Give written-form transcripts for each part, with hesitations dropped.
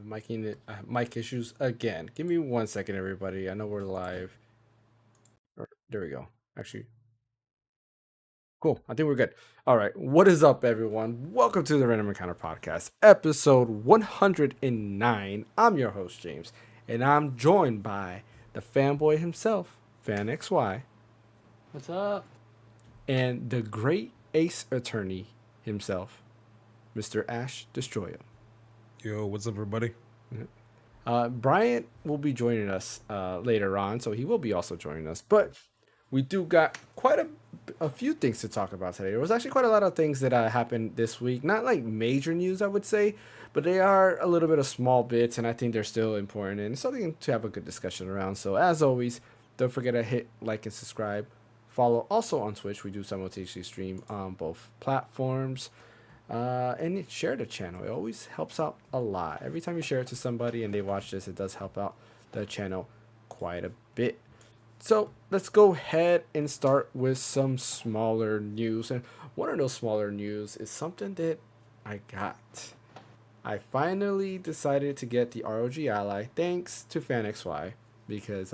mic issues again. Give me 1 second, everybody. I know we're live. There we go. Actually, cool. I think we're good. All right. What is up, everyone? Welcome to the Random Encounter Podcast, episode 109. I'm your host, James, and I'm joined by the fanboy himself, Phaneckswhy, What's up? and the great ace attorney himself, Mr. Ash Destroyer. Yo, what's up, everybody? Bryant will be joining us later on, so he will be also joining us. But we do got quite a few things to talk about today. There was actually quite a lot of things that happened this week. Not like major news, I would say, but they are a little bit of small bits, and I think they're still important and something to have a good discussion around. So as always, don't forget to hit like and subscribe. Follow also on Twitch. We do simultaneously stream on both platforms. And share the channel. It always helps out a lot. Every time you share it to somebody and they watch this, it does help out the channel quite a bit. So let's go ahead and start with some smaller news. And one of those smaller news is something that I got. I finally decided to get the ROG Ally thanks to Phaneckswhy because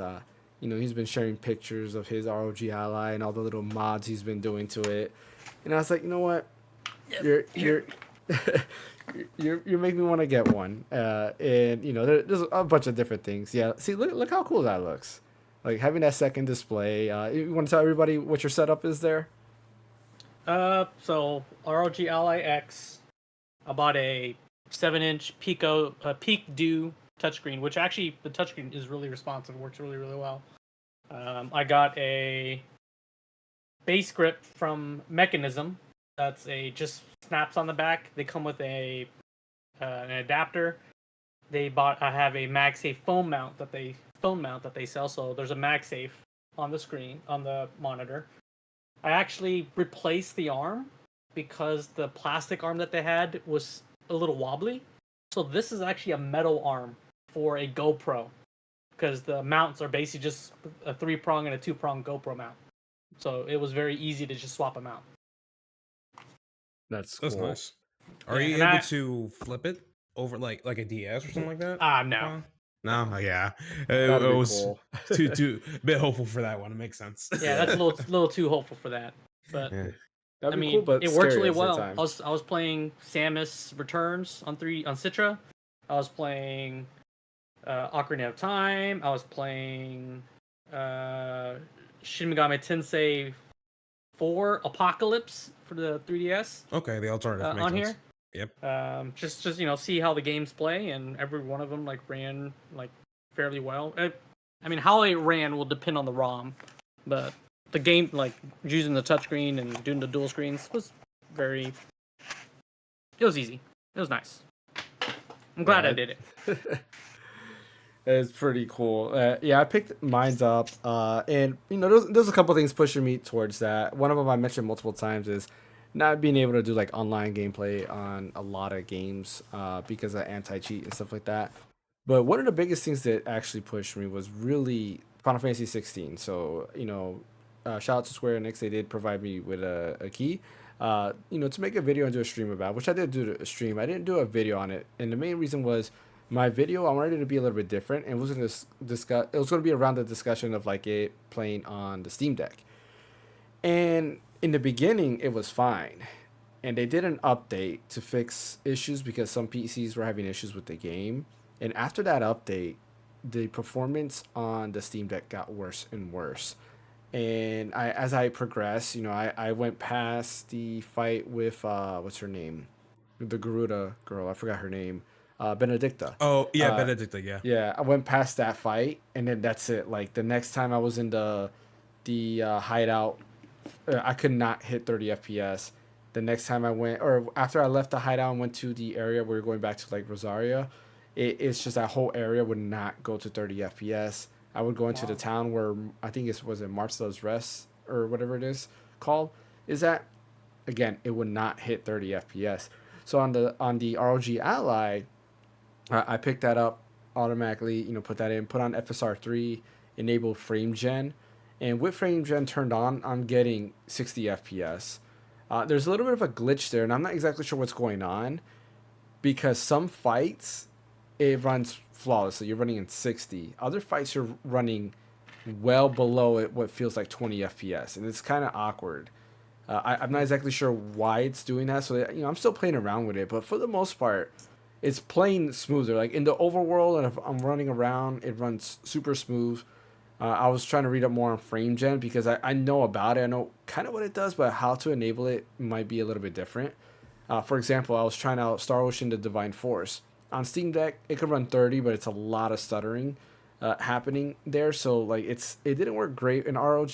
he's been sharing pictures of his ROG Ally and all the little mods he's been doing to it. And I was like, you know what? You're making me want to get one, and there's a bunch of different things. Yeah, see, look how cool that looks. Like having that second display. You want to tell everybody what your setup is there? So ROG Ally X. I bought a 7-inch Peak Dew touchscreen, which actually the touchscreen is really responsive, works really really well. I got a base grip from Mechanism. That's just snaps on the back. They come with an adapter. I have a MagSafe phone mount that they sell. So there's a MagSafe on the screen on the monitor. I actually replaced the arm because the plastic arm that they had was a little wobbly. So this is actually a metal arm for a GoPro because the mounts are basically just a 3-prong and a 2-prong GoPro mount. So it was very easy to just swap them out. That's cool. Nice. Are you able to flip it over like a DS or something like that? No. No, yeah. That'd It be was cool. too a bit hopeful for that one. It makes sense. Yeah, that's a little too hopeful for that. But Yeah. That'd be cool, but it works really scary well. at the same time. I was playing Samus Returns on Citra. I was playing Ocarina of Time. I was playing Shin Megami Tensei 4 Apocalypse for the 3DS. Okay, the alternative makes on sense. Here. Yep. Just see how the games play, and every one of them ran fairly well. I mean, how it ran will depend on the ROM, but the game using the touchscreen and doing the dual screens was it was easy. It was nice. I'm glad I did it. It's pretty cool. I picked mine up, and there's a couple things pushing me towards that. One of them I mentioned multiple times is not being able to do online gameplay on a lot of games because of anti-cheat and stuff like that. But one of the biggest things that actually pushed me was really Final Fantasy 16. So shout out to Square Enix. They did provide me with a key, to make a video and do a stream about, which I did do a stream. I didn't do a video on it, and the main reason was my video I wanted it to be a little bit different, and it was going to be around the discussion of it playing on the Steam Deck. And in the beginning, it was fine, and they did an update to fix issues because some PCs were having issues with the game. And after that update, the performance on the Steam Deck got worse and worse. And as I progressed, I went past the fight with what's her name, the Garuda girl. I forgot her name. Benedicta. Oh yeah, Benedicta. Yeah. Yeah, I went past that fight, and then that's it. The next time I was in the hideout, I could not hit 30 FPS. The next time I went, or after I left the hideout and went to the area where we're going back to Rosaria, it's just that whole area would not go to 30 FPS. I would go into the town where I think was it Marcelo's Rest or whatever it is called. Is that again? It would not hit 30 FPS. So on the ROG Ally, I picked that up automatically. Put that in, put on FSR3, enable frame gen, and with frame gen turned on, I'm getting 60 FPS. There's a little bit of a glitch there, and I'm not exactly sure what's going on because some fights it runs flawlessly. You're running in 60. Other fights you're running well below it, what feels like 20 FPS, and it's kind of awkward. I'm not exactly sure why it's doing that. So I'm still playing around with it, but for the most part, it's playing smoother. Like in the overworld, and if I'm running around, it runs super smooth. I was trying to read up more on frame gen because I know about it. I know kind of what it does, but how to enable it might be a little bit different. For example, I was trying out Star Ocean: The Divine Force on Steam Deck. It could run 30, but it's a lot of stuttering happening there. So like it didn't work great in ROG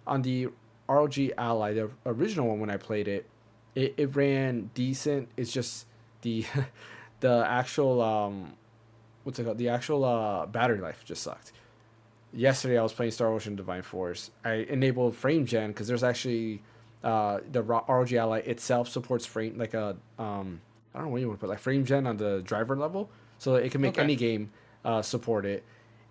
on the ROG Ally, the original one when I played it. It ran decent. It's just the the actual what's it called? The actual battery life just sucked. Yesterday I was playing Star Ocean Divine Force. I enabled frame gen because there's actually the ROG Ally itself supports frame like a I don't know what you want to put like frame gen on the driver level, so it can make Okay. any game support it.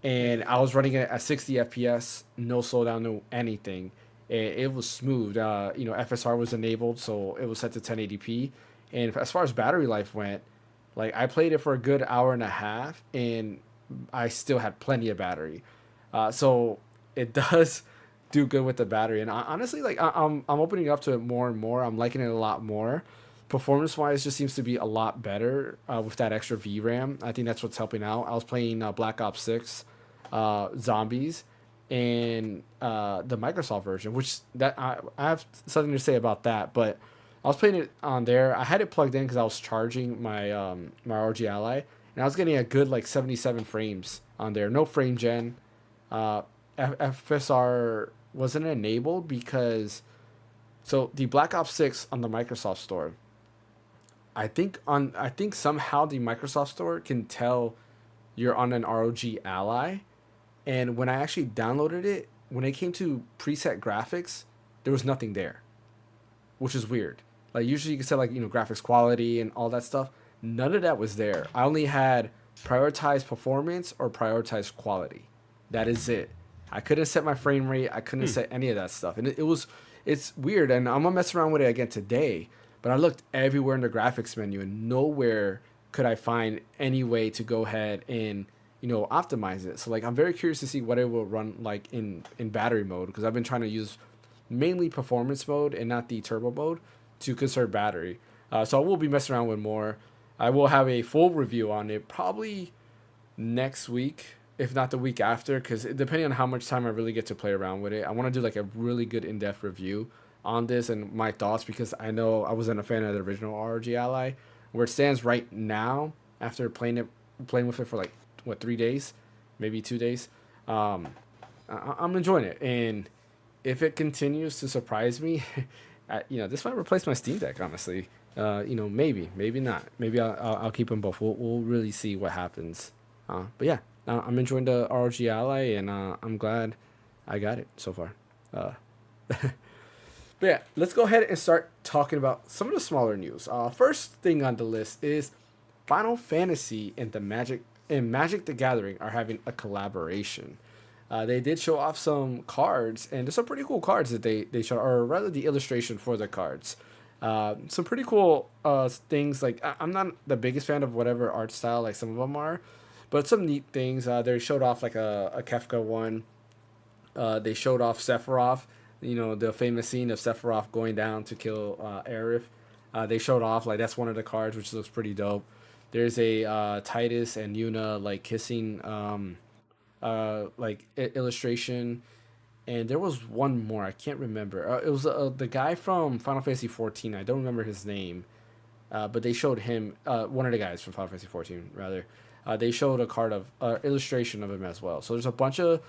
And I was running it at 60 FPS, no slowdown, no anything. It was smooth. FSR was enabled, so it was set to 1080p. And as far as battery life went, like I played it for a good hour and a half, and I still had plenty of battery. So it does do good with the battery. And honestly, like I'm opening up to it more and more. I'm liking it a lot more. Performance wise, just seems to be a lot better with that extra VRAM. I think that's what's helping out. I was playing Black Ops 6 Zombies and the Microsoft version, which I have something to say about that. But I was playing it on there. I had it plugged in because I was charging my RG Ally, and I was getting a good like 77 frames on there. No frame gen. uh, FSR wasn't enabled because so the Black Ops 6 on the Microsoft Store. I think somehow the Microsoft Store can tell you're on an ROG Ally, and when I actually downloaded it, when it came to preset graphics, there was nothing there, which is weird. Like usually you can set like graphics quality and all that stuff. None of that was there. I only had prioritize performance or prioritize quality. That is it. I couldn't set my frame rate. I couldn't set any of that stuff, and it's weird. And I'm gonna mess around with it again today. But I looked everywhere in the graphics menu, and nowhere could I find any way to go ahead and optimize it. So like I'm very curious to see what it will run like in battery mode because I've been trying to use mainly performance mode and not the turbo mode to conserve battery. So I will be messing around with more. I will have a full review on it probably next week, if not the week after, because depending on how much time I really get to play around with it, I want to do like a really good in-depth review on this and my thoughts because I know I wasn't a fan of the original ROG Ally. Where it stands right now, after playing with it for like what 3 days, maybe 2 days, I'm enjoying it. And if it continues to surprise me, this might replace my Steam Deck. Honestly, maybe not. Maybe I'll keep them both. We'll really see what happens. But yeah, I'm enjoying the ROG Ally, and I'm glad I got it so far. Uh, but yeah, let's go ahead and start talking about some of the smaller news. First thing on the list is Final Fantasy and Magic the Gathering are having a collaboration. They did show off some cards, and there's some pretty cool cards that they showed, or rather the illustration for the cards. Some pretty cool things. Like I'm not the biggest fan of whatever art style like some of them are, but some neat things. They showed off like a Kefka one. They showed off Sephiroth, the famous scene of Sephiroth going down to kill Aerith. They showed off like that's one of the cards, which looks pretty dope. There's a Titus and Yuna like kissing illustration, and there was one more I can't remember. It was the guy from Final Fantasy 14. I don't remember his name, but they showed him one of the guys from Final Fantasy 14 rather. They showed a card of illustration of him as well. So there's a bunch of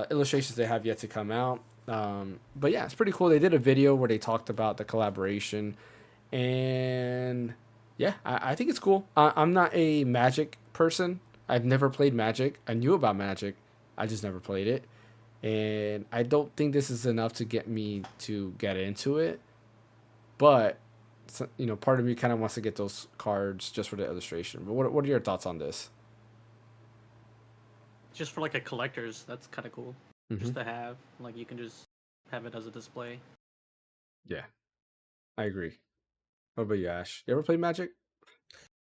illustrations they have yet to come out. But yeah, it's pretty cool. They did a video where they talked about the collaboration, and yeah, I think it's cool. I'm not a Magic person. I've never played Magic. I knew about Magic. I just never played it. And I don't think this is enough to get me to get into it. But, part of me kind of wants to get those cards just for the illustration. But what are your thoughts on this? Just for like a collector's, that's kind of cool. Mm-hmm. Just to have, like you can just have it as a display. Yeah, I agree. What about you, Ash? You ever played Magic?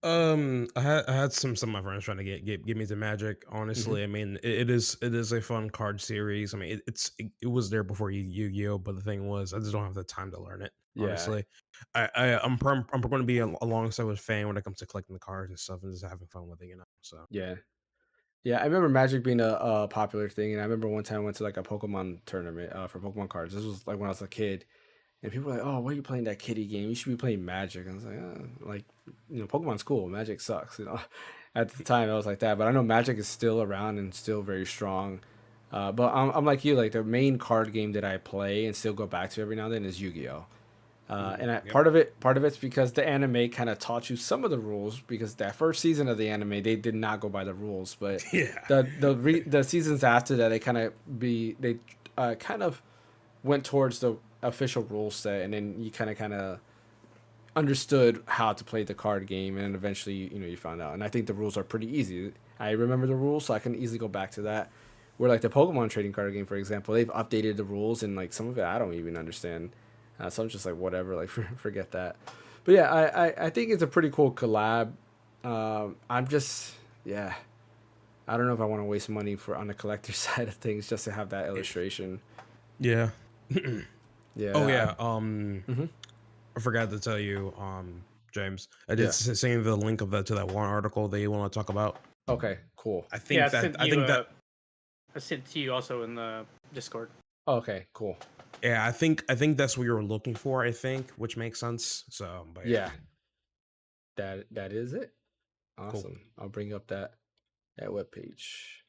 I had some of my friends trying to get me to Magic. Hmm. Honestly, I mean, it is a fun card series. I mean, it was there before Yu-Gi-Oh, but the thing was, I just don't have the time to learn it. Yeah, Honestly, I'm going to be alongside with Fan when it comes to collecting the cards and stuff and just having fun with it. So yeah. Yeah, I remember Magic being a popular thing, and I remember one time I went to like a Pokemon tournament for Pokemon cards. This was like when I was a kid, and people were like, "Oh, why are you playing that kitty game? You should be playing Magic." And I was like, Pokemon's cool. Magic sucks." At the time, I was like that, but I know Magic is still around and still very strong. But I'm like you, like the main card game that I play and still go back to every now and then is Yu-Gi-Oh. yep, Part of it's because the anime kind of taught you some of the rules because that first season of the anime they did not go by the rules, but yeah, the seasons after that they kind of went towards the official rule set, and then you kind of understood how to play the card game, and then eventually you found out. And I think the rules are pretty easy. I remember the rules, so I can easily go back to that. Where like the Pokemon trading card game, for example, they've updated the rules, and like some of it I don't even understand. So I'm just like whatever, like forget that. But yeah, I think it's a pretty cool collab. I'm just yeah, I don't know if I want to waste money for on the collector side of things just to have that illustration. yeah. Oh Yeah. yeah. Hmm. I forgot to tell you, James. I did Yeah. send the link of that to that one article that you want to talk about. Okay. Cool. Yeah, I think that I sent to you also in the Discord. Okay. Cool. yeah, I think that's what you were looking for. I think, which makes sense. So, but yeah, Yeah. That is it. cool. Awesome. I'll bring up that web page.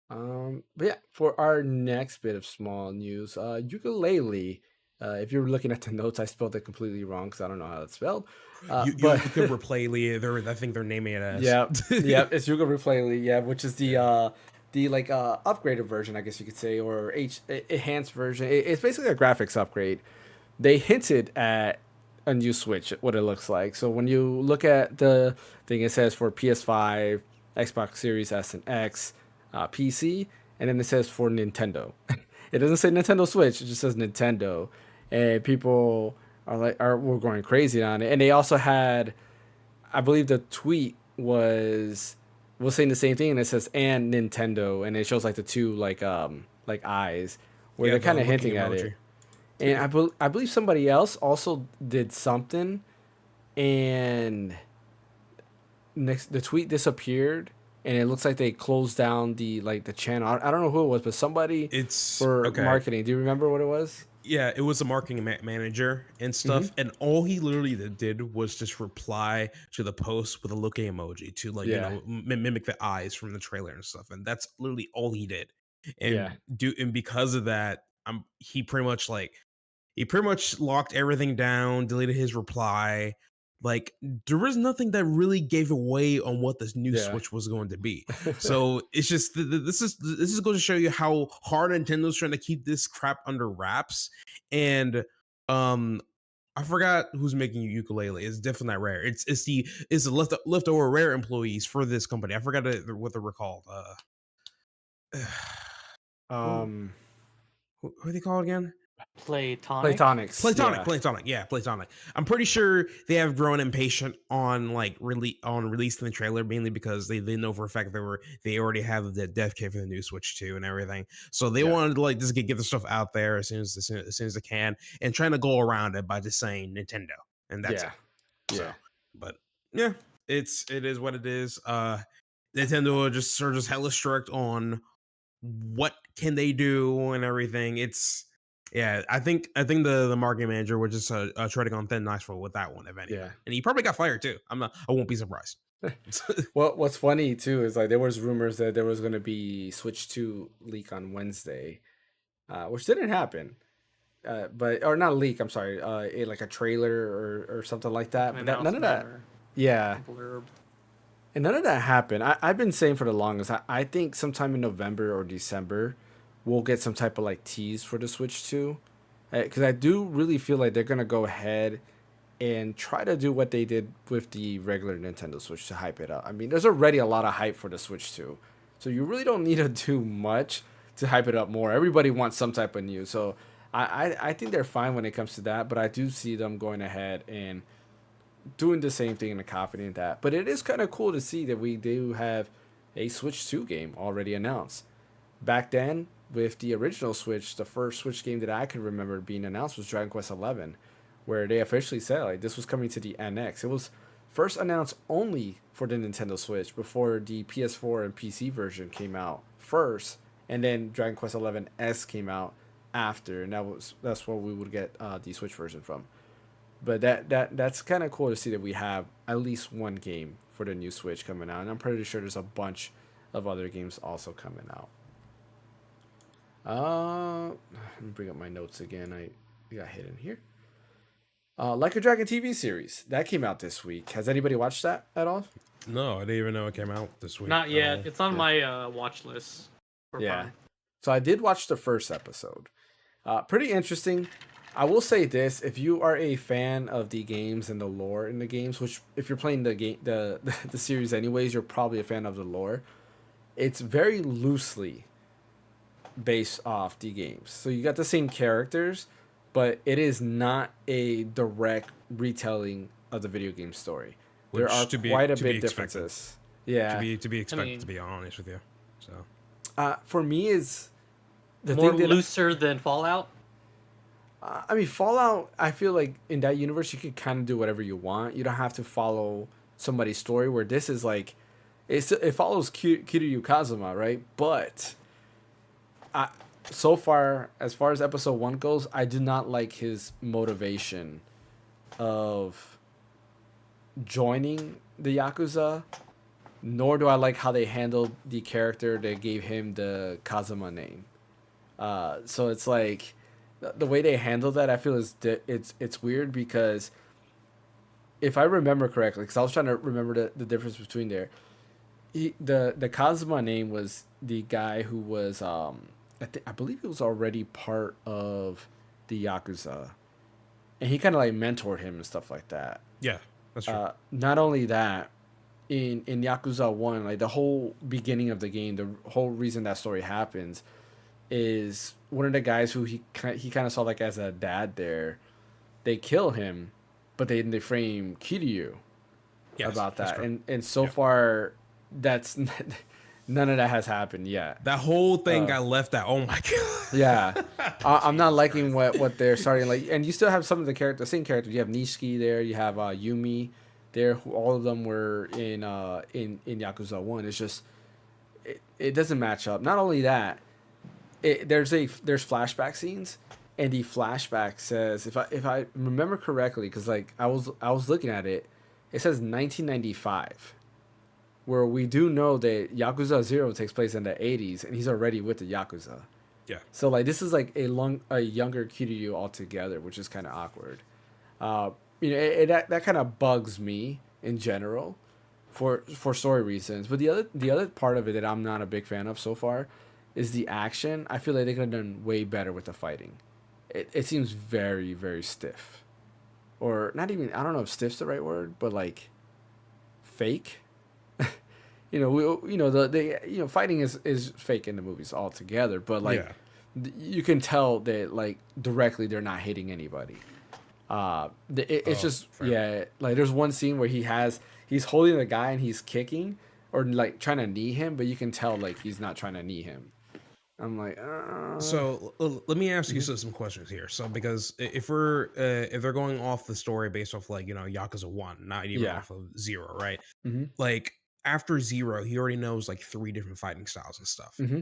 But yeah, for our next bit of small news, ukulele. If you're looking at the notes, I spelled it completely wrong because I don't know how it's spelled. But You could replay Lee. I think they're naming it as. yeah, yeah, it's ukulele. Yeah, which is the like upgraded version, I guess you could say, or enhanced version. It's basically a graphics upgrade. They hinted at a new Switch, what it looks like. So when you look at the thing, it says for PS5, Xbox Series S and X, PC, and then it says for Nintendo. It doesn't say Nintendo Switch; it just says Nintendo, and people were going crazy on it. And they also had, I believe, the tweet was saying the same thing, and it says and Nintendo, and it shows like the two like eyes, where Yeah, they're the kind of looking hinting at it. emoji. And I believe somebody else also did something, and next the tweet disappeared, and it looks like they closed down the channel. I don't know who it was, but somebody It's for okay. marketing. Do you remember what it was? Yeah, it was a marketing manager and Mm-hmm. stuff, and all he literally did was just reply to the post with a looking emoji to like Yeah, mimic the eyes from the trailer and stuff, and that's literally all he did. yeah, And because of that, he pretty much locked everything down, deleted his reply. Like there was nothing that really gave away on what this new yeah, Switch was going to be. So it's just this is going to show you how hard Nintendo's trying to keep this crap under wraps. And um I forgot who's making ukulele. It's definitely not rare. It's the leftover rare employees for this company. I forgot what they were called. Who, um, who are they called again? Playtonic. Platonics. Yeah, Platonic. I'm pretty sure they have grown impatient on like releasing the trailer, mainly because they know for a fact they already have the dev kit for the new Switch 2 and everything. So they yeah, wanted to like just get the stuff out there as soon as they can, and trying to go around it by just saying Nintendo, and that's it. yeah, So, yeah, but yeah, it is what it is. Nintendo are just hella strict on what can they do and everything. It's yeah, I think the marketing manager was just treading on thin ice for with that one, if anything, yeah. and he probably got fired too. I won't be surprised. Well, what's funny too is like there was rumors that there was going to be Switch 2 leak on Wednesday, which didn't happen. But or not a leak. I'm sorry. Like a trailer or something like that. An But none of announcement that. or Yeah, a blurb. and none of that happened. I've been saying for the longest. I think sometime in November or December, we'll get some type of like tease for the Switch 2, because I do really feel like they're gonna go ahead and try to do what they did with the regular Nintendo Switch to hype it up. I mean, there's already a lot of hype for the Switch 2, so you really don't need to do much to hype it up more. Everybody wants some type of news, so I think they're fine when it comes to that. But I do see them going ahead and doing the same thing and copying that. But it is kind of cool to see that we do have a Switch 2 game already announced. Back then, with the original Switch, the first Switch game that I could remember being announced was Dragon Quest XI, where they officially said like this was coming to the NX. It was first announced only for the Nintendo Switch before the PS4 and PC version came out first, and then Dragon Quest XI S came out after, and that's where we would get the Switch version from. But that's kind of cool to see that we have at least one game for the new Switch coming out, and I'm pretty sure there's a bunch of other games also coming out. Let me bring up my notes again. I got hidden here. Like a Dragon TV series that came out this week. Has anybody watched that at all? No, I didn't even know it came out this week. Not yet. It's on my watch list. Yeah. So I did watch the first episode. Pretty interesting. I will say this: if you are a fan of the games and the lore in the games, which if you're playing the game, the series anyways, you're probably a fan of the lore. It's very loosely based off the games. So you got the same characters, but it is not a direct retelling of the video game story. There are quite a bit differences. Yeah, to be expected, to be honest with you. So, for me, is the more looser than Fallout. I mean, Fallout, I feel like in that universe, you can kind of do whatever you want. You don't have to follow somebody's story, where this is like, it follows Kiryu Kazuma, right? But so far as episode 1 goes, I do not like his motivation of joining the Yakuza, nor do I like how they handled the character that gave him the Kazuma name. So it's like, the way they handle that, I feel it's weird, because if I remember correctly, because I was trying to remember the difference between there, the Kazuma name was the guy who was I believe he was already part of the Yakuza, and he kind of like mentored him and stuff like that. Yeah, that's true. Not only that, in Yakuza 1, like the whole beginning of the game, the whole reason that story happens is one of the guys who he kind of saw like as a dad there, they kill him, but they frame Kiryu about that. And so far, that's none of that has happened yet. That whole thing got left out. Oh my god. Yeah, I'm not liking what they're starting like. And you still have some of the same characters. You have Nishiki there. You have Yumi there. Who all of them were in Yakuza 1. It's just it doesn't match up. Not only that, there's flashback scenes, and the flashback says, if I remember correctly, because like I was looking at it, it says 1995, where we do know that Yakuza 0 takes place in the 80s, and he's already with the Yakuza. Yeah. So like this is like a younger Kiryu altogether, which is kind of awkward. That kind of bugs me in general, for story reasons. But the other part of it that I'm not a big fan of so far is the action. I feel like they could have done way better with the fighting. It seems very, very stiff. Or not even, I don't know if stiff's the right word, but like fake. Fighting is fake in the movies altogether, but like you can tell that like directly they're not hitting anybody. Like there's one scene where he's holding the guy and he's kicking or like trying to knee him, but you can tell like he's not trying to knee him. I'm like, So let me ask you some questions here. So because if they're going off the story based off like Yakuza 1, not even off of 0, right? Mm-hmm. Like after 0, he already knows like 3 different fighting styles and stuff. Mm-hmm.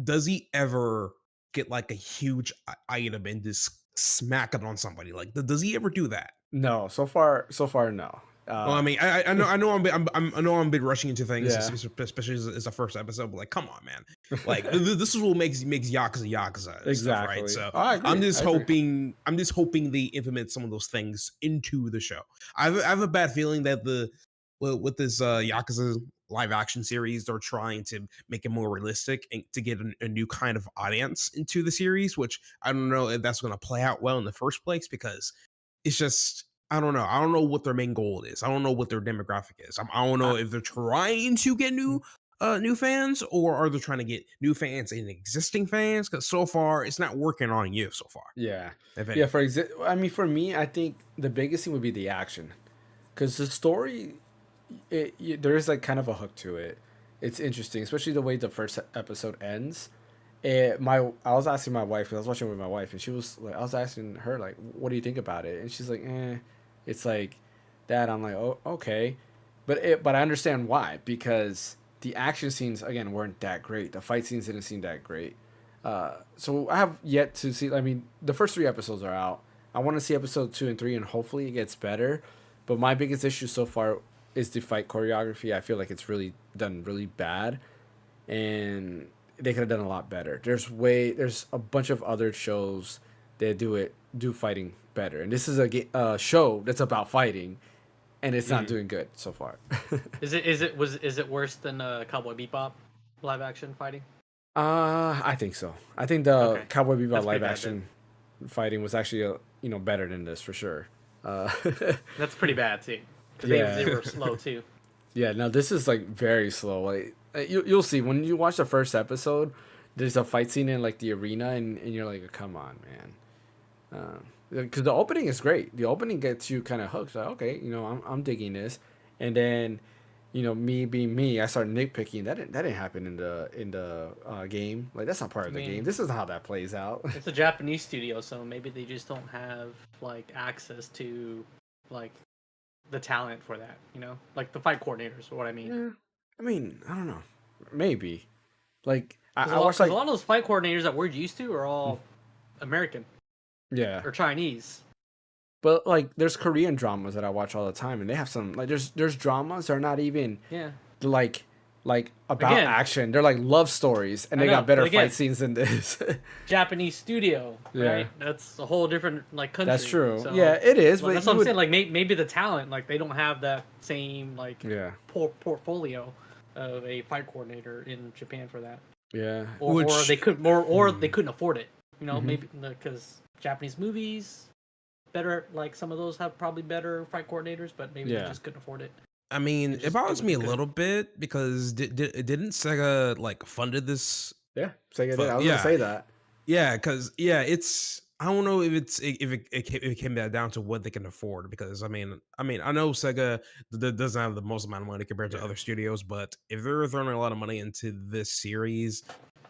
Does he ever get like a huge item and just smack it on somebody? Like does he ever do that? No, so far no. Well, I mean, I know I'm a bit rushing into things, especially as a first episode. But like, come on, man! Like, this is what makes Yakuza exactly. Stuff, right? So I'm just hoping they implement some of those things into the show. I have a bad feeling that with this Yakuza live action series, they're trying to make it more realistic and to get a new kind of audience into the series, which I don't know if that's going to play out well in the first place, because it's just. I don't know. I don't know what their main goal is. I don't know what their demographic is. I don't know if they're trying to get new fans, or are they trying to get new fans and existing fans? Because so far, it's not working on you so far. Yeah. Yeah. For me, I think the biggest thing would be the action. because the story, there is like kind of a hook to it. It's interesting, especially the way the first episode ends. I was asking my wife, because I was watching with my wife, and she was like, I was asking her like, what do you think about it? And she's like, it's like that. I'm like, oh, okay, but I understand why, because the action scenes again weren't that great. The fight scenes didn't seem that great. So I have yet to see. I mean, the first 3 episodes are out. I want to see episode 2 and 3, and hopefully it gets better. But my biggest issue so far is the fight choreography. I feel like it's really done really bad, and they could have done a lot better. There's a bunch of other shows that do fighting better, and this is a show that's about fighting, and it's not doing good so far. Is it worse than Cowboy Bebop live action fighting? I think so. I think the Okay. Cowboy Bebop That's live pretty bad, action fighting was actually better than this for sure. That's pretty bad too. Because Yeah. they were slow too. Yeah, no, this is like very slow. Like you'll see when you watch the first episode, there's a fight scene in like the arena, and you're like, come on, man. Because the opening is great. The opening gets you kind of hooked. Like, okay, I'm digging this, and then, me being me, I start nitpicking. That didn't happen in the game. Like that's not part of the game. This is how that plays out. It's a Japanese studio, so maybe they just don't have like access to like the talent for that. Like the fight coordinators, or what I mean. Yeah. I mean, I don't know. Maybe. Like I watched like a lot of those fight coordinators that we're used to are all American yeah. or Chinese. But like, there's Korean dramas that I watch all the time, and they have some like there's dramas that are not even like about action. They're like love stories, and they got better fight scenes than this. Japanese studio, right? That's a whole different like country. That's true. So, yeah, it is. But that's what I'm saying. Like maybe the talent, like they don't have that same like portfolio of a fight coordinator in Japan for that. Yeah, or they couldn't afford it. Maybe because Japanese movies. Better, like some of those have probably better fight coordinators, but maybe they just couldn't afford it. I mean, it bothers me a little bit because didn't Sega like funded this? Yeah, Sega did. I was gonna say that. Yeah, because it's I don't know if it came down to what they can afford, because I mean I know Sega doesn't have the most amount of money compared to other studios, but if they're throwing a lot of money into this series,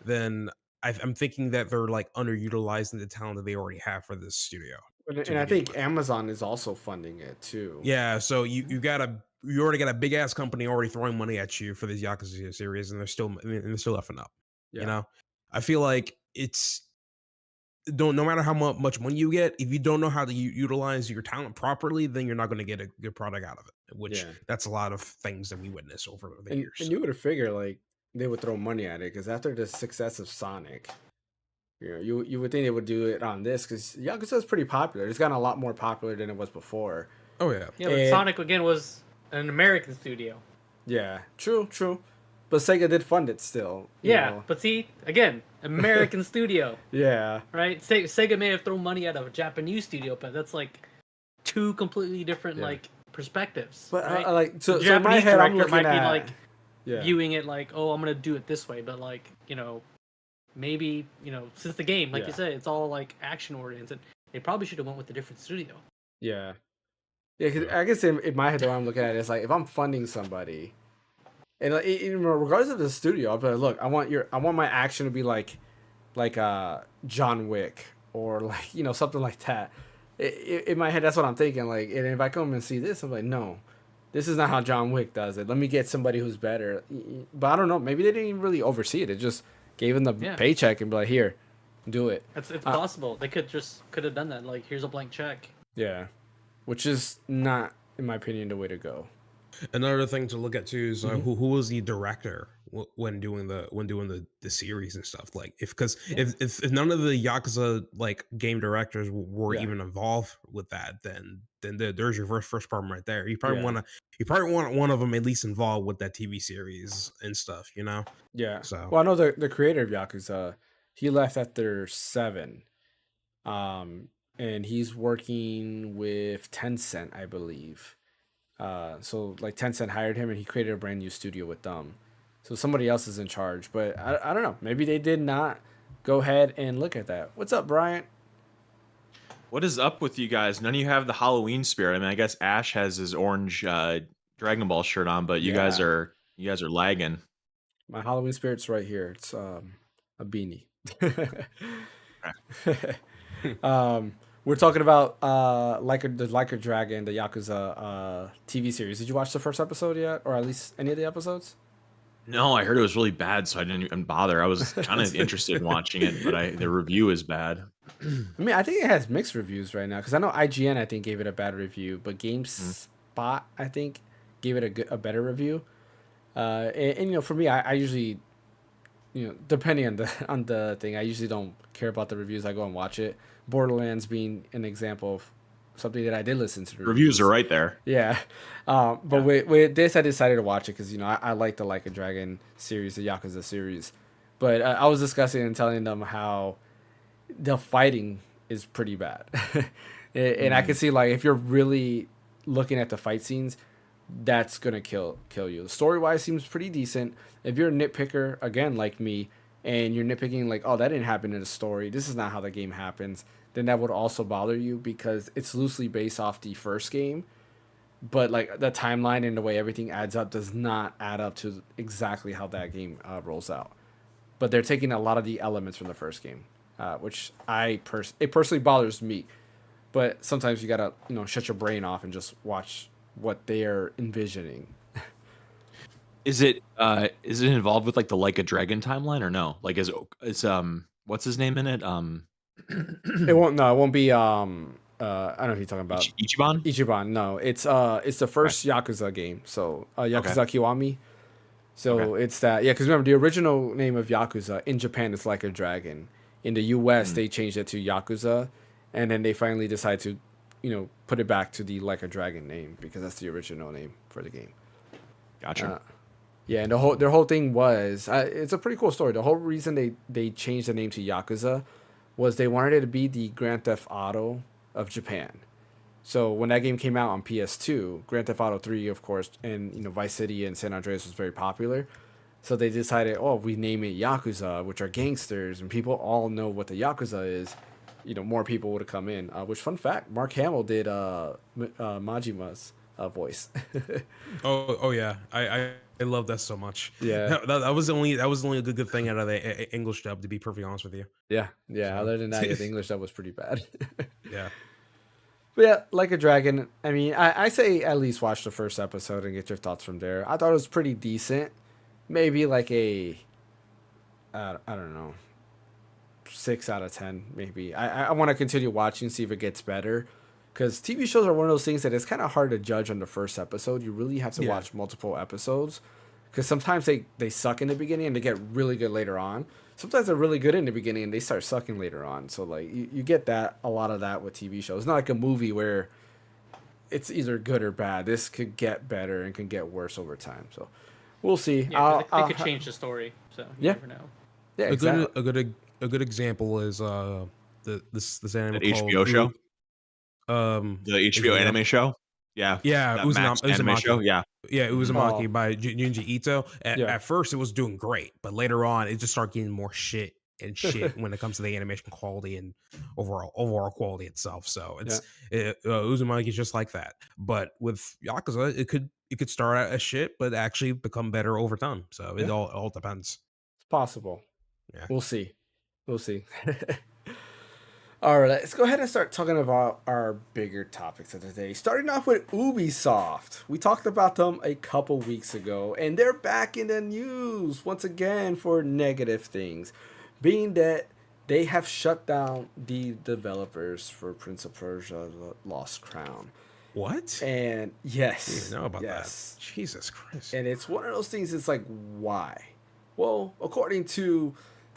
then I'm thinking that they're like underutilizing the talent that they already have for this studio. And I think Amazon is also funding it too. Yeah, so you already got a big ass company already throwing money at you for this Yakuza series, and they're still effing up. Yeah. I feel like no matter how much money you get, if you don't know how to utilize your talent properly, then you're not going to get a good product out of it. Which that's a lot of things that we witness over the years. And you would have figured like they would throw money at it, because after the success of Sonic, you would think they would do it on this, because Yakuza is pretty popular. It's gotten a lot more popular than it was before. Oh yeah. Yeah, but Sonic again was an American studio. Yeah, true. But Sega did fund it still. Yeah, but see, again, American studio. Yeah. Right? Sega may have thrown money at a Japanese studio, but that's like two completely different like perspectives. But right? so Japanese in my head, I'm director looking might at be like viewing it like, oh, I'm gonna do it this way, but like, maybe, since the game, like you said, it's all like action oriented, they probably should have went with a different studio. Yeah. Yeah, because I guess in my head, the way I'm looking at it is like, if I'm funding somebody, and like, regardless of the studio, I'll be like, look, I want my action to be like John Wick, or like, something like that. In my head, that's what I'm thinking. Like, and if I come and see this, I'm like, no, this is not how John Wick does it. Let me get somebody who's better. But I don't know. Maybe they didn't even really oversee it. It just gave him the paycheck and be like, here, do it. It's possible. They could have done that. Like, here's a blank check. Yeah. Which is not, in my opinion, the way to go. Another thing to look at too is who was the director when doing the series and stuff. Like, if none of the Yakuza like game directors were even involved with that, then there's your first problem right there. You probably want one of them at least involved with that TV series and stuff. Yeah. So well, I know the creator of Yakuza, he left after 7, and he's working with Tencent, I believe. So like Tencent hired him, and he created a brand new studio with them. So somebody else is in charge, but I don't know. Maybe they did not go ahead and look at that. What's up, Bryant? What is up with you guys? None of you have the Halloween spirit. I mean, I guess Ash has his orange Dragon Ball shirt on, but Yeah, you guys are lagging. my Halloween spirit's right here. It's a beanie. um, we're talking about Like a Dragon, the Yakuza TV series. Did you watch the first episode yet, or at least any of the episodes? No, I heard it was really bad, so I didn't even bother. I was kind of interested in watching it, but the review is bad. I mean, I think it has mixed reviews right now because I know IGN I think gave it a bad review, but Mm. GameSpot I think gave it a better review. And you know, for me, I usually, you know, depending on the thing, I usually don't care about the reviews. I go and watch it. Borderlands being an example of something that I did listen to the Reviews are right there. Yeah, but Yeah. with this, I decided to watch it because you know I like the Like a Dragon series, the Yakuza series. But I was discussing and telling them how the fighting is pretty bad, and I can see like if you're really looking at the fight scenes, that's gonna kill you. The story wise seems pretty decent. If you're a nitpicker again like me, and you're nitpicking like, oh, that didn't happen in the story. This is not how the game happens. Then that would also bother you because it's loosely based off the first game, but like the timeline and the way everything adds up does not add up to exactly how that game rolls out. But they're taking a lot of the elements from the first game, which it personally bothers me. But sometimes you gotta shut your brain off and just watch what they're envisioning. Is it involved with like the Like a Dragon timeline or no? Like is what's his name in it? It won't. No, it won't be. I don't know who you're talking about. Ichiban? Ichiban. No, it's the Okay. first Yakuza game. So Okay. Yakuza Kiwami. So Okay. it's that. Yeah, because remember the original name of Yakuza in Japan is Like a Dragon. In the U.S. Mm, they changed it to Yakuza, and then they finally decided to, put it back to the Like a Dragon name because that's the original name for the game. gotcha. Uh, yeah, and their whole thing was it's a pretty cool story. The whole reason they changed the name to Yakuza was they wanted it to be the Grand Theft Auto of Japan. So when that game came out on PS2, Grand Theft Auto 3, of course, and Vice City and San Andreas was very popular. So they decided, oh, we name it Yakuza, which are gangsters, and people all know what the Yakuza is. More people would have come in. Which, fun fact, Mark Hamill did Majima's voice. Oh yeah, I love that so much. Yeah. That was the only good thing out of the English dub, to be perfectly honest with you. Yeah. So Other than that, yeah, the English dub was pretty bad. yeah. But yeah, Like a Dragon. I mean, I say at least watch the first episode and get your thoughts from there. I thought it was pretty decent. Maybe like I don't know, 6 out of 10. Maybe. I want to continue watching, see if it gets better. Because TV shows are one of those things that it's kind of hard to judge on the first episode. You really have to Yeah. watch multiple episodes. Because sometimes they suck in the beginning and they get really good later on. Sometimes they're really good in the beginning and they start sucking later on. So like you get that a lot of that with TV shows. It's not like a movie where it's either good or bad. This could get better and can get worse over time. So we'll see. Yeah, 'cause they could change the story, so you Yeah. never know. Yeah, A exactly. good example is this anime That called HBO show? The is HBO it anime show? Yeah. Yeah, That it was Max it was a anime show? maki. Yeah. Yeah, it was a Mhm. Oh, maki by Junji Ito. yeah. At first, it was doing great, but later on, it just started getting more shit and shit when it comes to the animation quality and overall quality itself. So Yeah. Uzumaki is just like that. But with Yakuza, it could start out as shit, but actually become better over time. So Yeah. it all depends. It's possible. Yeah. We'll see. We'll see. All right, let's go ahead and start talking about our bigger topics of the day. Starting off with Ubisoft. We talked about them a couple weeks ago, and they're back in the news once again for negative things, being that they have shut down the developers for Prince of Persia: Lost Crown. What? And I yes, didn't even know about yes. that. Jesus Christ. And it's one of those things. It's like, why? Well, according to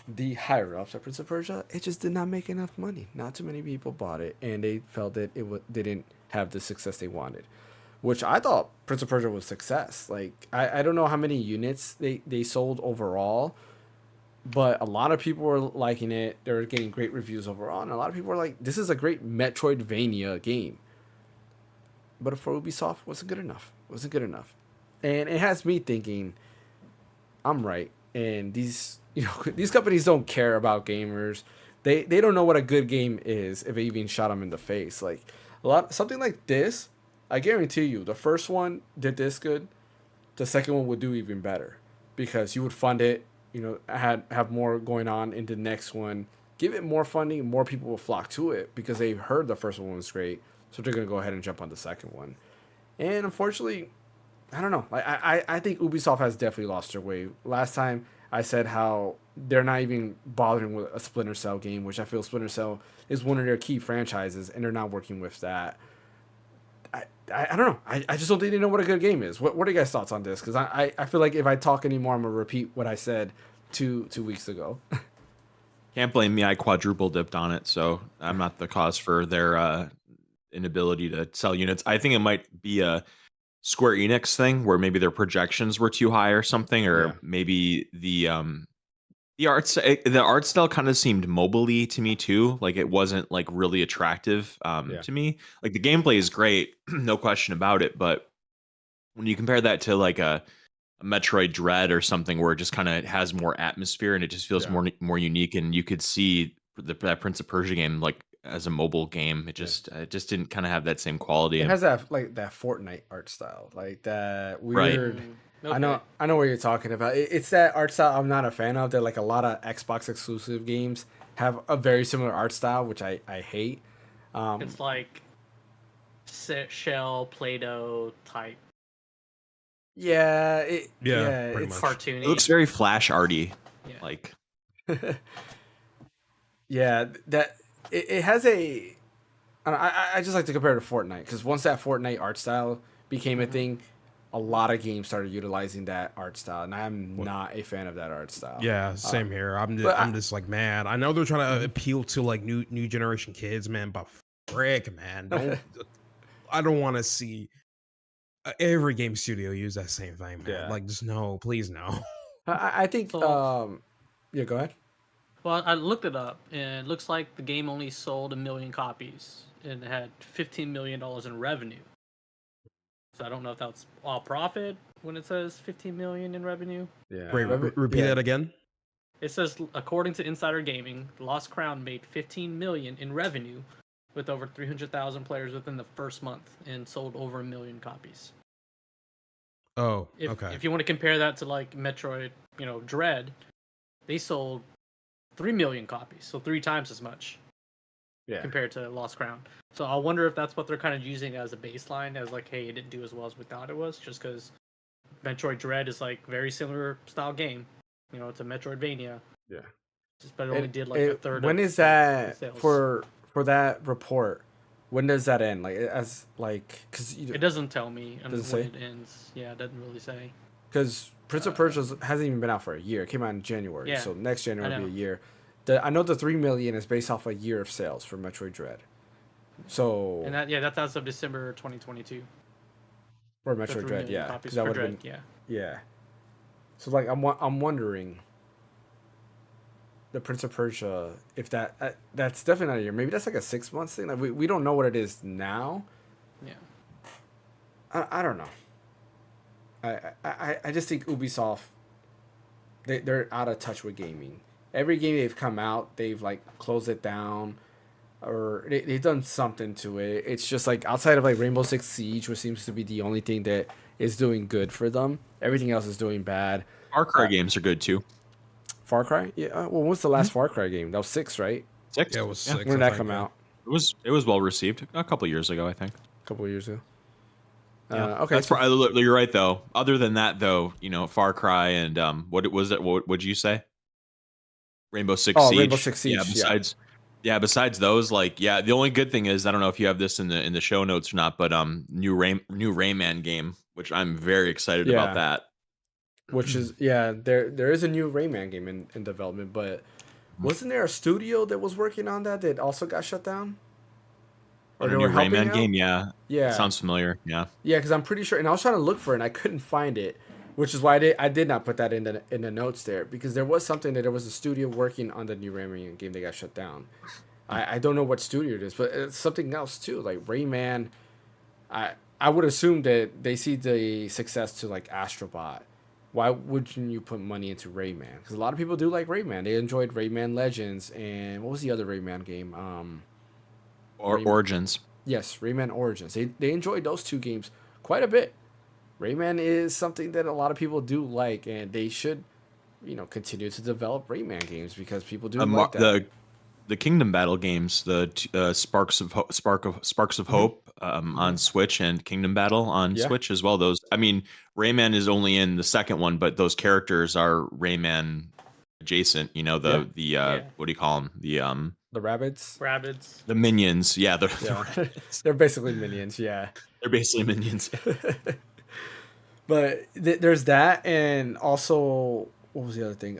the higher ups at Prince of Persia, it just did not make enough money. Not too many people bought it, and they felt that didn't have the success they wanted. Which I thought Prince of Persia was success. Like I don't know how many units they sold overall, but a lot of people were liking it. They were getting great reviews overall, and a lot of people were like, "This is a great Metroidvania game." But for Ubisoft, wasn't good enough. Wasn't good enough, and it has me thinking, I'm right, and these these companies don't care about gamers. They don't know what a good game is if it even shot them in the face. Like something like this, I guarantee you, the first one did this good, the second one would do even better because you would fund it. Have more going on in the next one. Give it more funding, more people will flock to it because they heard the first one was great, so they're gonna go ahead and jump on the second one. And unfortunately, I don't know. I think Ubisoft has definitely lost their way. Last time I said how they're not even bothering with a Splinter Cell game, which I feel Splinter Cell is one of their key franchises, and they're not working with that. I don't know. I just don't think they know what a good game is. What are you guys' thoughts on this? Because I feel like if I talk anymore, I'm going to repeat what I said two weeks ago. Can't blame me. I quadruple dipped on it, so I'm not the cause for their inability to sell units. I think it might be a Square Enix thing where maybe their projections were too high or something, or maybe the art style kind of seemed mobile-y to me too. Like it wasn't like really attractive to me. Like the gameplay is great, no question about it, but when you compare that to like a Metroid Dread or something where it just kind of has more atmosphere and it just feels more unique, and you could see that Prince of Persia game like as a mobile game, it just didn't kind of have that same quality. It has that Fortnite art style, like that weird. Right. Okay. I know what you're talking about. It's that art style I'm not a fan of. That like a lot of Xbox exclusive games have a very similar art style, which I hate. It's like shell Play-Doh type. Yeah, pretty it's much. Cartoony. It looks very flash arty. Yeah. Like yeah, that it has a. I just like to compare it to Fortnite because once that Fortnite art style became a thing, a lot of games started utilizing that art style, and I'm not a fan of that art style. Yeah, same here. I'm just like, man, I know they're trying to appeal to like new generation kids, man, but frick, man, I don't want to see every game studio use that same thing, man. Yeah. Like, just no, please no. I think. Yeah, go ahead. Well, I looked it up, and it looks like the game only sold 1 million copies and it had $15 million in revenue. So I don't know if that's all profit when it says 15 million in revenue. Yeah. Wait, repeat that again. It says, according to Insider Gaming, Lost Crown made 15 million in revenue with over 300,000 players within the first month and sold over 1 million copies. Oh, okay. If you want to compare that to like Metroid, Dread, they sold 3 million copies, so 3 times as much. Compared to Lost Crown. So I wonder if that's what they're kind of using as a baseline, as like, hey, it didn't do as well as we thought it was, just because Metroid Dread is like very similar style game. It's a Metroidvania. Yeah. But it only did like a third. When is that for that report? When does that end? Like as like because it doesn't tell me when say? it ends. Yeah, it doesn't really say. Because Prince of Persia hasn't even been out for a year. It came out in January, so next January will be a year. I know the 3 million is based off a year of sales for Metroid Dread. So and that's as of December 2022. For Metroid Dread, yeah. That would have been yeah. So like I'm wondering the Prince of Persia, if that's definitely not a year. Maybe that's like a 6 months thing. Like we don't know what it is now. Yeah. I don't know. I just think Ubisoft they're out of touch with gaming. Every game they've come out, they've like closed it down, or they've done something to it. It's just like outside of like Rainbow Six Siege, which seems to be the only thing that is doing good for them. Everything else is doing bad. Far Cry games are good too. Far Cry, yeah. Well, when was the last Far Cry game? That was 6, right? 6. Yeah, it was 6. When did that come out? It was well received a couple years ago, I think. A couple years ago. Yeah. Okay. That's you're right though. Other than that though, Far Cry and what was it? What would you say? Rainbow Six Siege. Rainbow Six Siege. Besides those, the only good thing is I don't know if you have this in the show notes or not, but new Rayman game, which I'm very excited about that. Which is there is a new Rayman game in development, but wasn't there a studio that was working on that also got shut down? Or a new Rayman game, yeah. It sounds familiar, yeah. Yeah, because I'm pretty sure, and I was trying to look for it, and I couldn't find it, which is why I did not put that in the notes there, because there was something that there was a studio working on the new Rayman game that got shut down. I don't know what studio it is, but it's something else too, like Rayman. I would assume that they see the success to like Astrobot, why wouldn't you put money into Rayman? Because a lot of people do like Rayman. They enjoyed Rayman Legends and what was the other Rayman game? Or Origins. Yes, Rayman Origins. They enjoyed those two games quite a bit. Rayman is something that a lot of people do like, and they should, continue to develop Rayman games because people do like that. The Kingdom Battle games, the Sparks of Hope on Switch and Kingdom Battle on Yeah. Switch as well. Those, I mean, Rayman is only in the second one, but those characters are Rayman adjacent. You know, the what do you call them? The rabbits. Rabbids. Minions. Yeah, Yeah. They're basically minions. Yeah. they're basically minions. But there's that, and also what was the other thing?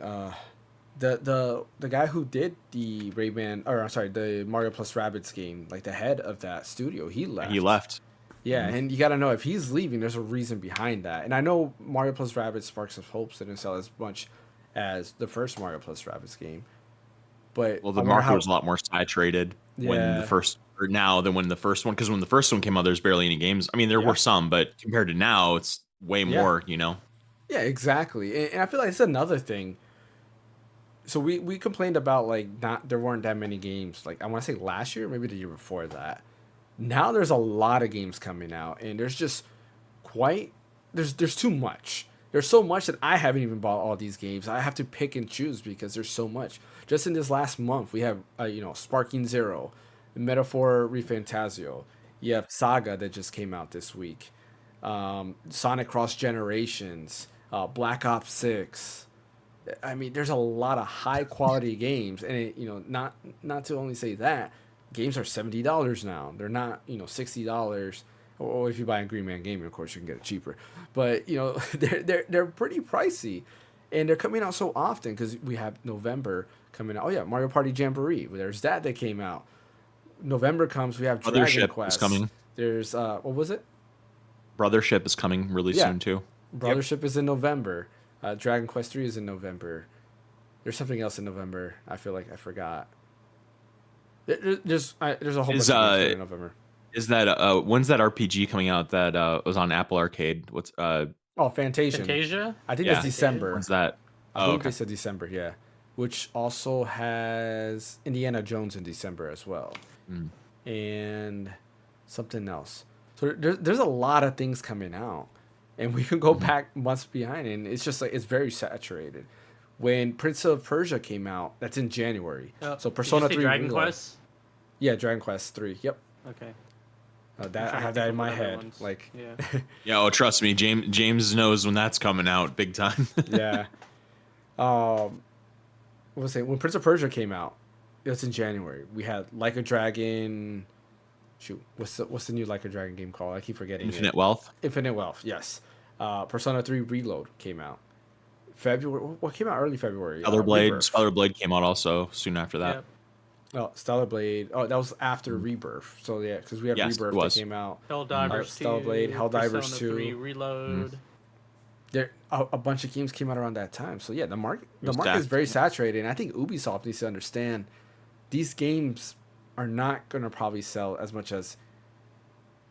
The guy who did the Rayman, or I'm sorry, the Mario plus Rabbids game, like the head of that studio, he left. He left. Yeah, and you got to know if he's leaving, there's a reason behind that. And I know Mario plus Rabbids Sparks of Hope didn't sell as much as the first Mario plus Rabbids game, but Well, the market was a lot more saturated when the first, or now than when the first one, because when the first one came out, there's barely any games. I mean, there were some, but compared to now, it's way more. You know. Yeah, exactly, and I feel like it's another thing. So we complained about like there weren't that many games. Like I want to say last year, maybe the year before that. Now there's a lot of games coming out, and there's just there's too much. There's so much that I haven't even bought all these games. I have to pick and choose because there's so much. Just in this last month, we have Sparking Zero, Metaphor Refantasio. You have Saga that just came out this week, Sonic Cross Generations, Black Ops 6. I mean, there's a lot of high quality games, and not to only say that, games are $70 now. They're not $60. Or if you buy a Green Man Gaming, of course you can get it cheaper. But they're pretty pricey, and they're coming out so often because we have November coming out. Oh yeah, Mario Party Jamboree. There's that came out. November comes, we have Dragon Quest. Is coming. There's what was it? Brothership is coming really soon too. Brothership is in November. Dragon Quest 3 is in November. There's something else in November. I feel like I forgot. There's a whole bunch of games in November. Is that when's that RPG coming out that was on Apple Arcade? What's Fantasia? I think it's December. When's that? I think they said December, yeah. Which also has Indiana Jones in December as well. And something else. So there's a lot of things coming out. And we can go back months behind, and it's just like it's very saturated. When Prince of Persia came out, that's in January. So Persona 3 Dragon Quest? Yeah, Dragon Quest 3. Yep. Okay. I have that in my head. Like, yeah. Oh, trust me, James knows when that's coming out, big time. Yeah. What was it? When Prince of Persia came out, it was in January. We had Like a Dragon. Shoot, what's the new Like a Dragon game called? I keep forgetting. Infinite Wealth. Infinite Wealth. Yes. Persona 3 Reload came out. February. What came out early February? Stellar Blade came out also soon after that. Yep. Oh, Stellar Blade. Oh, that was after Rebirth. So yeah, because we had Rebirth that came out. Helldivers 2. Stellar Blade, Helldivers 2. 3 Reload. There a bunch of games came out around that time. So yeah, the market is very saturated, and I think Ubisoft needs to understand these games are not going to probably sell as much as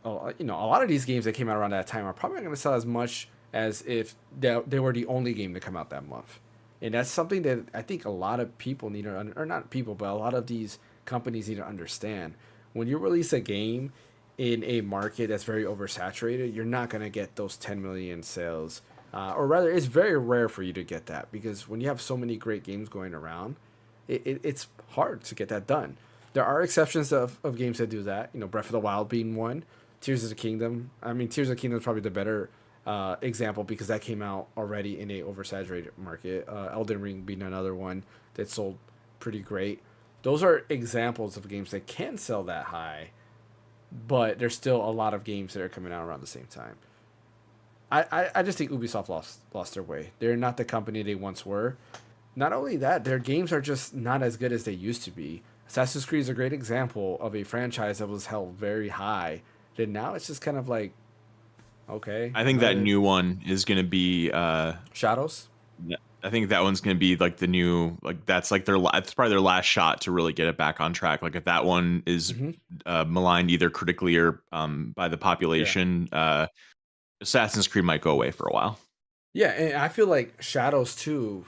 a lot of these games that came out around that time are probably not going to sell as much as if they were the only game to come out that month. And that's something that I think a lot of people need to, or not people, but a lot of these companies need to understand. When you release a game in a market that's very oversaturated, you're not going to get those 10 million sales. Or rather, it's very rare for you to get that because when you have so many great games going around, it's hard to get that done. There are exceptions of games that do that. Breath of the Wild being one. Tears of the Kingdom. I mean, Tears of the Kingdom is probably the better example because that came out already in a oversaturated market. Elden Ring being another one that sold pretty great. Those are examples of games that can sell that high, but there's still a lot of games that are coming out around the same time. I just think Ubisoft lost their way. They're not the company they once were. Not only that, their games are just not as good as they used to be. Assassin's Creed is a great example of a franchise that was held very high. Then now it's just kind of like, okay. I think that new one is going to be Shadows. I think that one's going to be like the new, like that's like it's probably their last shot to really get it back on track. Like if that one is maligned either critically or by the population, Assassin's Creed might go away for a while. Yeah, and I feel like Shadows too.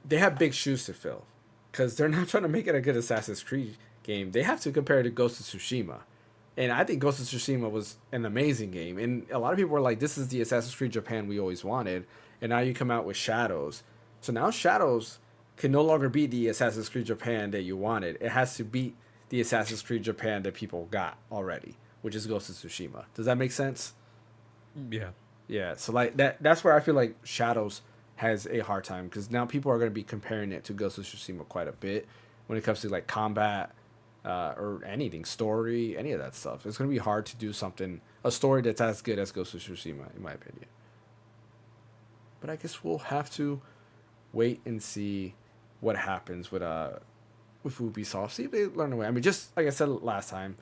They have big shoes to fill, because they're not trying to make it a good Assassin's Creed game. They have to compare it to Ghost of Tsushima, and I think Ghost of Tsushima was an amazing game. And a lot of people were like, "This is the Assassin's Creed Japan we always wanted," and now you come out with Shadows. So now Shadows can no longer be the Assassin's Creed Japan that you wanted. It has to beat the Assassin's Creed Japan that people got already, which is Ghost of Tsushima. Does that make sense? Yeah. Yeah, so like that's where I feel like Shadows has a hard time, because now people are going to be comparing it to Ghost of Tsushima quite a bit when it comes to like combat, or anything, story, any of that stuff. It's going to be hard to do a story that's as good as Ghost of Tsushima, in my opinion. But I guess we'll have to wait and see what happens with Ubisoft. See if they learn away. I mean, just like I said last time,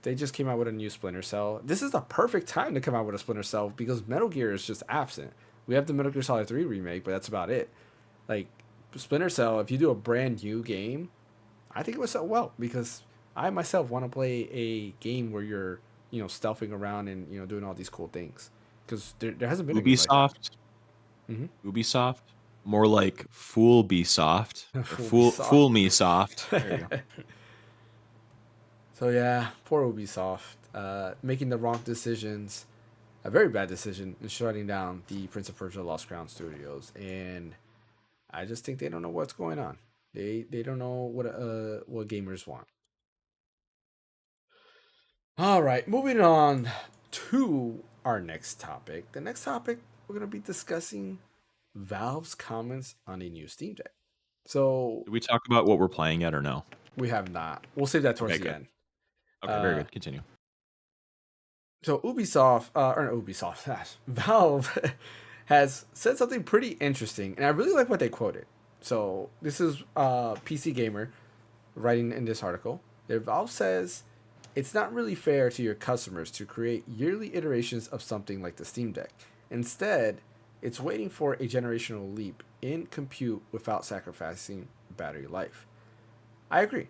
they just came out with a new Splinter Cell. This is the perfect time to come out with a Splinter Cell, because Metal Gear is just absent. We have the Metal Gear Solid 3 remake, but that's about it. Like, Splinter Cell, if you do a brand new game, I think it would sell well, because I myself want to play a game where you're, stealthing around and, doing all these cool things. Because there hasn't been a game like that. Ubisoft, Mm-hmm. Ubisoft, more like Fool Be Soft or Ubisoft. Fool Me Soft. There you go. So yeah, poor Ubisoft, making the wrong decisions, a very bad decision in shutting down the Prince of Persia: Lost Crown studios, and I just think they don't know what's going on. They don't know what gamers want. All right, moving on to our next topic. The next topic, we're gonna be discussing Valve's comments on a new Steam Deck. So Did we talk about what we're playing yet or no? we have not. We'll save that towards Okay, the good. end. Okay, very Uh, good. Continue. So Ubisoft, or not Ubisoft, Valve has said something pretty interesting, and I really like what they quoted. So this is PC Gamer writing in this article. Their Valve says it's not really fair to your customers to create yearly iterations of something like the Steam Deck. Instead, it's waiting for a generational leap in compute without sacrificing battery life. I agree.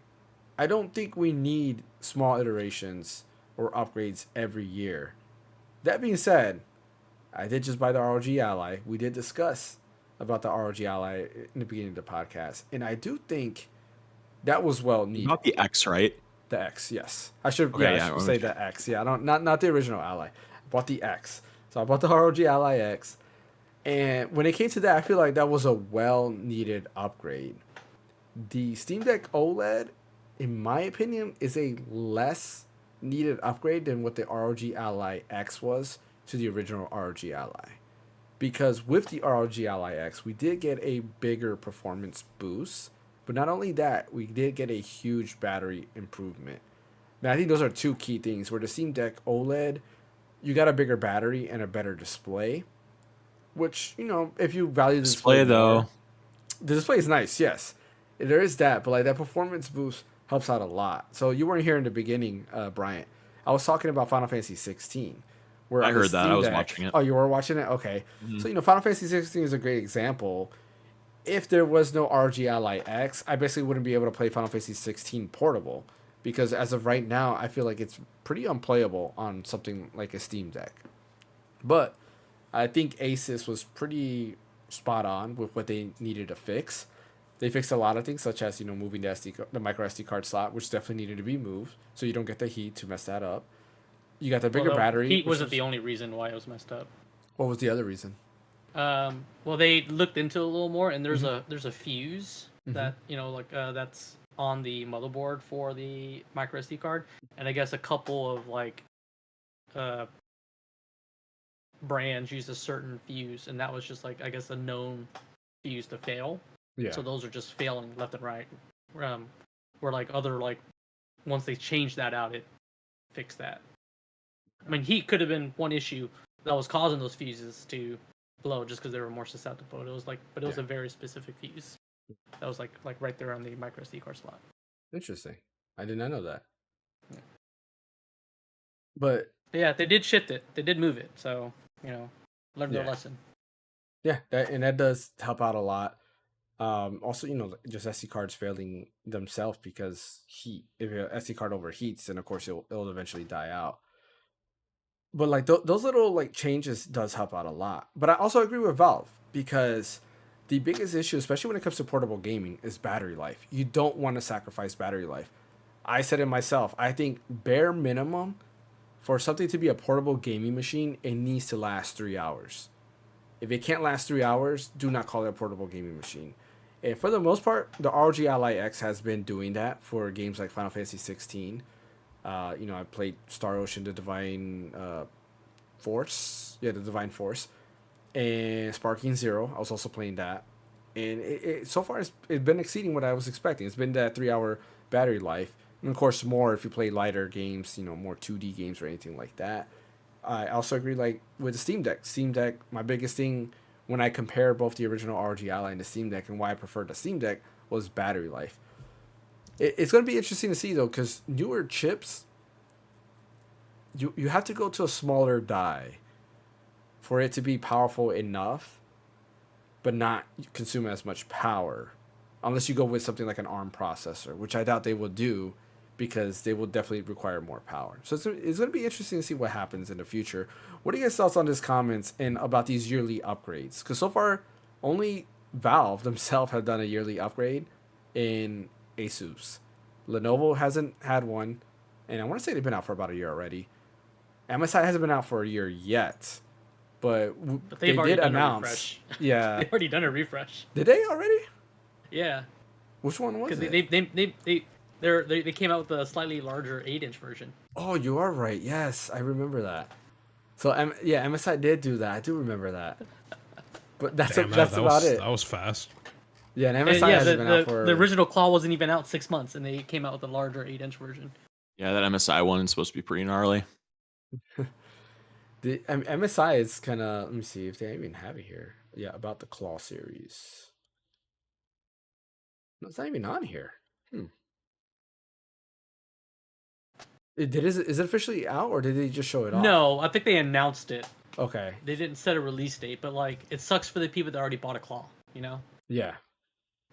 I don't think we need small iterations or upgrades every year. That being said, I did just buy the ROG Ally. We did discuss about the ROG Ally in the beginning of the podcast, and I do think that was well needed. Not the X, right? The X, yes. I should Okay, I yeah. should say the X. Yeah, I don't not the original Ally. I bought the X. So I bought the ROG Ally X. And when it came to that, I feel like that was a well needed upgrade. The Steam Deck OLED, in my opinion, is a less needed upgrade than what the ROG Ally X was to the original ROG Ally. Because with the ROG Ally X, we did get a bigger performance boost, but not only that, we did get a huge battery improvement. Now, I think those are two key things. Where the Steam Deck OLED, you got a bigger battery and a better display, which, if you value the display Display more, though. the display is nice, yes. There is that, but like that performance boost helps out a lot. So you weren't here in the beginning, Bryant. I was talking about Final Fantasy 16, where I on the heard that. I Steam was Deck. watching it. Oh, you were watching it? Okay. Mhm. So Final Fantasy 16 is a great example. If there was no RG Ally X, I basically wouldn't be able to play Final Fantasy 16 portable, because as of right now, I feel like it's pretty unplayable on something like a Steam Deck. But I think Asus was pretty spot on with what they needed to fix. They fixed a lot of things, such as moving the micro SD card slot, which definitely needed to be moved, so you don't get the heat to mess that up. You got the bigger Well, the battery. heat wasn't the only reason why it was messed up. What was the other reason? Well, they looked into it a little more, and there's a fuse Mhm. that that's on the motherboard for the micro SD card, and I guess a couple of uh, brands use a certain fuse, and that was just I guess a known fuse to fail. Yeah. So those are just failing left and right. Where other once they changed that out, it fixed that. I mean, heat could have been one issue that was causing those fuses to blow, just because they were more susceptible. It was but it was a very specific fuse that was like right there on the micro SD card slot. Interesting. I did not know that. Yeah. But yeah, they did shift it. They did move it. So learned their lesson. yeah, that does help out a lot. Also, just SD cards failing themselves because heat. If your SD card overheats, then of course it'll eventually die out. But like those little like changes does help out a lot. But I also agree with Valve because the biggest issue, especially when it comes to portable gaming, is battery life. You don't want to sacrifice battery life. I said it myself. I think bare minimum for something to be a portable gaming machine, it needs to last 3 hours. If it can't last 3 hours, do not call it a portable gaming machine. And for the most part, the ROG Ally X has been doing that for games like Final Fantasy 16. I played Star Ocean, the Divine Force. Yeah, the Divine Force. And Sparking Zero. I was also playing that. And so far, it's been exceeding what I was expecting. It's been that 3 hour battery life. And of course, more if you play lighter games, more 2D games or anything like that. I also agree, like, with the Steam Deck. Steam Deck, my biggest thing when I compare both the original ROG Ally and the Steam Deck and why I preferred the Steam Deck was battery life. It's going to be interesting to see, though, because newer chips, you have to go to a smaller die for it to be powerful enough, but not consume as much power. Unless you go with something like an ARM processor, which I doubt they will do because they will definitely require more power. So it's going to be interesting to see what happens in the future. What are your guys' thoughts on this comments and about these yearly upgrades? Because so far, only Valve themselves have done a yearly upgrade in Asus. Lenovo hasn't had one, and I want to say they've been out for about a year already. MSI hasn't been out for a year yet, but they've already did done a announce. refresh. Yeah, They've already done a refresh. did they already? Yeah, Which one was because it? they came out with a slightly larger 8-inch version. Oh, you are right. Yes, I remember that. So MSI did do that. I do remember that. But that's Damn, that's that about was, it. That was fast. Yeah, and And MSI yeah, hasn't been out for the original claw wasn't even out 6 months, and they came out with a larger 8-inch version. Yeah, that MSI one is supposed to be pretty gnarly. the MSI is kind of. Let me see if they even have it here. Yeah, about the Claw series. No, it's not even on here. Is it officially out, or did they just show it off? No, I think they announced it. Okay. They didn't set a release date, but like it sucks for the people that already bought a claw. Yeah.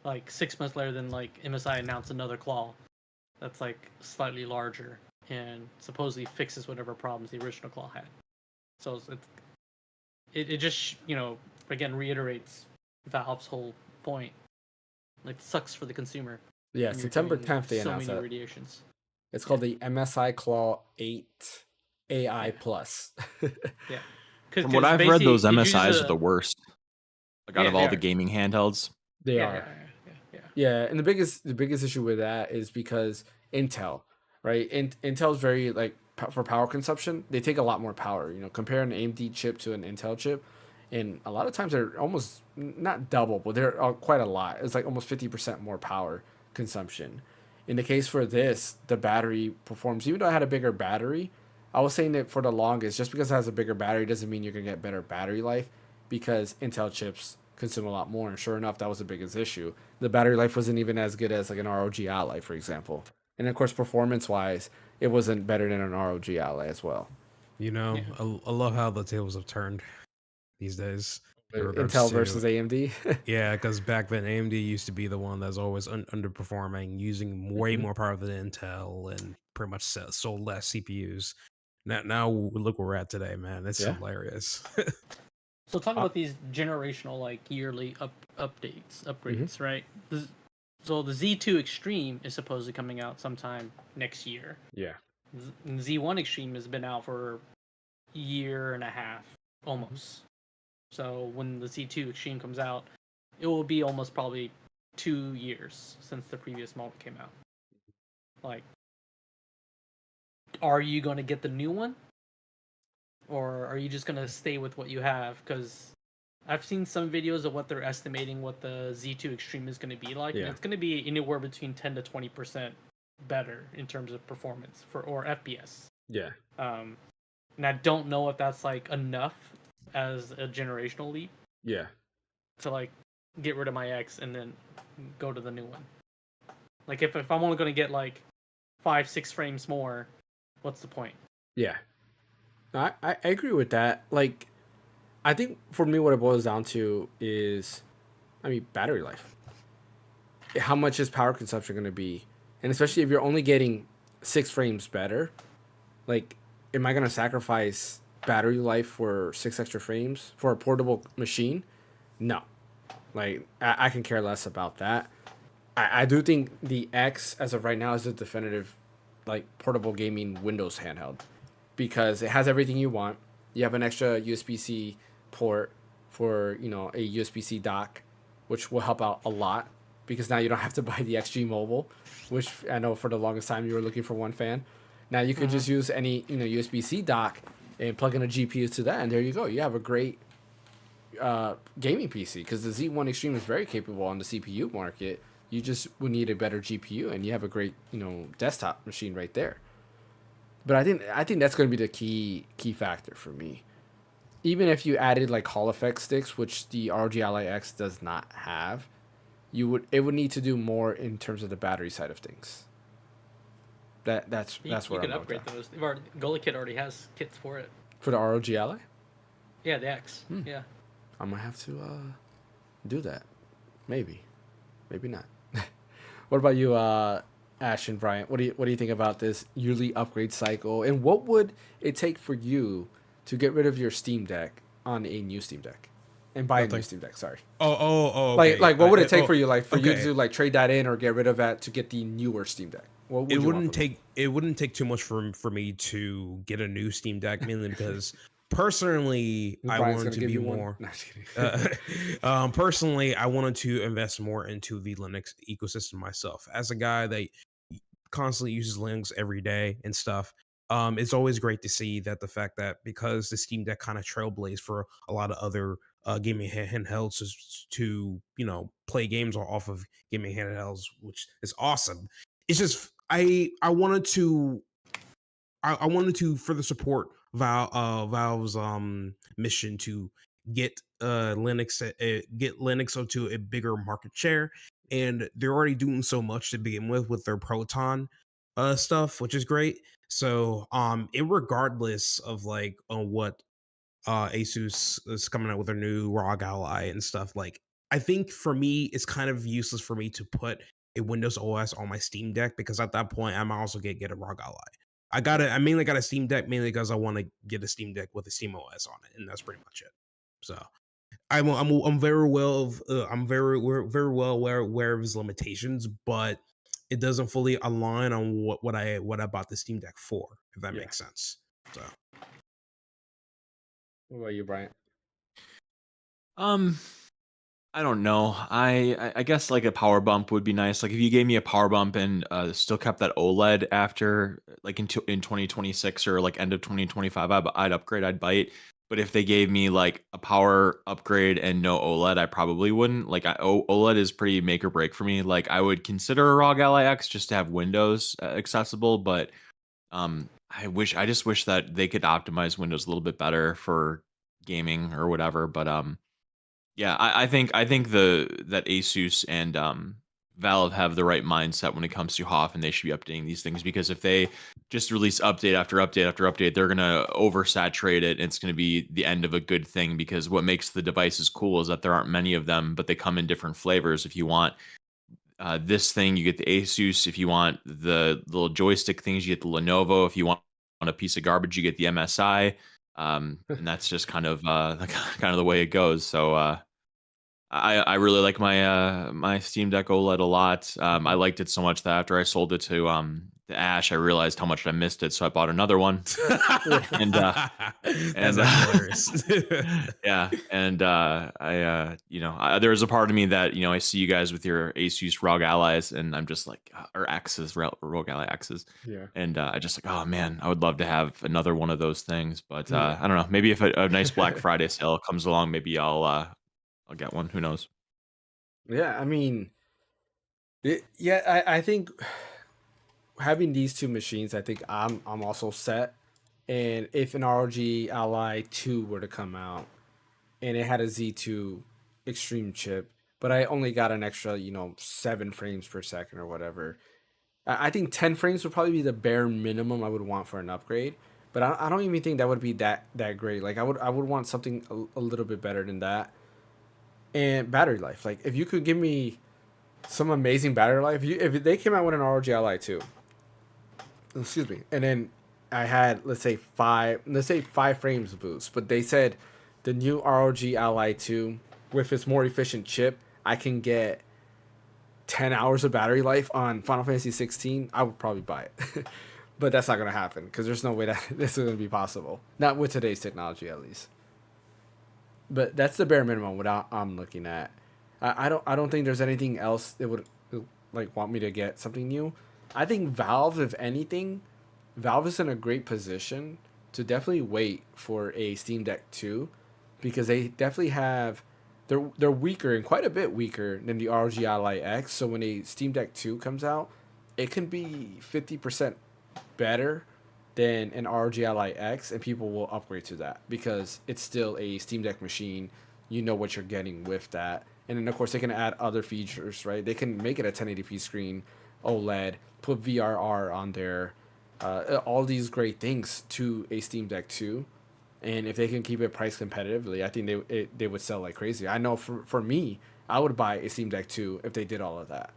Like 6 months later, then like MSI announced another claw that's like slightly larger and supposedly fixes whatever problems the original claw had. So it just again reiterates Valve's whole point. Like, it sucks for the consumer. Yeah, when you're September doing 10th they so announced many that. radiations. It's called the MSI Claw 8 AI Plus. Yeah. From what I've read, those MSIs are the worst. Like, out Yeah, of they all the are. gaming handhelds. They Yeah, are. yeah. Yeah, and the biggest issue with that is because Intel, right? Intel's very like for power consumption, they take a lot more power. Compare an AMD chip to an Intel chip, and a lot of times they're almost not double, but they're quite a lot. It's like almost 50% more power consumption. In the case for this, the battery performs. Even though I had a bigger battery, I was saying that for the longest, just because it has a bigger battery doesn't mean you're gonna get better battery life, because Intel chips consume a lot more. And sure enough, that was the biggest issue. The battery life wasn't even as good as like an ROG Ally, for example. And of course, performance wise, it wasn't better than an ROG Ally as well. I love how the tables have turned these days. in regards Intel to- versus AMD. Yeah, because back then AMD used to be the one that's always underperforming, using way more power than Intel, and pretty much sold less CPUs. Now look where we're at today, man. It's Yeah. hilarious. So talk about these generational, like, yearly upgrades, right? So the Z2 Extreme is supposedly coming out sometime next year. Yeah. Z1 Extreme has been out for a year and a half, almost. So when the Z2 Extreme comes out, it will be almost probably 2 years since the previous model came out. Like, are you going to get the new one? Or are you just going to stay with what you have? Because I've seen some videos of what they're estimating what the Z2 Extreme is going to be like. Yeah. And it's going to be anywhere between 10 to 20% better in terms of performance or FPS. Yeah. And I don't know if that's like enough as a generational leap Yeah. to like get rid of my X and then go to the new one. Like, if I'm only going to get like 5-6 frames more, what's the point? Yeah. I agree with that. Like, I think for me, what it boils down to is, battery life. How much is power consumption going to be? And especially if you're only getting 6 frames better, like, am I going to sacrifice battery life for 6 extra frames for a portable machine, no. Like, I can care less about that. I do think the X, as of right now, is the definitive, like, portable gaming Windows handheld. Because it has everything you want. You have an extra USB-C port for, you know, a USB-C dock, which will help out a lot. Because now you don't have to buy the XG Mobile, which I know for the longest time you were looking for one fan. Now you could just use any, you know, USB-C dock and plug in a GPU to that, and there you go. You have a great gaming PC, because the Z1 Extreme is very capable on the CPU market. You just would need a better GPU, and you have a great, you know, desktop machine right there. But I think that's going to be the key factor for me. Even if you added like Hall effect sticks, which the ROG Ally X does not have, it would need to do more in terms of the battery side of things. That's where you I'm can going upgrade with that. those. Goalie Kit already has kits for it. For the ROG Ally, Yeah, the X. Yeah. I'm gonna have to do that. Maybe not. What about you, Ash and Bryant? What do you think about this yearly upgrade cycle? And what would it take for you to get rid of your Steam Deck on a new Steam Deck and buy a new Steam Deck? Sorry. Oh. Okay. Like what would it take for you, like for you okay. to like trade that in or get rid of that to get the newer Steam Deck? What would It you wouldn't want from take it wouldn't take too much for me to get a new Steam Deck, mainly because personally me? I Brian's wanted gonna to give be you one? more. No, just kidding. Personally, I wanted to invest more into the Linux ecosystem myself. As a guy that constantly uses Linux every day and stuff, it's always great to see that the fact that because the Steam Deck kind of trailblazed for a lot of other gaming handhelds to you know play games off of gaming handhelds, which is awesome. It's just I wanted to I wanted to further support Valve's mission to get get Linux onto a bigger market share, and they're already doing so much to begin with their Proton stuff, which is great. So regardless of like what Asus is coming out with their new ROG Ally and stuff, like I think for me it's kind of useless for me to put a Windows OS on my Steam Deck, because at that point I might also get a ROG Ally. I mainly got a Steam Deck mainly because I want to get a Steam Deck with a Steam OS on it, and that's pretty much it. So I'm very well very well aware of his limitations, but it doesn't fully align on what I bought the Steam Deck for, if that Yeah. makes sense. So What about you, Bryant? I don't know. I guess like a power bump would be nice. Like if you gave me a power bump and still kept that OLED after like in 2026 or like end of 2025, I'd upgrade. I'd bite. But if they gave me like a power upgrade and no OLED, I probably wouldn't. Like OLED is pretty make or break for me. Like I would consider a ROG Ally X just to have Windows accessible, but I just wish that they could optimize Windows a little bit better for gaming or whatever. But yeah, I think that Asus and Valve have the right mindset when it comes to HOF, and they should be updating these things, because if they just release update after update after update, they're gonna oversaturate it, and it's gonna be the end of a good thing. Because what makes the devices cool is that there aren't many of them, but they come in different flavors. If you want this thing, you get the Asus. If you want the little joystick things, you get the Lenovo. If you want a piece of garbage, you get the MSI. And that's just kind of the way it goes. So I really like my my Steam Deck OLED a lot. I liked it so much that after I sold it to Ash, I realized how much I missed it, so I bought another one. and That's hilarious. yeah, and there was a part of me that I see you guys with your Asus ROG Allies, and I'm just like, or X's, ROG Ally X's, Yeah. and I just like, oh man, I would love to have another one of those things, but I don't know, maybe if a nice Black Friday sale comes along, maybe I'll get one. Who knows? Yeah, I mean, I think having these two machines, I think I'm also set. And if an ROG Ally 2 were to come out and it had a Z2 Extreme chip, but I only got an extra, 7 frames per second or whatever, I think 10 frames would probably be the bare minimum I would want for an upgrade. But I don't even think that would be that great. Like I would want something a little bit better than that. And battery life, like if you could give me some amazing battery life, if they came out with an ROG Ally 2, excuse me, and then I had let's say five frames boost, but they said the new ROG Ally 2 with its more efficient chip, I can get 10 hours of battery life on Final Fantasy 16. I would probably buy it. But that's not going to happen because there's no way that this is going to be possible. Not with today's technology, at least. But that's the bare minimum what I'm looking at. I don't think there's anything else that would like want me to get something new. I think Valve, if anything, Valve is in a great position to definitely wait for a Steam Deck 2 because they definitely have they're weaker and quite a bit weaker than the ROG Ally X. So when a Steam Deck 2 comes out, it can be 50% better than an ROG Ally X, and people will upgrade to that because it's still a Steam Deck machine. You know what you're getting with that. And then, of course, they can add other features, right? They can make it a 1080p screen, OLED, put VRR on there, all these great things to a Steam Deck 2. And if they can keep it priced competitively, I think they would sell like crazy. I know for me, I would buy a Steam Deck 2 if they did all of that.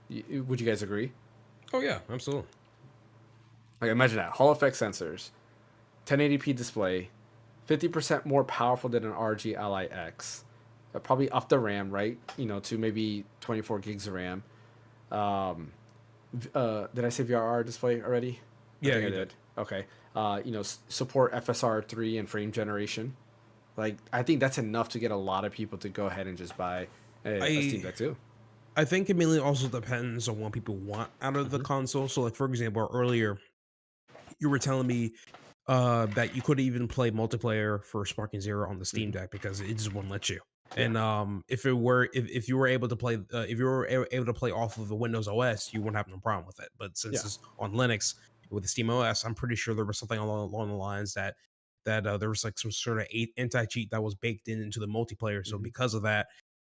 Would you guys agree? Oh yeah, absolutely. Like imagine that Hall effect sensors, 1080p display, 50% more powerful than an RG Ally X. Probably up the RAM, right? To maybe 24 gigs of RAM. Did I say VRR display already? Yeah, I think you I did. Okay. Support FSR3 and frame generation. Like I think that's enough to get a lot of people to go ahead and just buy a Steam Deck 2. I think it mainly also depends on what people want out of the console. So, like for example, earlier you were telling me that you could even play multiplayer for Sparking Zero on the Steam Deck because it just wouldn't let you. And if you were able to play able to play off of the Windows OS, you wouldn't have no problem with it. But since it's on Linux with the Steam OS, I'm pretty sure there was something along the lines that there was like some sort of anti cheat that was baked into the multiplayer. So because of that,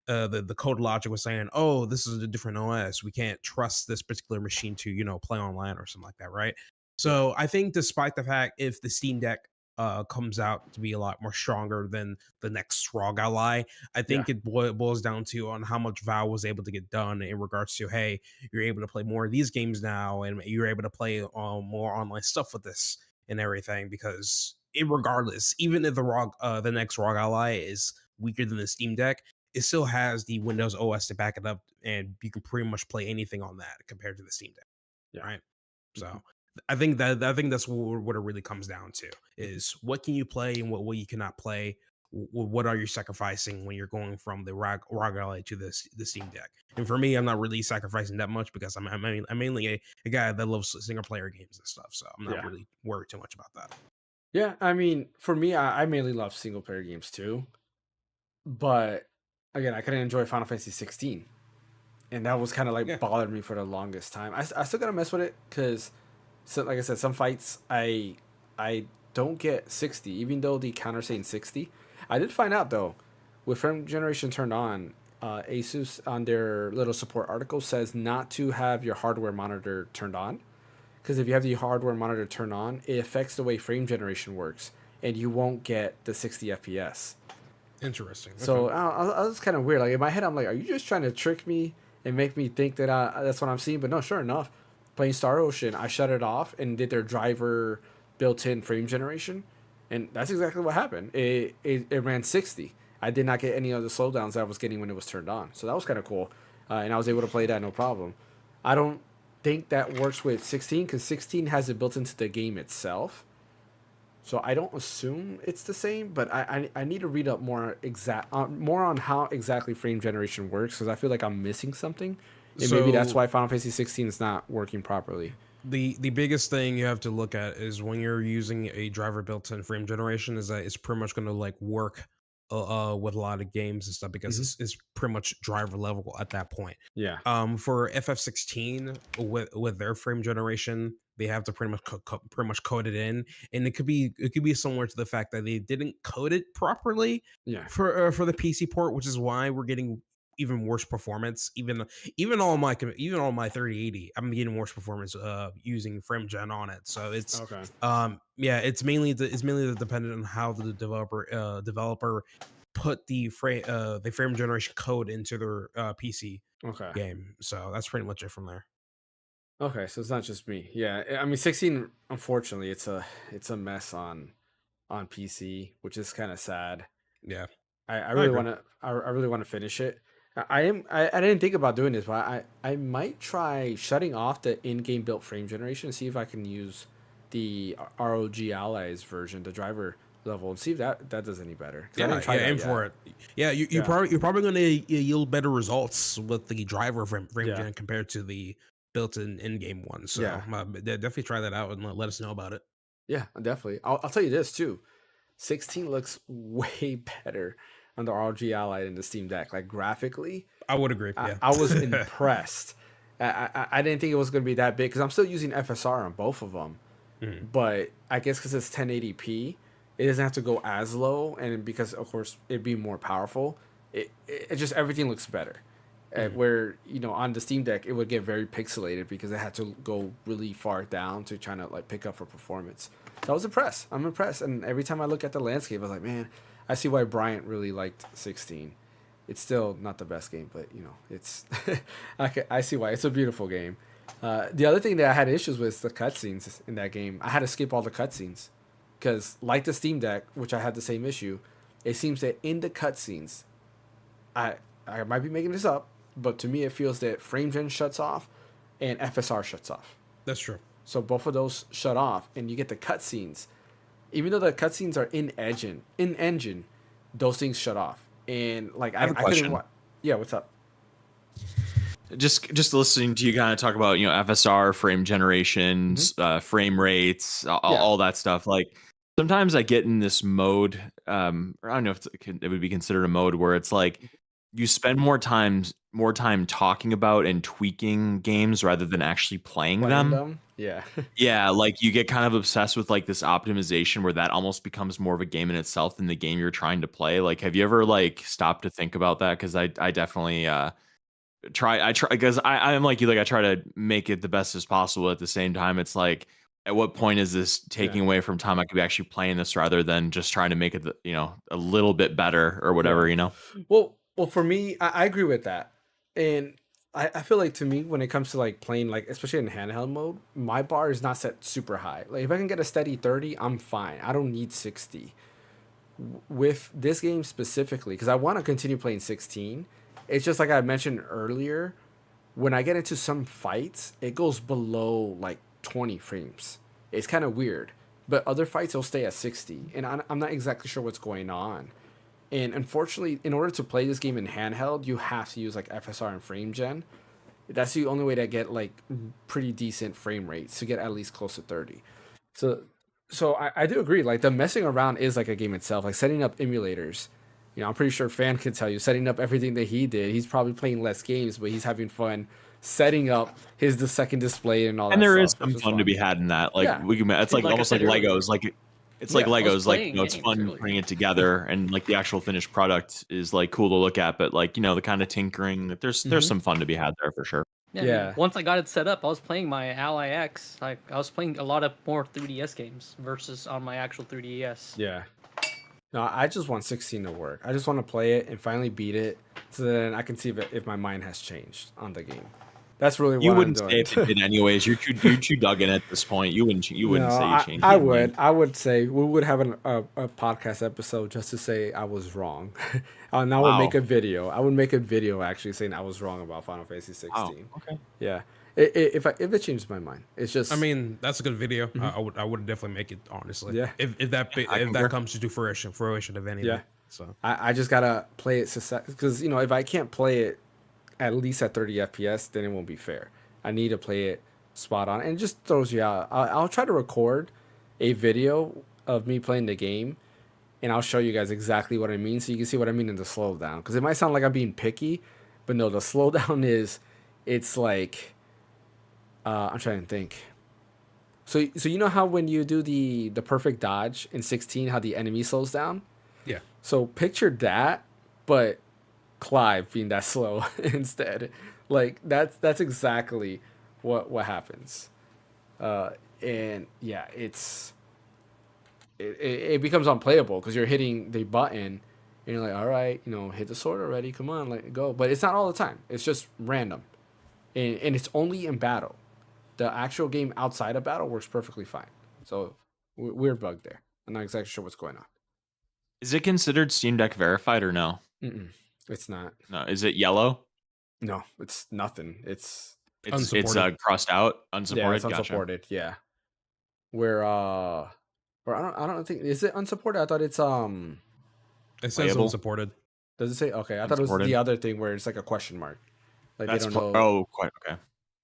the code logic was saying, "Oh, this is a different OS. We can't trust this particular machine to play online or something like that, right?" So I think, despite the fact if the Steam Deck comes out to be a lot more stronger than the next ROG Ally, I think it boils down to on how much Valve was able to get done in regards to, hey, you're able to play more of these games now, and you're able to play more online stuff with this and everything. Because regardless, even if the next ROG Ally is weaker than the Steam Deck, it still has the Windows OS to back it up, and you can pretty much play anything on that compared to the Steam Deck, right? So I think that's what it really comes down to is what can you play and what you cannot play. What are you sacrificing when you're going from the ROG Ally to the Steam Deck? And for me, I'm not really sacrificing that much because I'm mainly a guy that loves single player games and stuff. So I'm not really worried too much about that. Yeah, I mean, for me, I mainly love single player games too. But again, I couldn't enjoy Final Fantasy 16. And that was kind of like bothered me for the longest time. I still gotta mess with it because, like I said, some fights I don't get 60, even though the counter saying 60. I did find out though, with frame generation turned on, Asus on their little support article says not to have your hardware monitor turned on, because if you have the hardware monitor turned on, it affects the way frame generation works, and you won't get the 60 FPS. Interesting. So I was kind of weird. Like in my head, I'm like, are you just trying to trick me and make me think that that's what I'm seeing? But no, sure enough, playing Star Ocean, I shut it off and did their driver built-in frame generation, and that's exactly what happened. It ran 60. I did not get any of the slowdowns that I was getting when it was turned on. So that was kind of cool, and I was able to play that no problem. I don't think that works with 16 because 16 has it built into the game itself. So I don't assume it's the same, but I need to read up more on how exactly frame generation works because I feel like I'm missing something, and maybe that's why Final Fantasy 16 is not working properly. The biggest thing you have to look at is when you're using a driver built-in frame generation is that it's pretty much going to like work with a lot of games and stuff because it's pretty much driver level at that point. Yeah. For FF16 with their frame generation, they have to pretty much code it in, and it could be similar to the fact that they didn't code it properly. Yeah. For the PC port, which is why we're getting even worse performance. Even on my 3080, I'm getting worse performance using frame gen on it. So it's Okay. it's mainly dependent on how the developer put the frame generation code into their PC game. So that's pretty much it from there. Okay, so it's not just me. Yeah, I mean 16. Unfortunately, it's a mess on PC, which is kind of sad. Yeah, I I really agree. want to I really want to finish it. I didn't think about doing this, but I might try shutting off the in-game built frame generation and see if I can use the ROG Allies version, the driver level, and see if that does any better. Because I Yeah, didn't try yeah, that aim yet. for it. Yeah, Yeah, you're probably going to yield better results with the driver frame yeah, gen compared to the built-in in-game one. So yeah, definitely try that out and let us know about it. yeah. Definitely. I'll tell you this too. 16 looks way better on the ROG Ally than the Steam Deck. Like graphically, I would agree. Yeah. I was impressed. I didn't think it was going to be that big because I'm still using FSR on both of them. Mhm. But I guess because it's 1080p, it doesn't have to go as low, and because of course it'd be more powerful, it just everything looks better. Mhm. Where on the Steam Deck it would get very pixelated because it had to go really far down to try to like pick up for performance. So I was impressed. I'm impressed, and every time I look at the landscape, I was like, man, I see why Bryant really liked 16. It's still not the best game, but it's I see why. It's a beautiful game. The other thing that I had issues with is the cutscenes in that game. I had to skip all the cutscenes because, like the Steam Deck, which I had the same issue, it seems that in the cutscenes, I I might be making this up, but to me it feels that frame gen shuts off and FSR shuts off. That's true. So both of those shut off, and you get the cutscenes. Even though the cutscenes are in engine, those things shut off. And like I have a I couldn't question. watch. Yeah, what's up? Just listening to you kind of talk about FSR, frame Hmm. generations, frame rates, Yeah. all that stuff. Like sometimes I get in this mode, or I don't know if it would be considered a mode where it's like you spend more time talking about and tweaking games rather than actually playing Playing them. them. Yeah. Yeah, like you get kind of obsessed with like this optimization where that almost becomes more of a game in itself than the game you're trying to play. Like, have you ever like stopped to think about that? Because I definitely I try because I'm like you, like I try to make it the best as possible. At the same time, it's like at what point is this Yeah. taking away from time I could be actually playing this rather than just trying to make it a little bit better or Yeah. whatever. Well, for me, I agree with that, and I feel like to me when it comes to like playing, like especially in handheld mode, my bar is not set super high. Like if I can get a steady 30, I'm fine. I don't need 60 with this game specifically because I want to continue playing 16. It's just like I mentioned earlier. When I get into some fights, it goes below like 20 frames. It's kind of weird, but other fights will stay at 60, and I'm not exactly sure what's going on. And unfortunately, in order to play this game in handheld, you have to use like FSR and frame gen. That's the only way to get like pretty decent frame rates to get at least close to 30. So I do agree. Like the messing around is like a game itself. Like setting up emulators. I'm pretty sure Fan can tell you setting up everything that he did. He's probably playing less games, but he's having fun setting up the second display and all And that there is stuff, which some is fun to fun. be had in that. Like Yeah, we can, it's Dude, like like I almost like said earlier, Legos. Like it's like yeah, I was Legos. Like playing it's games fun earlier. putting it together, and like the actual finished product is like cool to look at. But like the kind of tinkering, that there's hmm some fun to be had there for sure. Yeah, I mean, yeah, once I got it set up, I was playing my Ally X. Like I was playing a lot of more 3DS games versus on my actual 3DS. yeah. No, I just want 16 to work. I just want to play it and finally beat it, so then I can see if my mind has changed on the game. That's really You what I'm wouldn't say doing. if it did anyways. You're too dug in at this point. You wouldn't No, say you I, changed I your mind. would. I would say we would have a podcast episode just to say I was wrong. And I would make Wow. a video. I would make a video actually saying I was wrong about Final Fantasy Wow. 16. Okay. Yeah. If it changes my mind, it's just I mean, that's a good video. Mhm. I would definitely make it honestly. Yeah. I If that concur. comes to fruition of anything. Yeah. So I just gotta play it because if I can't play it at least at 30 FPS, then it won't be fair. I need to play it spot on, and it just throws you out. I'll try to record a video of me playing the game, and I'll show you guys exactly what I mean, so you can see what I mean in the slowdown. Because it might sound like I'm being picky, but no, the slowdown it's like I'm trying to think. So you know how when you do the perfect dodge in 16, how the enemy slows down. yeah. So picture that, but Clive being that slow instead. Like that's exactly what happens. And yeah, it becomes unplayable because you're hitting the button and you're like, all right, hit the sword already. Come on, let it go. But it's not all the time. It's just random, and it's only in battle. The actual game outside of battle works perfectly fine. So weird bug there. I'm not exactly sure what's going on. Is it considered Steam Deck verified or no? It's not. No. Is it yellow? No, it's nothing. It's Unsupported. Crossed out, yeah, unsupported. it's Gotcha. unsupported. Yeah. Where or I don't think, is it unsupported? I thought it's It says Playable? unsupported. does it say? Okay, I thought it was the Unsupported. other thing where it's like a question mark. Like That's they don't know. quite okay.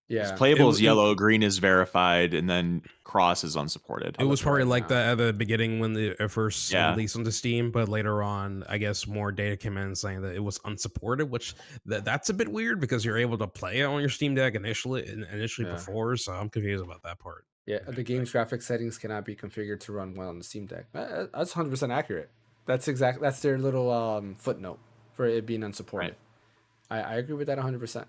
Because Yeah. playable is It- yellow, green is verified, and then cross is unsupported. It was look probably right like now. that at the beginning when they first Yeah. released onto Steam, but later on, I guess more data came in saying that it was unsupported, which that's a bit weird because you're able to play it on your Steam Deck initially Yeah. before, so I'm confused about that part. Yeah, the game's graphic settings cannot be configured to run well on the Steam Deck. That's 100% accurate. That's their little footnote for it being unsupported. Right. I agree with that 100%.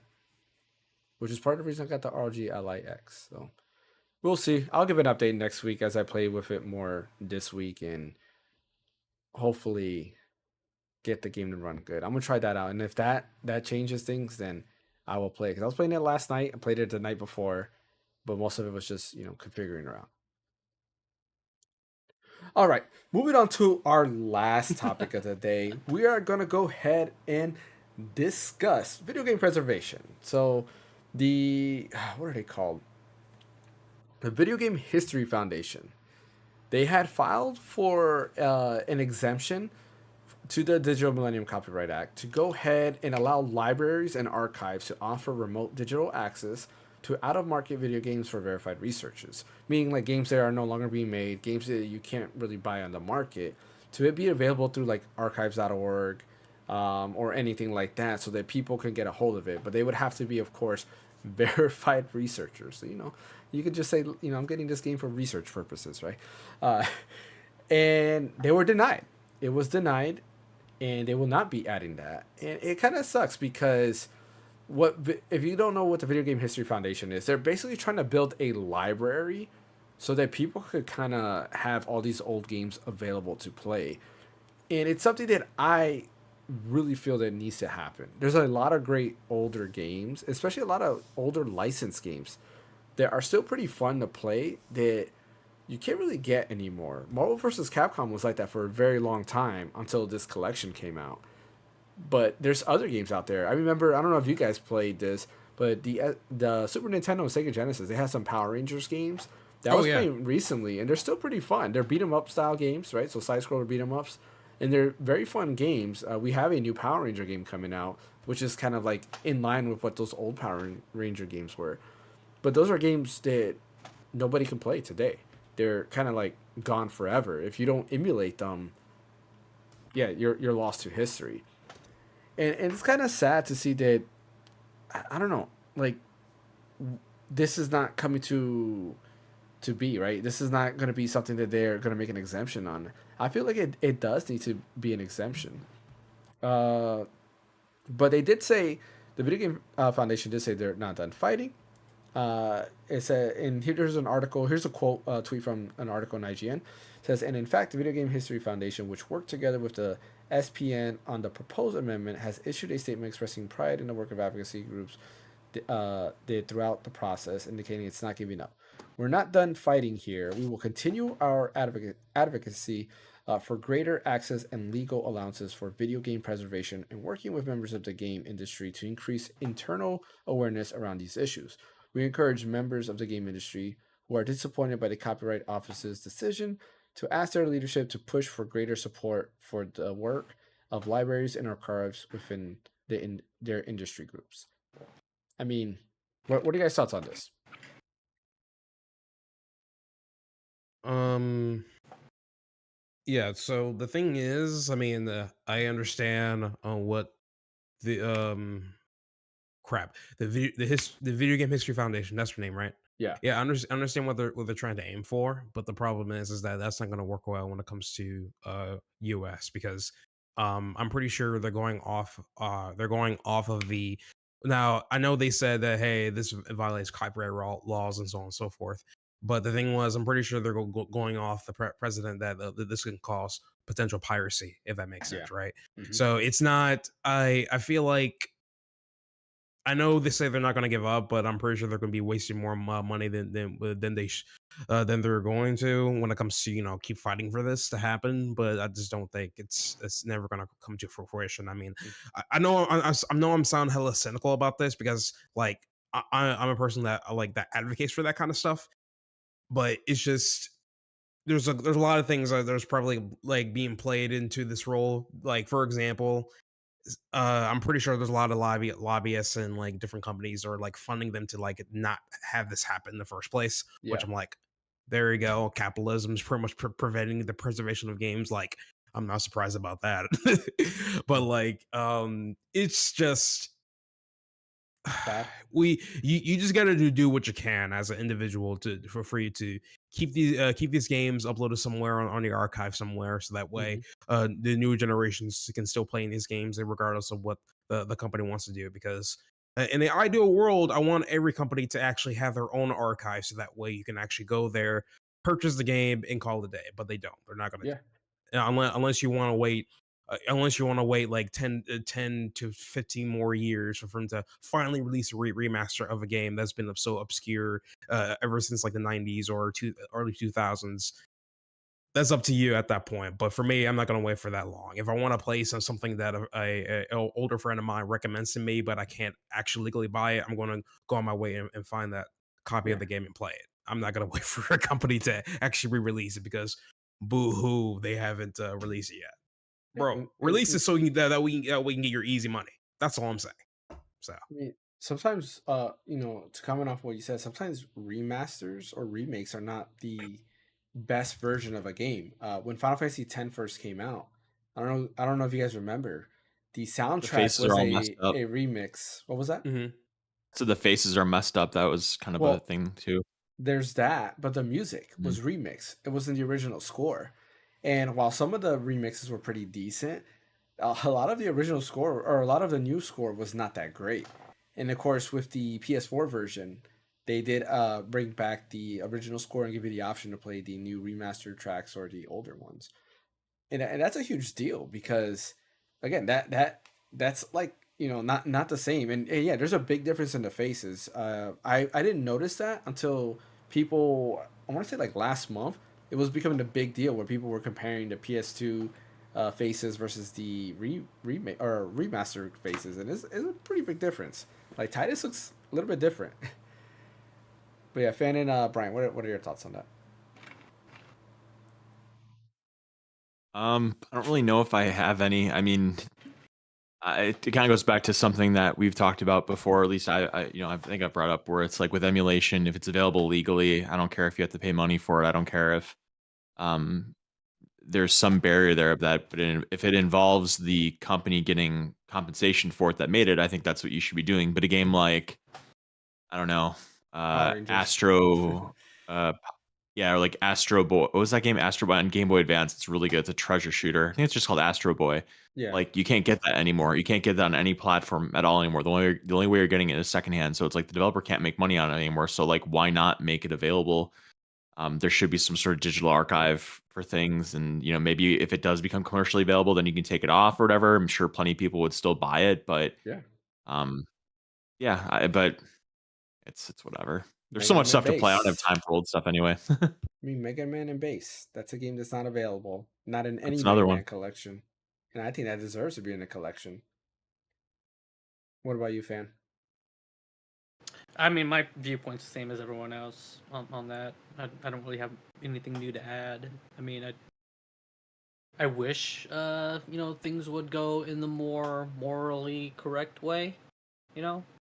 Which is part of the reason I got the ROG Ally X. So we'll see. I'll give an update next week as I play with it more this week and hopefully get the game to run good. I'm gonna try that out, and if that changes things, then I will play. Because I was playing it last night. I played it the night before, but most of it was just configuring around. All right, moving on to our last topic of the day. We are going to go ahead and discuss video game preservation. So, what are they called? The Video Game History Foundation. They had filed for an exemption to the Digital Millennium Copyright Act to go ahead and allow libraries and archives to offer remote digital access to out-of-market video games for verified researchers, meaning like games that are no longer being made, games that you can't really buy on the market, to it be available through like archives.org or anything like that, so that people can get a hold of it. But they would have to be, of course, verified researchers. So, you could just say, I'm getting this game for research purposes, right? And they were denied. It was denied, and they will not be adding that. And it kind of sucks because if you don't know what the Video Game History Foundation is, they're basically trying to build a library so that people could kind of have all these old games available to play. And it's something that I really feel that needs to happen. There's a lot of great older games, especially a lot of older licensed games that are still pretty fun to play that you can't really get anymore. Marvel vs. Capcom was like that for a very long time until this collection came out. But there's other games out there. I remember, I don't know if you guys played this, but the Super Nintendo and Sega Genesis, they had some Power Rangers games that I was playing recently, and they're still pretty fun. They're beat 'em up style games, right? So side-scroller beat 'em ups, and they're very fun games. We have a new Power Ranger game coming out, which is kind of like in line with what those old Power Ranger games were. But those are games that nobody can play today. They're kind of like gone forever. If you don't emulate them, yeah, you're lost to history. And it's kind of sad to see that, I don't know, like, this is not coming to be, right? This is not going to be something that they're going to make an exemption on. I feel like it does need to be an exemption. But they did say, the Video Game Foundation did say they're not done fighting. Here's an article, here's a quote, tweet from an article in IGN. It says, and in fact, the Video Game History Foundation, which worked together with the SPN on the proposed amendment, has issued a statement expressing pride in the work of advocacy groups did throughout the process, indicating it's not giving up. We're not done fighting here. We will continue our advocacy for greater access and legal allowances for video game preservation and working with members of the game industry to increase internal awareness around these issues. We encourage members of the game industry who are disappointed by the Copyright Office's decision to ask their leadership to push for greater support for the work of libraries and archives within their industry groups. I mean, what are you guys' thoughts on this? Yeah, so the thing is, I mean, I understand what the the Video Game History Foundation, that's her name, right? Yeah. I understand what they're trying to aim for, but the problem is that that's not going to work well when it comes to US, because I'm pretty sure they're going off of the. Now, I know they said that, hey, this violates copyright laws and so on and so forth, but the thing was, I'm pretty sure they're going off the precedent that this can cause potential piracy, if that makes sense, right? Mm-hmm. So it's not. I feel like I know they say they're not going to give up, but I'm pretty sure they're going to be wasting more money than they're going to when it comes to keep fighting for this to happen. But I just don't think it's never going to come to fruition. I mean, I know I know I'm sounding hella cynical about this because like I'm a person that that advocates for that kind of stuff, but it's just there's a lot of things that there's probably like being played into this role. Like for example, I'm pretty sure there's a lot of lobbyists and like different companies are like funding them to like not have this happen in the first place. Which Yeah. I'm like, there you go. Capitalism is pretty much preventing the preservation of games. Like, I'm not surprised about that. But like, it's just Bad. you just got to do what you can as an individual for you to keep these games uploaded somewhere on your archive somewhere, so that way the newer generations can still play in these games regardless of what the company wants to do. Because in the ideal world, I want every company to actually have their own archive, so that way you can actually go there, purchase the game, and call it a day. But they don't. They're not going to do Yeah. unless you want to wait like 10 to 15 more years for them to finally release a remaster of a game that's been so obscure ever since like the 90s or early 2000s. That's up to you at that point. But for me, I'm not going to wait for that long. If I want to play something that a older friend of mine recommends to me, but I can't actually legally buy it, I'm going to go on my way and find that copy of Yeah. the game and play it. I'm not going to wait for a company to actually re-release it because boo-hoo, they haven't released it yet. Yeah. Bro, release it so that we can get your easy money. That's all I'm saying. So I mean, sometimes, to comment off what you said, sometimes remasters or remakes are not the best version of a game. When Final Fantasy X first came out, I don't know if you guys remember, the The soundtrack faces are was all messed up. a remix. What was that? mhm. So the faces are messed up. That was kind of a Well, thing too. there's that, but the music Mhm. was remixed. It wasn't the original score. And while some of the remixes were pretty decent, a lot of the original score or a lot of the new score was not that great. And of course, with the PS4 version, they did bring back the original score and give you the option to play the new remastered tracks or the older ones. And that's a huge deal because again, that's like not the same. And yeah, there's a big difference in the faces. I didn't notice that until people, I want to say like last month, it was becoming a big deal where people were comparing the PS2 faces versus the remake or remastered faces, and it's a pretty big difference. Like Titus looks a little bit different. But yeah, Fan and Brian, what are your thoughts on that? I don't really know if I have any. I mean, it kind of goes back to something that we've talked about before. At least I think I brought up where it's like with emulation, if it's available legally, I don't care if you have to pay money for it. I don't care if um, there's some barrier there of that. But if it involves the company getting compensation for it that made it, I think that's what you should be doing. But a game like I don't know, Power Rangers. Astro, yeah, or like Astro Boy. What was that game? Astro Boy on Game Boy Advance. It's really good. It's a treasure shooter. I think it's just called Astro Boy. Yeah. Like you can't get that anymore. You can't get that on any platform at all anymore. The only way you're getting it is secondhand. So it's like the developer can't make money on it anymore. So like, why not make it available? There should be some sort of digital archive for things, and maybe if it does become commercially available, then you can take it off or whatever. I'm sure plenty of people would still buy it, but Yeah. um, yeah, but it's whatever. There's so Mega much Man stuff to play. I don't have Base. time for old stuff anyway. I mean, Mega Man and Base. That's a game that's not available. Not in any That's Mega another Man one. collection. And I think that deserves to be in a collection. What about you, Fan? I mean, my viewpoint's the same as everyone else on that. I don't really have anything new to add. I mean, I wish things would go in the more morally correct way.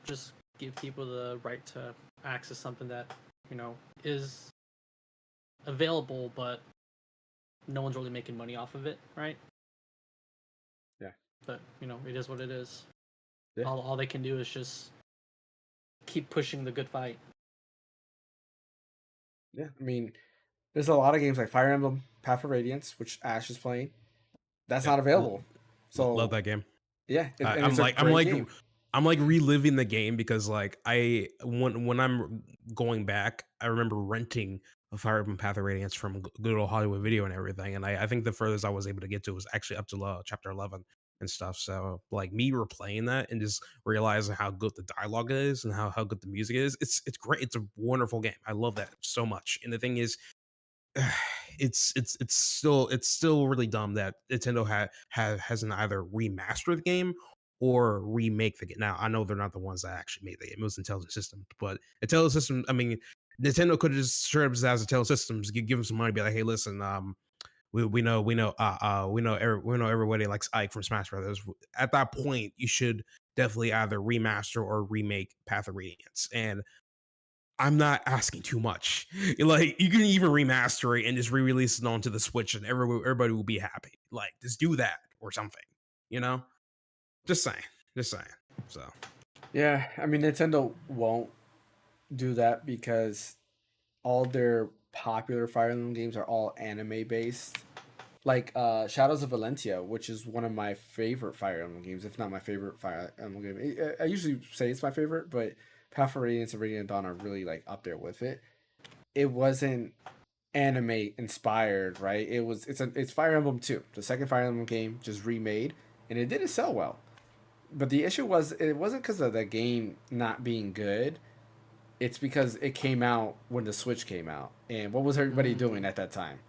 Just give people the right to access something that is available, but no one's really making money off of it, right? Yeah. But it is what it is. Yeah. All they can do is just keep pushing the good fight. Yeah. I mean, there's a lot of games like Fire Emblem, Path of Radiance, which Ash is playing. That's Yep. not available. Love So that game. yeah, and I'm it's a like great game. I'm like reliving the game because like when I'm going back, I remember renting a Fire Emblem Path of Radiance from good old Hollywood Video and everything, and I think the furthest I was able to get to was actually up to chapter 11. and stuff. So like me replaying that and just realizing how good the dialogue is and how good the music is, it's great. It's a wonderful game. I love that so much. And the thing is, it's still really dumb that Nintendo hasn't either remastered the game or remake the game. Now I know they're not the ones that actually made the game; it was Intelligent Systems. But Intelligent Systems, I mean, Nintendo could have just straight up as Intelligent Systems give them some money, be like, hey, listen, we know everybody likes Ike from Smash Brothers. At that point, you should definitely either remaster or remake Path of Radiance. And I'm not asking too much. Like you can even remaster it and just re-release it onto the Switch, and everybody will be happy. Like just do that or something. You know, just saying, just saying. So Yeah, I mean Nintendo won't do that because all their popular Fire Emblem games are all anime based. Like Shadows of Valentia, which is one of my favorite Fire Emblem games, if not my favorite Fire Emblem game. I usually say it's my favorite, but Path of Radiance and Radiant Dawn are really like up there with it. It wasn't anime inspired, right? It's Fire Emblem 2, the second Fire Emblem game, just remade, and it didn't sell well. But the issue was it wasn't because of the game not being good. It's because it came out when the Switch came out, and what was everybody doing at that time?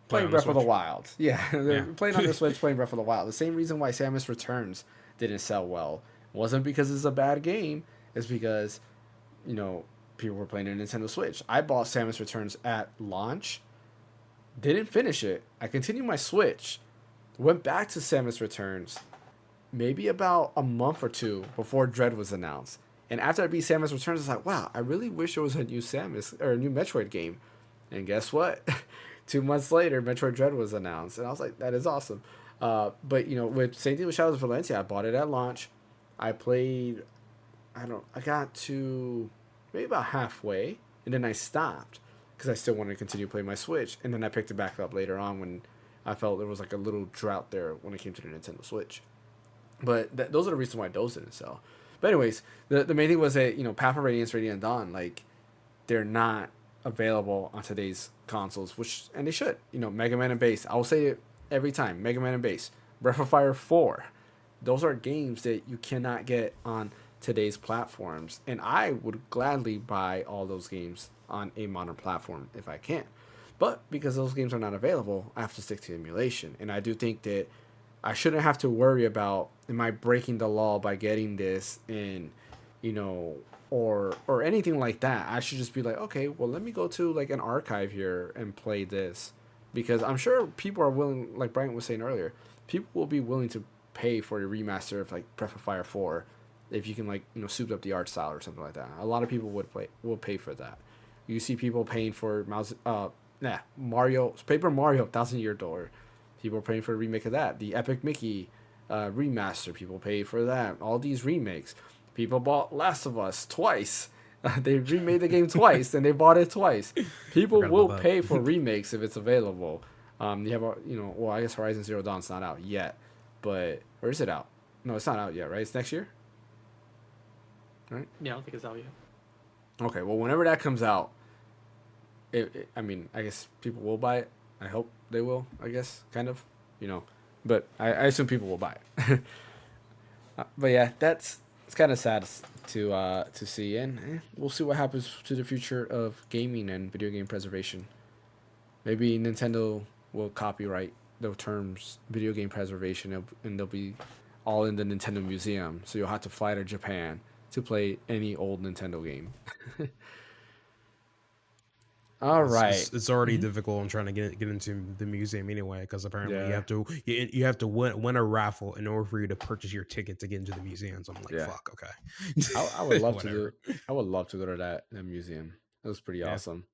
Play Playing on the Breath of the Switch. Wild. Yeah, they're Yeah. playing on the Switch, playing Breath of the Wild. The same reason why Samus Returns didn't sell well wasn't because it's a bad game. It's because you know people were playing a Nintendo Switch. I bought Samus Returns at launch, didn't finish it. I continued my Switch, went back to Samus Returns, maybe about a month or two before Dread was announced. And after I beat Samus Returns, I was like, wow, I really wish there was a new Samus or a new Metroid game. And guess what? 2 months later, Metroid Dread was announced, and I was like, that is awesome. But with same thing with Shadows of Valencia, I bought it at launch. I played, I got to maybe about halfway, and then I stopped because I still wanted to continue playing my Switch. And then I picked it back up later on when I felt there was like a little drought there when it came to the Nintendo Switch. But those are the reasons why those didn't sell. But anyways, the main thing was that Path of Radiance, Radiant Dawn, like they're not available on today's consoles, and they should. Mega Man and Base. I will say it every time. Mega Man and Base. Breath of Fire 4. Those are games that you cannot get on today's platforms, and I would gladly buy all those games on a modern platform if I can. But because those games are not available, I have to stick to emulation, and I do think that I shouldn't have to worry about am I breaking the law by getting this in, or anything like that. I should just be like, okay, well, let me go to like an archive here and play this, because I'm sure people are willing, like Brian was saying earlier, people will be willing to pay for a remaster of like Breath of Fire 4 if you can like soup up the art style or something like that. A lot of people will pay for that. You see people paying for Paper Mario Thousand Year Door. People are paying for a remake of that. The Epic Mickey remaster. People pay for that. All these remakes. People bought Last of Us twice. They remade the game twice, and they bought it twice. People will pay for remakes if it's available. You have well, I guess Horizon Zero Dawn's not out yet, or is it out? No, it's not out yet, right? It's next year, right? Yeah, I don't think it's out yet. Okay, well, whenever that comes out, I mean, I guess people will buy it. I hope they will, I guess, kind of, but I assume people will buy it. But yeah, it's kind of sad to see, and we'll see what happens to the future of gaming and video game preservation. Maybe Nintendo will copyright the terms video game preservation, and they'll be all in the Nintendo Museum, so you'll have to fly to Japan to play any old Nintendo game. All right. It's already difficult in trying to get into the museum anyway, because apparently Yeah. you have to win a raffle in order for you to purchase your ticket to get into the museum. So I'm like, Yeah. fuck, okay. I would love to Whatever. I would love to go to that museum. It was pretty Yeah. awesome.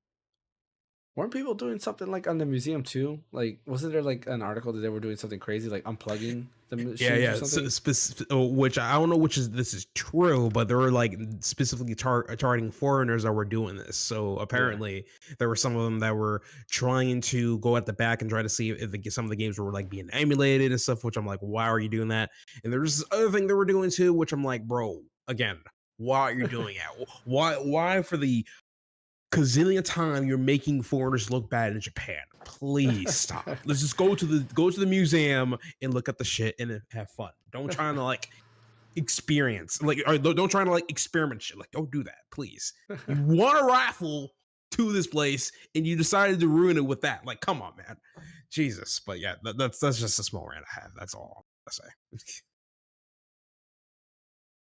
Weren't people doing something like on the museum too? Like, wasn't there like an article that they were doing something crazy, like unplugging the machines or something? Which I don't know this is true, but there were like specifically targeting foreigners that were doing this. So apparently there were some of them that were trying to go at the back and try to see if some of the games were like being emulated and stuff, which I'm like, why are you doing that? And there's this other thing they were doing too, which I'm like, bro, again, why are you doing that? Why for the gazillion time you're making foreigners look bad in Japan. Please stop. Let's just go to the museum and look at the shit and have fun. Don't try to like experience or don't try to like experiment shit. Like, don't do that, please. You want a raffle to this place and you decided to ruin it with that. Like, come on, man. Jesus. But yeah, that's just a small rant I have. That's all I say.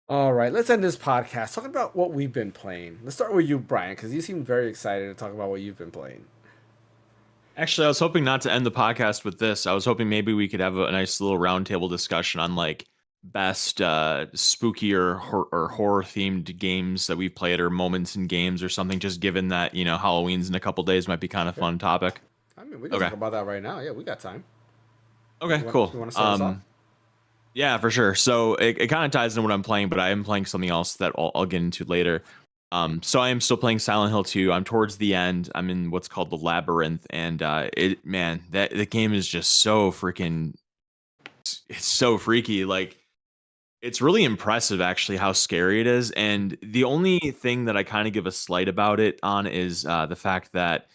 All right, let's end this podcast talking about what we've been playing. Let's start with you, Brian, because you seem very excited to talk about what you've been playing. Actually, I was hoping not to end the podcast with this. I was hoping maybe we could have a nice little roundtable discussion on like best spooky or horror themed games that we've played or moments in games or something. Just given that Halloween's in a couple days, might be kind of fun topic. I mean, we can talk about that right now. Yeah, we got time. Okay, cool. You want to start us off? Yeah, for sure. So it kind of ties into what I'm playing, but I am playing something else that I'll get into later. So I am still playing Silent Hill 2. I'm towards the end. I'm in what's called the Labyrinth, and the game is just so freaking. It's so freaky. Like, it's really impressive actually how scary it is. And the only thing that I kind of give a slight about it on is the fact that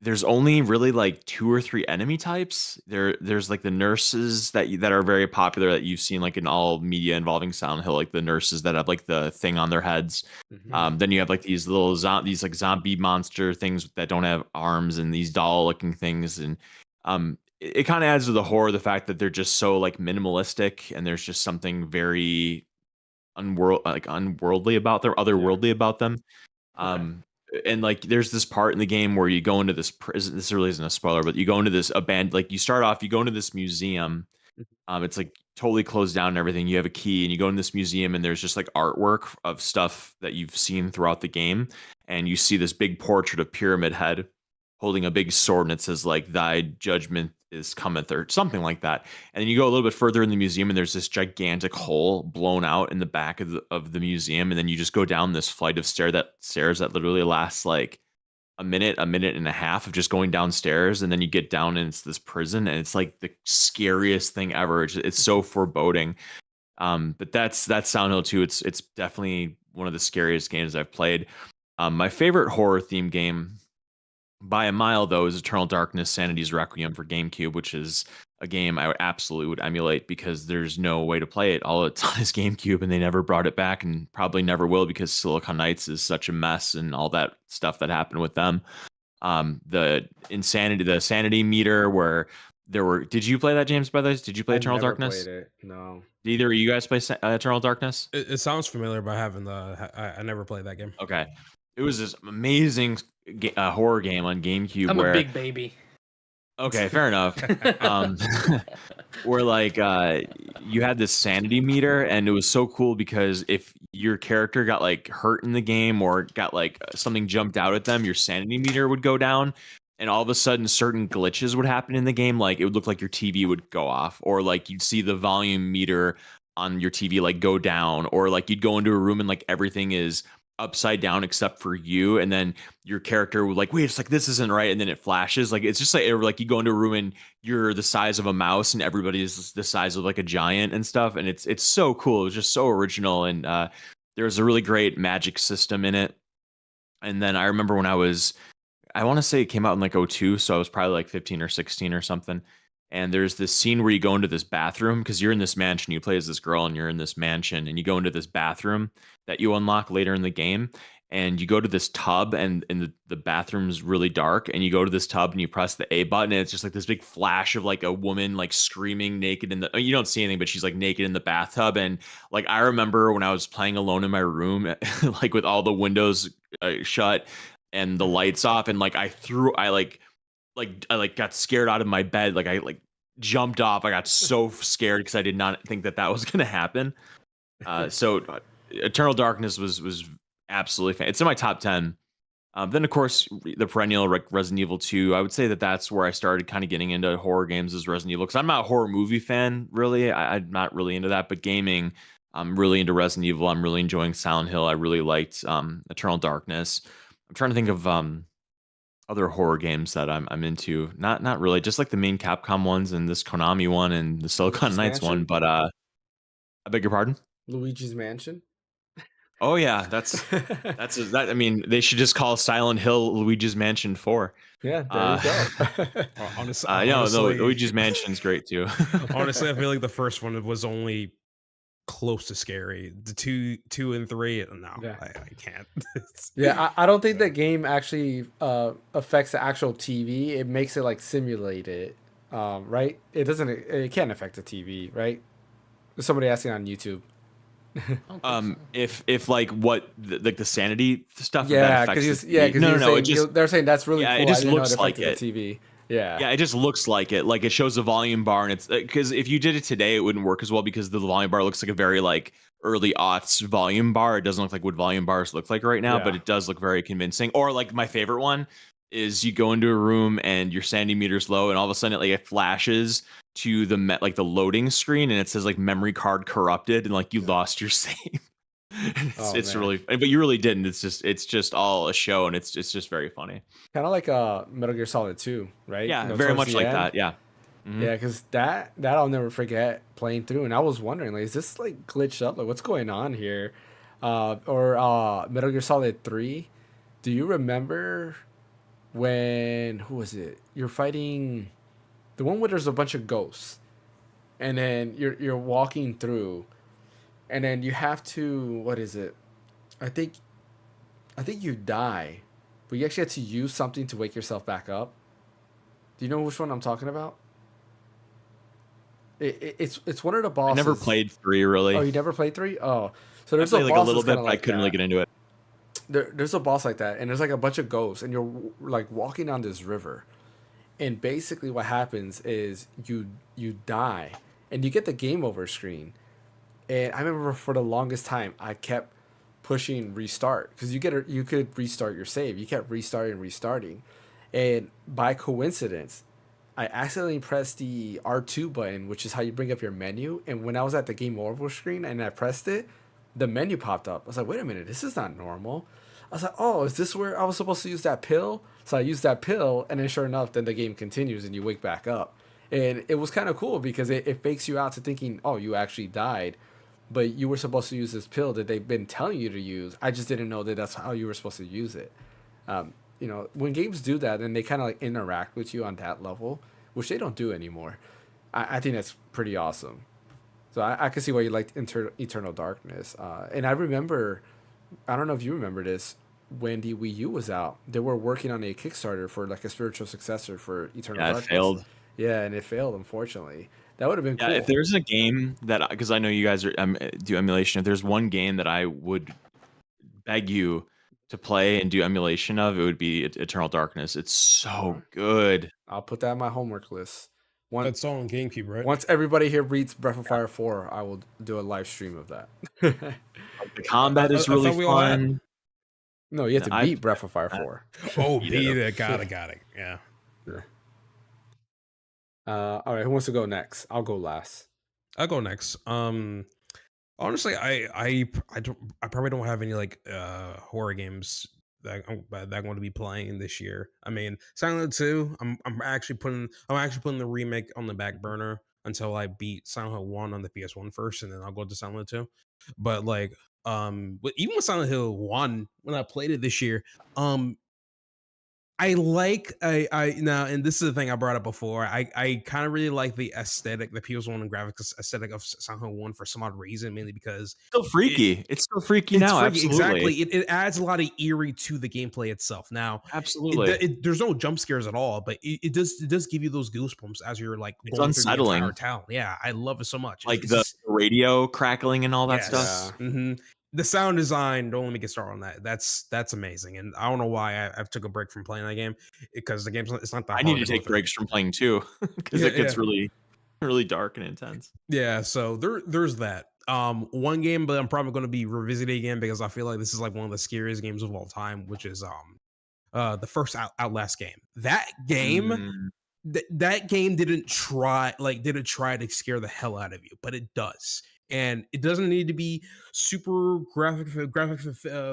there's only really like 2 or 3 enemy types. There's like the nurses that are very popular that you've seen like in all media involving Silent Hill, like the nurses that have like the thing on their heads. Mm-hmm. Then you have like these little these like zombie monster things that don't have arms and these doll looking things. And it kind of adds to the horror, the fact that they're just so like minimalistic and there's just something very unworldly about them, otherworldly about them. Okay. And like there's this part in the game where you go into this prison. This really isn't a spoiler, but you go into this abandoned, like you start off, you go into this museum. It's like totally closed down and everything. You have a key and you go in this museum and there's just like artwork of stuff that you've seen throughout the game. And you see this big portrait of Pyramid Head holding a big sword and it says like thy judgment is cometh or something like that. And then you go a little bit further in the museum and there's this gigantic hole blown out in the back of the museum. And then you just go down this flight of stairs that literally lasts like a minute and a half of just going downstairs. And then you get down and it's this prison and it's like the scariest thing ever. It's so foreboding. But that's Silent Hill 2. It's definitely one of the scariest games I've played. My favorite horror themed game by a mile, though, is Eternal Darkness Sanity's Requiem for GameCube, which is a game I absolutely would emulate because there's no way to play it. All it's on is GameCube, and they never brought it back and probably never will because Silicon Knights is such a mess and all that stuff that happened with them. The sanity meter where there were... Did you play that, James, by the way? Did you play Eternal Darkness? Played it. No. Did either of you guys play Eternal Darkness? It sounds familiar, but I never played that game. Okay. It was this amazing horror game on GameCube. I'm a big baby. Okay, fair enough. Where like you had this sanity meter, and it was so cool because if your character got like hurt in the game or got like something jumped out at them, your sanity meter would go down, and all of a sudden certain glitches would happen in the game. Like it would look like your TV would go off, or like you'd see the volume meter on your TV like go down, or like you'd go into a room and like everything is upside down except for you, and then your character would like, wait, it's like this isn't right, and then it flashes. Like it's just like you go into a room and you're the size of a mouse and everybody is the size of like a giant and stuff, and it's so cool. It was just so original, and there's a really great magic system in it. And then I remember when I want to say it came out in like 2002, so I was probably like 15 or 16 or something. And there's this scene where you go into this bathroom because you're in this mansion. You play as this girl and you're in this mansion, and you go into this bathroom that you unlock later in the game. And you go to this tub, and the bathroom's really dark. And you go to this tub and you press the A button, and it's just like this big flash of like a woman like screaming naked you don't see anything, but she's like naked in the bathtub. And like I remember when I was playing alone in my room, like with all the windows shut and the lights off, and like I got scared out of my bed. Like I jumped off. I got so scared because I did not think that was going to happen. So Eternal Darkness was absolutely fan. It's in my top 10. Then of course the perennial Resident Evil 2. I would say that's where I started kind of getting into horror games, is Resident Evil, because I'm not a horror movie fan really. I'm not really into that, but gaming, I'm really into Resident Evil. I'm really enjoying Silent Hill. I really liked Eternal Darkness. I'm trying to think of other horror games that I'm into. Not really, just like the main Capcom ones and this Konami one and the Silicon Knights one. But I beg your pardon? Luigi's Mansion. Oh yeah, that. I mean, they should just call Silent Hill Luigi's Mansion 4. Yeah, there you go. Honestly, No, Luigi's Mansion's great too. honestly, I feel like the first one was only close to scary. The two and three, no, Yeah. I can't. Yeah, I don't think that game actually affects the actual TV. It makes it like simulated, right? It doesn't. It can't affect the TV, right? There's somebody asking on YouTube. I don't think so. If like what like the sanity stuff Yeah, that affects because the TV. No, it just they're saying that's really yeah, cool. it just I didn't know looks it like affected it. the TV. Yeah. Yeah, it just looks like it. Like it shows the volume bar, and it's because if you did it today, it wouldn't work as well because the volume bar looks like a very like early aughts volume bar. It doesn't look like what volume bars look like right now, but Yeah. it does look very convincing. Or like my favorite one is you go into a room and your sanity meter's low, and all of a sudden it flashes to the like the loading screen, and it says like memory card corrupted, and like you lost your save. Oh It's man. really, but you really didn't. It's just all a show, and it's just very funny. Kind of like Metal Gear Solid 2, right? Yeah, You know, very towards much the like end. that. Yeah. Mhm. Yeah, because that I'll never forget playing through, and I was wondering, like, is this like glitched up? Like, what's going on here? Or Metal Gear Solid 3. Do you remember when who was it? You're fighting the one where there's a bunch of ghosts, and then you're walking through, and then you have to what is it? I think you die, but you actually have to use something to wake yourself back up. Do you know which one I'm talking about? It's one of the I bosses. never played 3 Oh, really. you never played 3? Oh, so I there's a played like a boss little that's bit, kind of but I like couldn't really that. get into it. There's a boss like that, and there's like a bunch of ghosts, and you're like walking on this river, and basically what happens is you die, and you get the game over screen. And I remember for the longest time I kept pushing restart because you could restart your save. You kept restarting, and by coincidence, I accidentally pressed the R2 button, which is how you bring up your menu. And when I was at the game over screen and I pressed it, the menu popped up. I was like, wait a minute, this is not normal. I was like, oh, is this where I was supposed to use that pill? So I used that pill, and then sure enough, then the game continues and you wake back up. And it was kind of cool because it fakes you out to thinking, oh, you actually died, but you were supposed to use this pill that they've been telling you to use. I just didn't know that that's how you were supposed to use it. When games do that, then they kind of like interact with you on that level, which they don't do anymore. I think that's pretty awesome. So I can see why you liked Eternal Darkness. And I remember, I don't know if you remember this, when the Wii U was out, they were working on a Kickstarter for like a spiritual successor for Eternal Yeah, it Darkness. failed. Yeah, and it failed, unfortunately. That would have been Yeah, cool. if there's a game that because I know you guys are do emulation, if there's one game that I would beg you to play and do emulation of, it would be Eternal Darkness. It's so good. I'll put that on my homework list. Once That's all on GameCube, right? once everybody here reads Breath of Fire 4, I will do a live stream of that. The combat is I really thought we all had. fun. No, you have to I- beat Breath of Fire 4. Oh, Beat beat it. it. Got it. Yeah. All right, who wants to go next? I'll go last. I'll go next. Honestly, I probably don't have any like horror games that I'm going to be playing this year. I mean, Silent Hill 2. I'm actually putting the remake on the back burner until I beat Silent Hill 1 on the PS1 first, and then I'll go to Silent Hill 2. But like, but even with Silent Hill 1, when I played it this year, I now, and this is the thing I brought up before. I kind of really like the aesthetic, the PS1 and graphics aesthetic of Silent Hill 1 for some odd reason, mainly because Still freaky. It's still freaky it's now. freaky, Absolutely. exactly. It adds a lot of eerie to the gameplay itself. Now, Absolutely. there's no jump scares at all, but it does give you those goosebumps as you're like It's going through the unsettling. entire town. Yeah, I love it so much. Like It's the just- radio crackling and all that yes. stuff. Mhm. The sound design, don't let me get started on that. That's amazing, and I don't know why I've took a break from playing that game because the game's it's not that. I need hard to go take through. breaks from playing too because Yeah, it gets yeah. really, really dark and intense. Yeah, so there's that. One game, but I'm probably going to be revisiting again because I feel like this is like one of the scariest games of all time, which is the first Outlast game. That game, Mm. that game didn't try to scare the hell out of you, but it does. And it doesn't need to be super graphic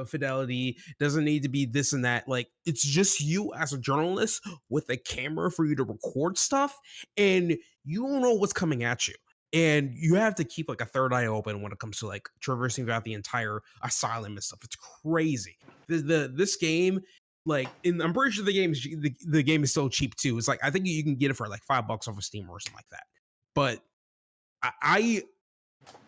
fidelity. Doesn't need to be this and that. Like, it's just you as a journalist with a camera for you to record stuff, and you don't know what's coming at you. and you have to keep like a third eye open when it comes to like traversing throughout the entire asylum and stuff. It's crazy. This game, like, I'm pretty sure the game is still cheap too. It's like I think you can get it for like $5 off of Steam or something like that. But I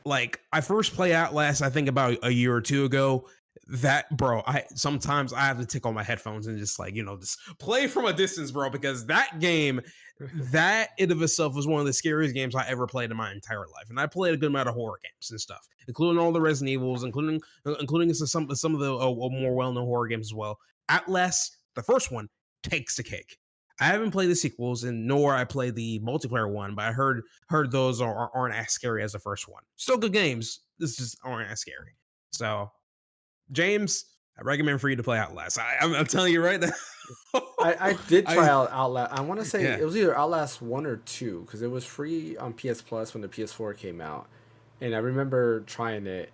like I first played Outlast, I think about a year or two ago. That, bro, sometimes I have to take on my headphones and just like, just play from a distance, bro, because that game, that in of itself was one of the scariest games I ever played in my entire life. And I played a good amount of horror games and stuff, including all the Resident Evils, including some of the more well-known horror games as well. Outlast, the first one, takes the cake. I haven't played the sequels, and nor I played the multiplayer one, but I heard those aren't as scary as the first one. Still good games. This just aren't as scary. So, James, I recommend for you to play Outlast. I'm telling you right now. I did try out Outlast. I want to say Yeah. it was either Outlast 1 or 2 because it was free on PS Plus when the PS4 came out, and I remember trying it.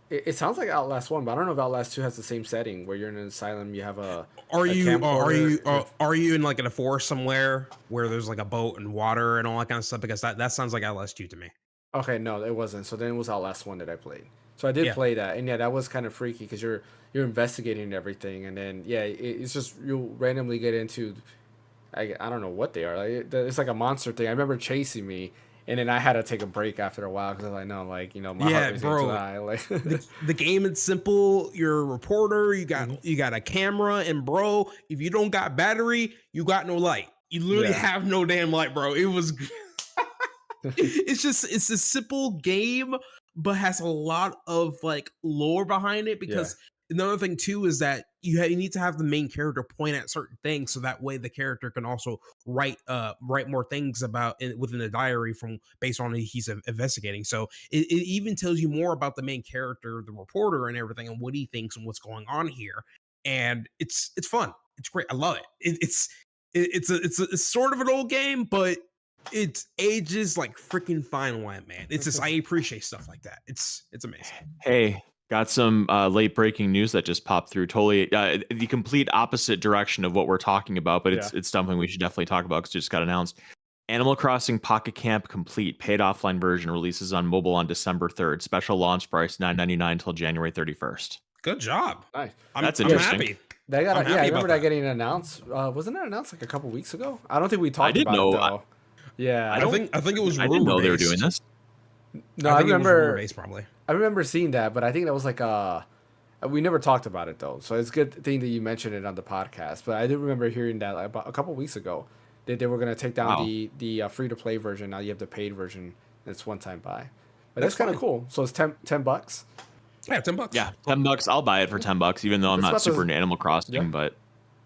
It sounds like Outlast 1, but I don't know if Outlast 2 has the same setting where you're in an asylum. You have Are you camcorder. in like in a forest somewhere where there's like a boat and water and all that kind of stuff? Because that sounds like Outlast 2 to me. Okay, no, it wasn't. So then it was Outlast 1 that I played. So I did play that, and yeah, that was kind of freaky because you're investigating everything, and then it's just you'll randomly get into, I don't know what they are. Like it's like a monster thing. I remember chasing me, and then I had to take a break after a while because I was like, no, like my heart racing too high. Like the game is simple. You're a reporter. You got a camera, and bro, if you don't got battery, you got no light. You literally have no damn light, bro. It was. It's a simple game, but has a lot of like lore behind it because another thing too is that you need to have the main character point at certain things so that way the character can also write more things about within the diary based on he's investigating. So it even tells you more about the main character, the reporter, and everything, and what he thinks and what's going on here. And it's fun. It's great. I love it. It's sort of an old game, but it ages like freaking fine wine, man. It's just I appreciate stuff like that. It's amazing. Hey, got some late breaking news that just popped through. Totally the complete opposite direction of what we're talking about, but it's something we should definitely talk about because it just got announced. Animal Crossing Pocket Camp Complete paid offline version releases on mobile on December 3rd. Special launch price $9.99 until January 31st. Good job. Nice. That's I'm interesting. happy. I remember that getting announced. Wasn't that announced like a couple weeks ago? I don't think we talked about it though. I think it was. I didn't know they were doing this. No, I remember. Probably. I remember seeing that, but I think that was like we never talked about it though. So it's a good thing that you mentioned it on the podcast. But I do remember hearing that like about a couple weeks ago that they were gonna take down the free to play version. Now you have the paid version. It's one time buy. But that's kind of cool. So it's $10. Yeah, $10. Yeah, $10. I'll buy it for $10, even though I'm not super into Animal Crossing. But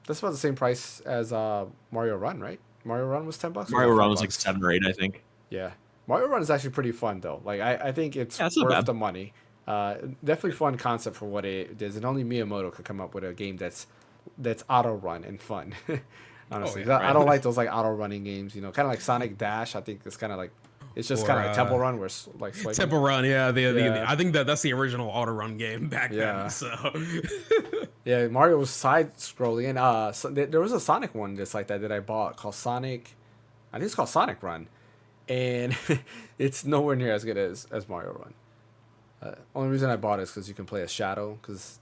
that's about the same price as Mario Run, right? Mario Run was $10. Mario Run was like 7 or 8, I think. Yeah, Mario Run is actually pretty fun though. Like I think it's worth the money. Definitely fun concept for what it is, and only Miyamoto could come up with a game that's auto run and fun. Honestly, I don't like those like auto running games. Kind of like Sonic Dash. I think it's kind of like it's just kind of like Temple Run, where like swiping. Temple Run. Yeah, I think that's the original auto run game back then. So yeah, Mario was side scrolling, and so there was a Sonic one that's like that I bought called Sonic. I think it's called Sonic Run, and it's nowhere near as good as Mario Run. Only reason I bought it is because you can play as Shadow, because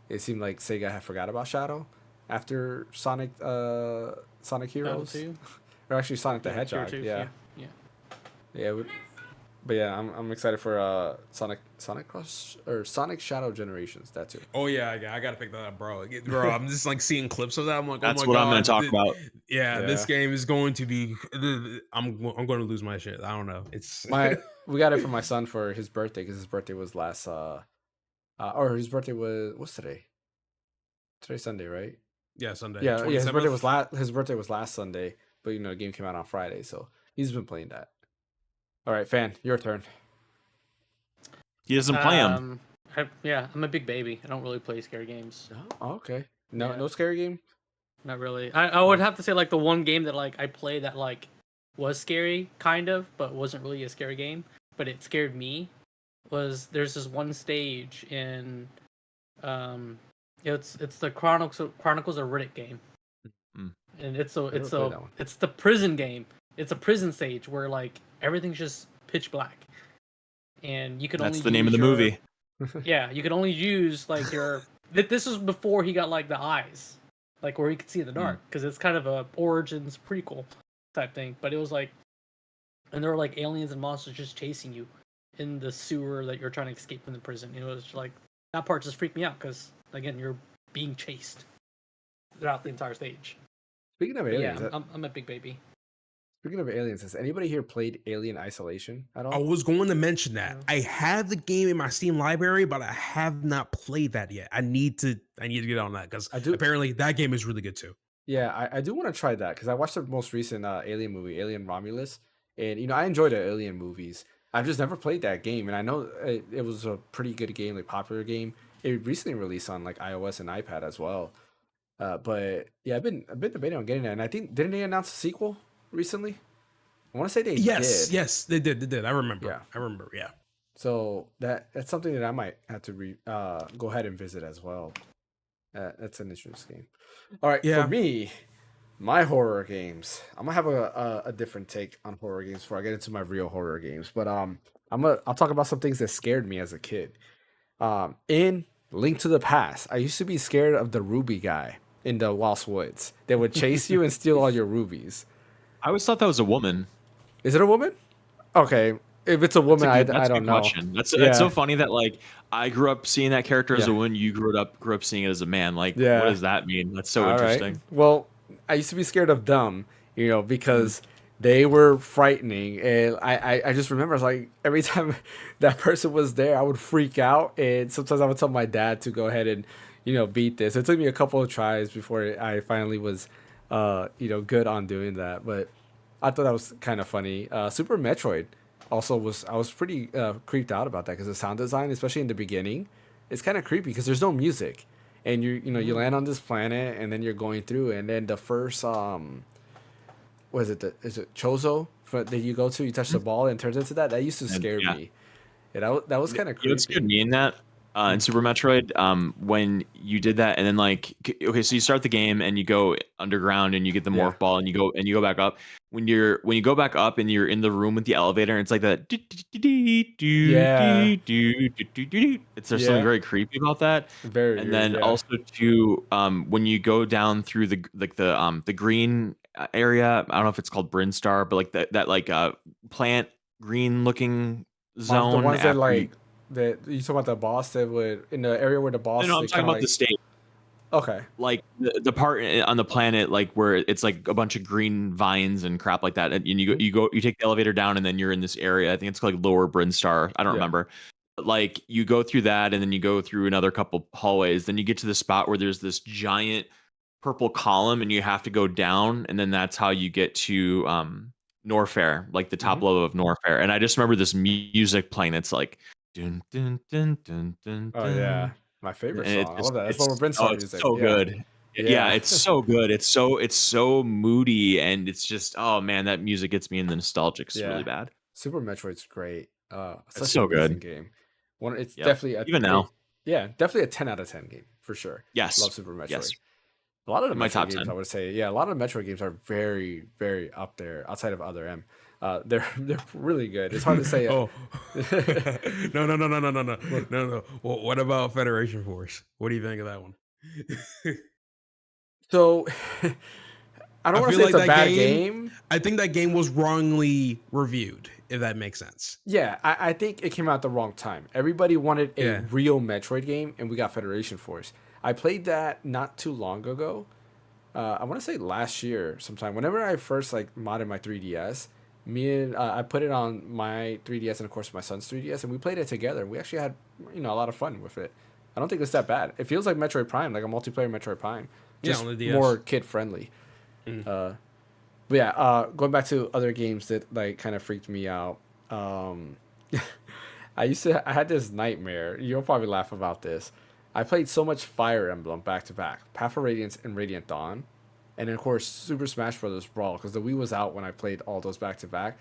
it seemed like Sega had forgot about Shadow after Sonic Heroes, or actually Sonic the Hedgehog. But yeah, I'm excited for Sonic Cross or Sonic Shadow Generations. That too. Oh yeah, I gotta pick that up, bro. Bro, I'm just like seeing clips of that. I'm like, that's oh my what God. I'm gonna talk about. Yeah, this game is going to be. I'm going to lose my shit. I don't know. We got it for my son for his birthday because his birthday was last. Or his birthday was what's today? Today's Sunday, right? Yeah, Sunday. Yeah. His birthday was last Sunday, but the game came out on Friday, so he's been playing that. All right, Fan, your turn. He doesn't play them. I'm a big baby. I don't really play scary games. Oh, okay. No scary game? Not really. I would have to say like the one game that like I played that like was scary, kind of, but wasn't really a scary game, but it scared me. There's this one stage in it's the Chronicles of Riddick game. And it's the prison game. It's a prison stage where like everything's just pitch black, and you could only That's the name of use the your movie. yeah, you could only use like your. This was before he got like the eyes, like where he could see in the dark, because it's kind of a origins prequel type thing. But it was like, and there were like aliens and monsters just chasing you in the sewer that you're trying to escape from the prison. It was like that part just freaked me out because again, you're being chased throughout the entire stage. Speaking of But aliens, yeah, I'm a big baby. speaking of aliens, has anybody here played Alien Isolation at all? I was going to mention that. Yeah. I have the game in my Steam library, but I have not played that yet. I need to get on that because I do. apparently that game is really good too. Yeah, I do want to try that because I watched the most recent Alien movie, Alien Romulus, and I enjoy the Alien movies. I've just never played that game, and I know it was a pretty good game, like popular game. It recently released on like iOS and iPad as well. But yeah, I've been debating on getting that, and I think didn't they announce a sequel recently? I want to say they did. Yes, they did. I remember. Yeah. Yeah. So that's something that I might have to go ahead and visit as well. That's an interesting game. All right, Yeah. for me, my horror games. I'm gonna have a different take on horror games before I get into my real horror games. But I'll talk about some things that scared me as a kid. In Link to the Past, I used to be scared of the ruby guy in the Lost Woods. They would chase you and steal all your rubies. I always thought that was a woman. Is it a woman? Okay, if it's a woman, I That's a don't good know. question. That's Yeah. so funny that like I grew up seeing that character as Yeah. a woman. You grew up seeing it as a man. Like, Yeah. what does that mean? That's so All right. interesting. Well, I used to be scared of them, because they were frightening, and I just remember, I was like, every time that person was there, I would freak out, and sometimes I would tell my dad to go ahead and beat this. It took me a couple of tries before I finally was good on doing that, but I thought that was kind of funny. Super Metroid also I was pretty creeped out about that because the sound design, especially in the beginning, is kind of creepy because there's no music, and you land on this planet and then you're going through, and then the first what is it? Is it Chozo that you go to? You touch the ball and it turns into that. That used to scare yeah. me. Yeah, that was kind of You know, creepy. it's good me in that in Super Metroid when you did that and then like okay, so you start the game and you go underground and you get the Yeah. morph ball and you go back up. When you go back up and you're in the room with the elevator, and it's like that. Yeah. There's something very creepy about that. Very And weird, then yeah. also too, when you go down through the green area, I don't know if it's called Brinstar, but like that plant green looking zone. The ones that after like that you talk about the boss that would in the area where the boss. no, I'm they talking kinda about the state. Okay. Like the part on the planet, like where it's like a bunch of green vines and crap like that, and you take the elevator down, and then you're in this area. I think it's called like Lower Brinstar. I don't Yeah. remember. But like you go through that, and then you go through another couple hallways. Then you get to the spot where there's this giant purple column, and you have to go down, and then that's how you get to Norfair, like the top level of Norfair. And I just remember this music playing. It's like dun dun dun dun dun. Oh yeah, my favorite And song. I love that. That's Lower Brinstar it's music. so Yeah. good. Yeah. Yeah, it's so good. It's so moody, and it's just oh man, that music gets me in the nostalgic. It's really bad. Super Metroid's great. Such It's so an amazing good. game. It's Yep. definitely Even now. definitely a 10 out of 10 game for sure. Yes. Love Super Metroid. Yes. A lot of the In my Metroid top games, 10. I would say, a lot of the Metroid games are very, very up there outside of Other M. They're really good. It's hard to say. Oh, no. Well, what about Federation Force? What do you think of that one? So, I don't want to say feel it's like a that bad game- game. I think that game was wrongly reviewed, if that makes sense. Yeah, I think it came out at the wrong time. Everybody wanted a Yeah. real Metroid game, and we got Federation Force. I played that not too long ago. I want to say last year sometime. Whenever I first like modded my 3DS, I put it on my 3DS and of course my son's 3DS, and we played it together. We actually had a lot of fun with it. I don't think it's that bad. It feels like Metroid Prime, like a multiplayer Metroid Prime, Yeah, just on the DS. more kid friendly. But yeah, going back to other games that like kind of freaked me out. I had this nightmare. You'll probably laugh about this. I played so much Fire Emblem back to back, Path of Radiance and Radiant Dawn, and then of course Super Smash Bros. Brawl, because the Wii was out when I played all those back to back.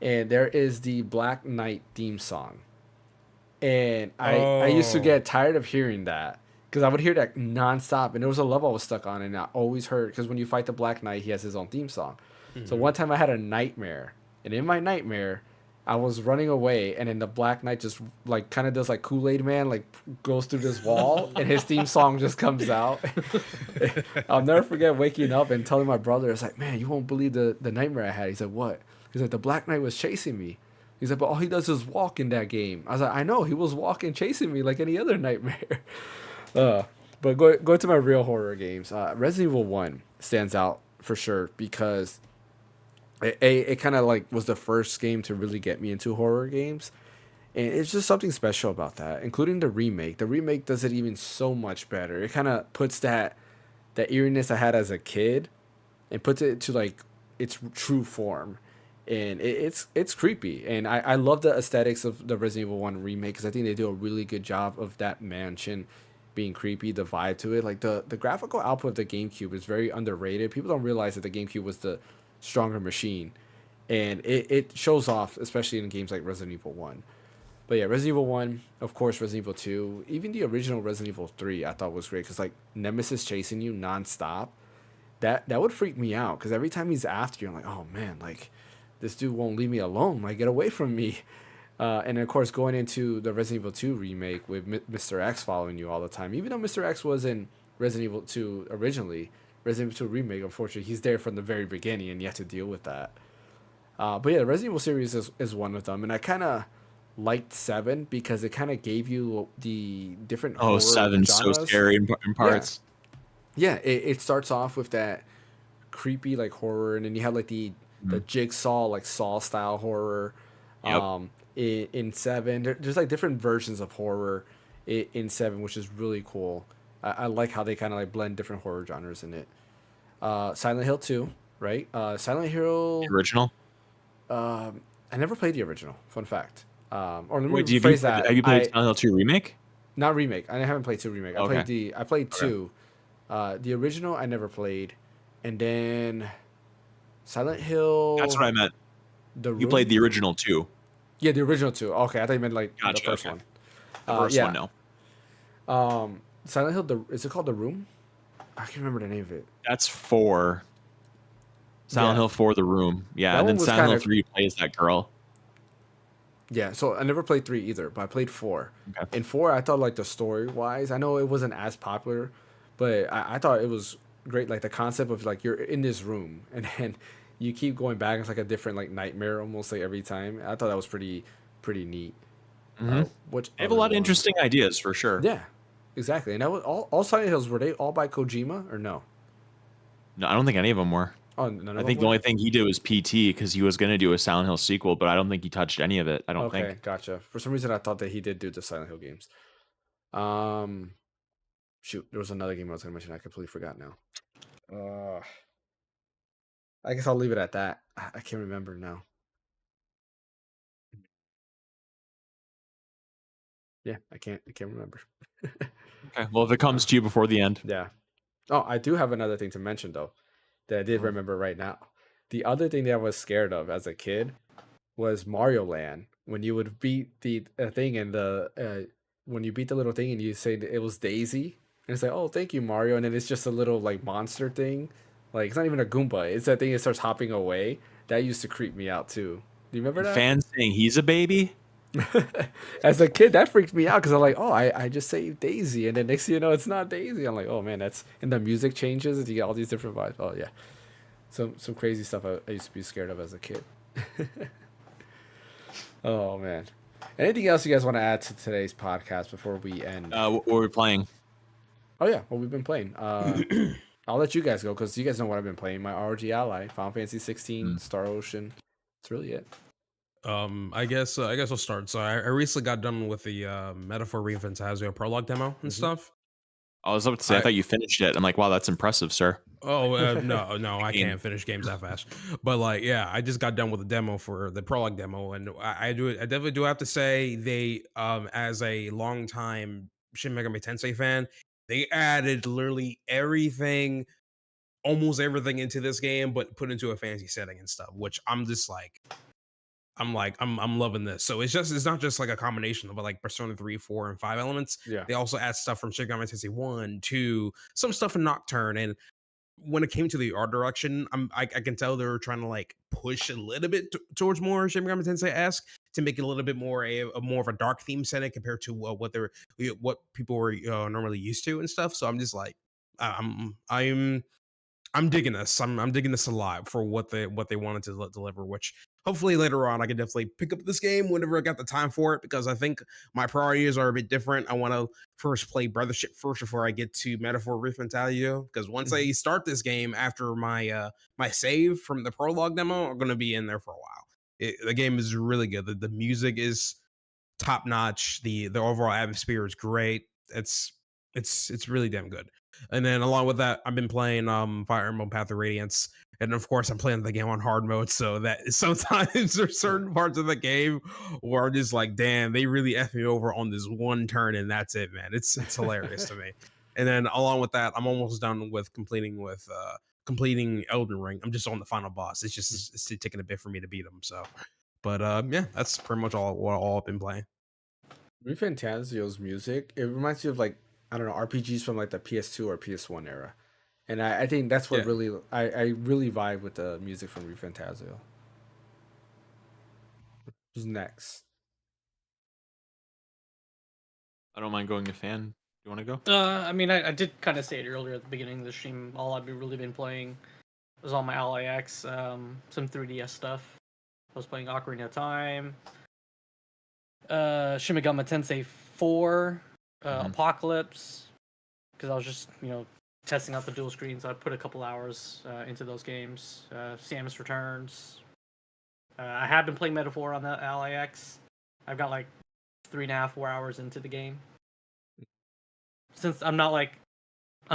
And there is the Black Knight theme song, and I used to get tired of hearing that because I would hear that nonstop, and there was a level I was stuck on, and I always heard because when you fight the Black Knight, he has his own theme song. So one time I had a nightmare, And in my nightmare, I was running away, and then the Black Knight just like kind of does like Kool-Aid Man, like goes through this wall, and his theme song just comes out. I'll never forget waking up and telling my brother, "It's like, man, you won't believe the nightmare I had." He said, "What?" He's like, "The Black Knight was chasing me." He's like, "But all he does is walk in that game." I was like, "I know, he was walking, chasing me like any other nightmare." But going to my real horror games, Resident Evil 1 stands out for sure because it kind of like was the first game to really get me into horror games, and it's just something special about that, including the remake. The remake does it even so much better. It kind of puts that eeriness I had as a kid and puts it to like its true form, and it's creepy. And I love the aesthetics of the Resident Evil 1 remake because I think they do a really good job of that mansion being creepy, the vibe to it. Like the graphical output of the GameCube is very underrated. People don't realize that the GameCube was the stronger machine, and it shows off, especially in games like Resident Evil 1. But yeah, Resident Evil 1, of course, Resident Evil 2, even the original Resident Evil 3 I thought was great because like Nemesis chasing you nonstop, that would freak me out because every time he's after you, I'm like, oh man, like this dude won't leave me alone, like get away from me. And of course, going into the Resident Evil 2 remake with Mr. X following you all the time, even though Mr. X was in Resident Evil 2 originally, Resident Evil 2 remake, unfortunately, he's there from the very beginning, and you have to deal with that. But yeah, the Resident Evil series is one of them, and I kind of liked 7 because it kind of gave you the different horror 7's so genres. scary in parts. Yeah, it starts off with that creepy like horror, and then you have like the Jigsaw like Saw style horror. Yep. In 7, there's like different versions of horror in 7, which is really cool. I like how they kind of like blend different horror genres in it. Silent Hill 2, right? Silent Hill. The original. I never played the original. Fun fact. Or let me Wait, rephrase that. have you played Silent Hill 2 remake? Not remake. I haven't played 2 remake. Okay. I played 2. The original I never played, and then Silent Hill. That's what I meant. You You played the original too. Yeah, the original 2. Okay, I thought you meant like Gotcha, the first okay. one. The first one, no. Silent Hill. Is it called The Room? I can't remember the name of it. That's 4. Silent Yeah. Hill 4, The Room. Yeah, That and one then was Silent Hill kinda- 3 plays that girl. Yeah, so I never played 3 either, but I played 4. Okay. In 4, I thought like the story wise, I know it wasn't as popular, but I thought it was great. Like the concept of like you're in this room and then you keep going back. It's like a different like nightmare almost like every time. I thought that was pretty neat. Which They have a other lot of one? interesting ideas for sure. Yeah, exactly. And that was all Silent Hills. Were they all by Kojima or no? No, I don't think any of them were. Oh, none of I them think the were? only thing he did was PT because he was going to do a Silent Hill sequel, but I don't think he touched any of it. I don't Okay, think. gotcha. For some reason, I thought that he did do the Silent Hill games. Shoot, there was another game I was gonna mention. I completely forgot now. I guess I'll leave it at that. I can't remember now. Yeah, I can't remember. Okay. Well, if it comes to you before the end, Yeah. Oh, I do have another thing to mention though, that I did remember right now. The other thing that I was scared of as a kid was Mario Land. When you would beat the thing and when you beat the little thing and you say that it was Daisy, and it's like, oh, thank you, Mario, and then it's just a little like monster thing. Like it's not even a Goomba. It's that thing that starts hopping away. That used to creep me out too. Do you remember that? fans saying he's a baby. As a kid, that freaked me out because I'm like, oh, I just saved Daisy, and then next thing you know, it's not Daisy. I'm like, oh man, that's and the music changes, and you get all these different vibes. Oh yeah, some crazy stuff I used to be scared of as a kid. Oh man, anything else you guys want to add to today's podcast before we end? What were we playing? Oh yeah, what we've been playing. I'll let you guys go because you guys know what I've been playing. My ROG Ally, Final Fantasy 16, Star Ocean. That's really it. I guess I'll start. So I recently got done with the Metaphor Re Phantasio prologue demo and stuff. I was about to say, I thought you finished it. I'm like, wow, that's impressive, sir. Oh no, I can't finish games that fast. But like, yeah, I just got done with the demo for the prologue demo, and I definitely do have to say they, as a longtime Shin Megami Tensei fan, they added literally everything, almost everything into this game, but put into a fantasy setting and stuff. Which I'm just like. I'm loving this. So it's not just like a combination of like Persona 3, 4, and 5 elements. Yeah. They also add stuff from Shin Megami Tensei 1, 2, some stuff in Nocturne, and when it came to the art direction, I can tell they were trying to like push a little bit towards more Shin Megami Tensei-esque to make it a little bit more a more of a dark theme setting compared to what people were normally used to and stuff. So I'm just like, I'm digging this. I'm digging this a lot for what they wanted to deliver. Which hopefully later on I can definitely pick up this game whenever I got the time for it, because I think my priorities are a bit different. I want to first play Brothership first before I get to Metaphor Refantasio, because once I start this game after my my save from the prologue demo, I'm gonna be in there for a while. The game is really good. The music is top notch. The overall atmosphere is great. It's really damn good. And then along with that, I've been playing Fire Emblem Path of Radiance, and of course I'm playing the game on hard mode. So that sometimes there's certain parts of the game where I'm just like, damn, they really f me over on this one turn, and that's it, man. It's hilarious to me. And then along with that, I'm almost done with completing Elden Ring. I'm just on the final boss. It's taking a bit for me to beat him. So, but yeah, that's pretty much all I've been playing. Fantasio's music, it reminds me of like, I don't know, RPGs from like the PS2 or PS1 era. And I think that's what really I really vibe with the music from ReFantasio. Who's next? I don't mind going to Fan. You want to go? I mean, I did kind of say it earlier at the beginning of the stream. All I've really been playing was on my Ally X, some 3DS stuff. I was playing Ocarina of Time, Shin Megami Tensei 4, Apocalypse, because I was just, testing out the dual screens. I put a couple hours into those games. Samus Returns. I have been playing Metaphor on the Ally X. I've got like 3.5, 4 hours into the game. Since I'm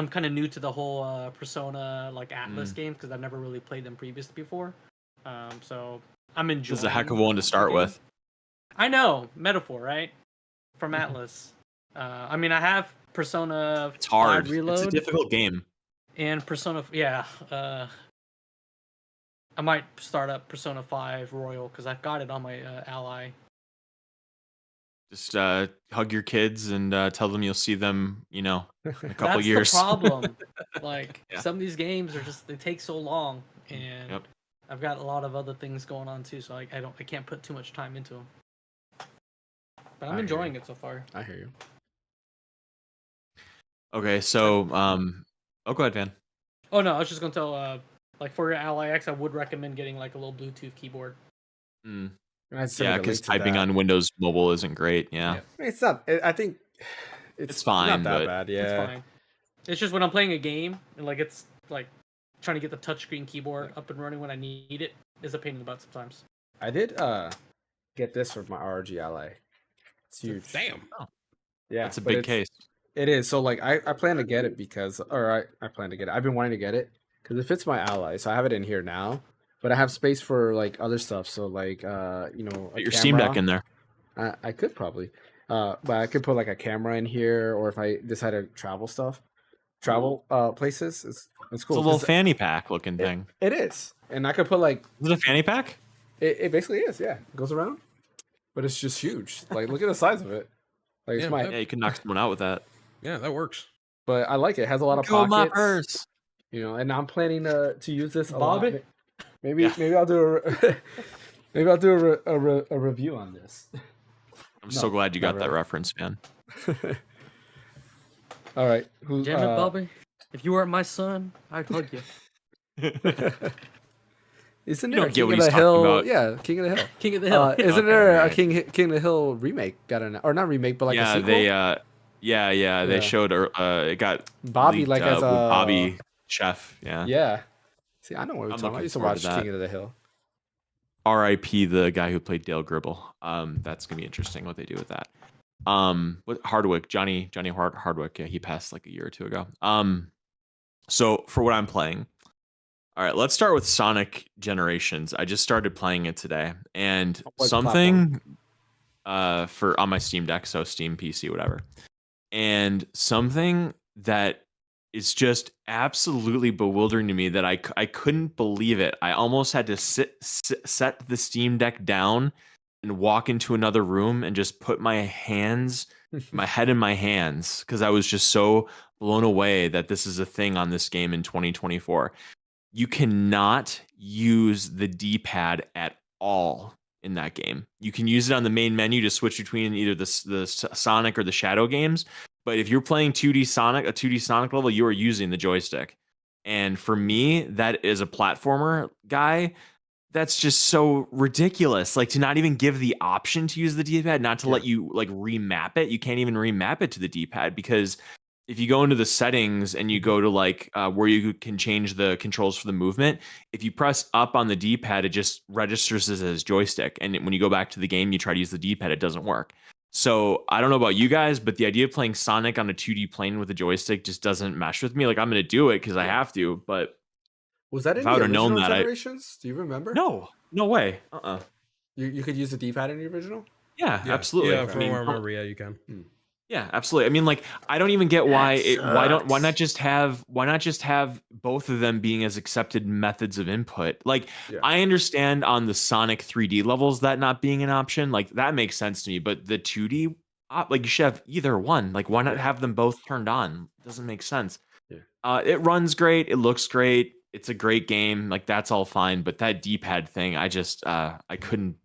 kind of new to the whole Persona like Atlas games, because I've never really played them previously before. So I'm enjoying. This is a heck of one to start with. I know, Metaphor, right? From Atlas. I mean, I have Persona. It's hard. 5 Reload. It's a difficult game. And Persona, I might start up Persona 5 Royal because I've got it on my Ally. Just hug your kids and tell them you'll see them, in a couple That's years. The problem. Like some of these games are they take so long, and I've got a lot of other things going on too, so I can't put too much time into them. But I'm enjoying it so far. I hear you. Okay, so go ahead, Van. Oh no, I was just gonna tell like for your Ally X, I would recommend getting like a little Bluetooth keyboard. Yeah, because typing on Windows Mobile isn't great. Yeah. It's not. I think it's fine. Not that bad. Yeah, it's fine. It's just when I'm playing a game and like it's like trying to get the touchscreen keyboard up and running when I need it is a pain in the butt sometimes. I did get this for my RG Ally. It's huge. Damn. Oh. Yeah, that's a big case. It is. So like I plan to get it because, I plan to get it. I've been wanting to get it because it fits my Ally. So I have it in here now, but I have space for like other stuff. So like put your Steam Deck in there. I could probably, but I could put like a camera in here, or if I decide to travel places, it's cool. It's a little fanny pack looking thing. It is, and I could put like. Is it a fanny pack? It basically is. Yeah, it goes around, but it's just huge. Like look at the size of it. Like it's you can knock someone out with that. Yeah, that works. But I like it. It has a lot of pockets. My purse. And I'm planning to use this a lot. Maybe I'll do a review on this. I'm so glad you got that reference, man. All right. Damn it, Bobby. If you weren't my son, I'd hug you. Isn't there a King of the Hill? Yeah, King of the Hill. King of the Hill. Isn't there a King of the Hill remake? Or not remake, but like a sequel? They showed it got Bobby leaked, like as a Bobby Chef. Yeah. See, I know what we're talking about. I used to watch King of the Hill. R.I.P. the guy who played Dale Gribble. That's gonna be interesting what they do with that. With Hardwick, Johnny Hardwick. Yeah, he passed like a year or two ago. So for what I'm playing. All right, let's start with Sonic Generations. I just started playing it today, and something for on my Steam Deck, so Steam PC, whatever, and something that is just absolutely bewildering to me that I couldn't believe it. I almost had to set the Steam Deck down and walk into another room and just put my head in my hands because I was just so blown away that this is a thing on this game in 2024. You cannot use the D-pad at all in that game. You can use it on the main menu to switch between either the Sonic or the Shadow games, but if you're playing a 2D Sonic level, you are using the joystick. And for me, that is a platformer guy. That's just so ridiculous. Like to not even give the option to use the D-pad, not to let you like remap it. You can't even remap it to the D-pad because if you go into the settings and you go to like where you can change the controls for the movement, if you press up on the D-pad, it just registers as joystick. And when you go back to the game, you try to use the D-pad, it doesn't work. So I don't know about you guys, but the idea of playing Sonic on a 2D plane with a joystick just doesn't mesh with me. Like I'm going to do it because I have to, but Was that in if the I would have known original that, generations? Do you remember? no way. You could use the D-pad in the original? Yeah, absolutely. Yeah, from what I remember, yeah, you can. Yeah, absolutely. I mean, like, I don't even get why why not just have both of them being as accepted methods of input? Like, I understand on the Sonic 3D levels that not being an option, like that makes sense to me. But the 2D, like, you should have either one. Like, why not have them both turned on? It doesn't make sense. It runs great. It looks great. It's a great game. Like, that's all fine. But that D-pad thing, I just I couldn't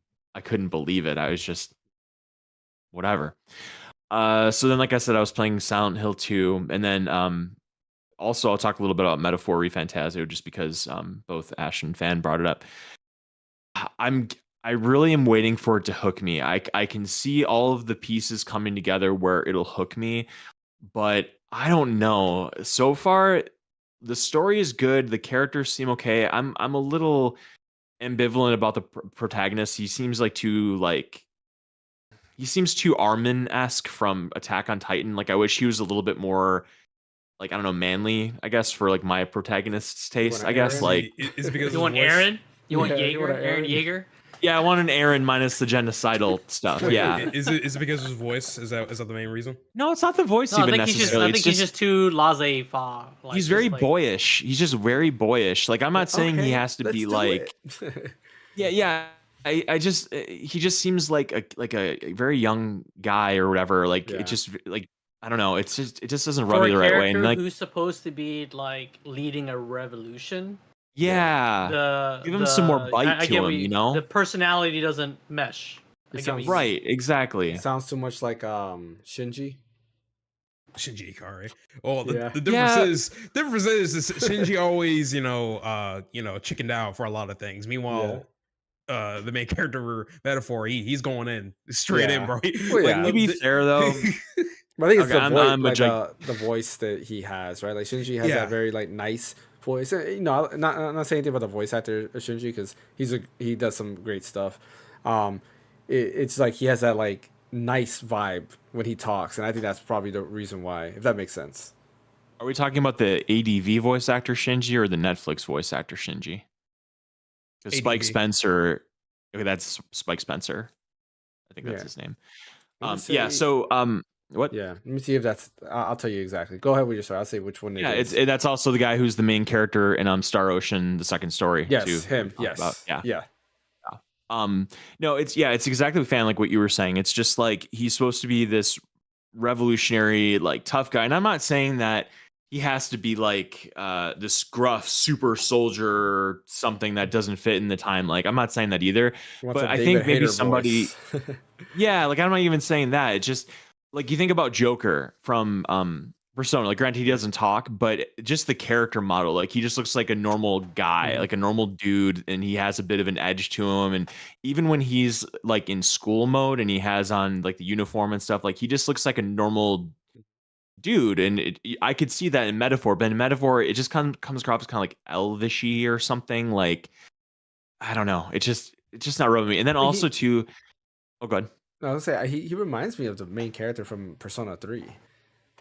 believe it. I was just whatever. So then, like I said, I was playing Silent Hill 2, and then also I'll talk a little bit about Metaphor ReFantazio just because both Ash and Fan brought it up. I really am waiting for it to hook me. I can see all of the pieces coming together where it'll hook me, but I don't know. So far, the story is good. The characters seem okay. I'm a little ambivalent about the protagonist. He seems too Armin-esque from Attack on Titan. Like, I wish he was a little bit more, like, I don't know, manly, I guess, for, like, my protagonist's taste, I guess. Like, is it because you want Aaron? You want Jaeger? Aaron Yeager? Yeah, I want an Aaron minus the genocidal stuff. Yeah. Is it because of his voice? Is that the main reason? No, it's not the voice No, I even think necessarily. he's just too laissez-faire. Like, he's very boyish. He's just very boyish. Like, I'm not saying he has to be like. Yeah. I just he just seems like a very young guy or whatever. Like it just like I don't know. It just doesn't rub me the right way. And like who's supposed to be like leading a revolution. Yeah. Give him some more bite to him. You know, the personality doesn't mesh. Right. Exactly. It sounds too much like Shinji Ikari. Well, the difference is Shinji always chickened out for a lot of things. Meanwhile, the main character Metaphor, he's going in straight in, bro. To be fair though, I think it's the voice that he has, right? Like Shinji has that very like nice voice. I'm not saying anything about the voice actor Shinji because he does some great stuff. It's like he has that like nice vibe when he talks, and I think that's probably the reason why, if that makes sense. Are we talking about the ADV voice actor Shinji or the Netflix voice actor Shinji? Because Spike Spencer, that's Spike Spencer. I think that's his name. So what? Yeah, let me see if that's. I'll tell you exactly. Go ahead with your story. I'll say which one. That's also the guy who's the main character in Star Ocean: The Second Story. Yes, too, him. Yes. Yeah. No, it's exactly like what you were saying. It's just like he's supposed to be this revolutionary, like tough guy, and I'm not saying that he has to be like this gruff super soldier, something that doesn't fit in the time. Like I'm not saying that either, but I think maybe somebody. Like I'm not even saying that. It's just like you think about Joker from Persona. Like granted, he doesn't talk, but just the character model, like he just looks like a normal guy, like a normal dude, and he has a bit of an edge to him. And even when he's like in school mode and he has on like the uniform and stuff, like he just looks like a normal dude. And I could see that in Metaphor, but in Metaphor, it just comes across as kind of like elvishy or something. Like I don't know. It's just not rubbing me. And then also oh, good. I was gonna say he reminds me of the main character from Persona 3.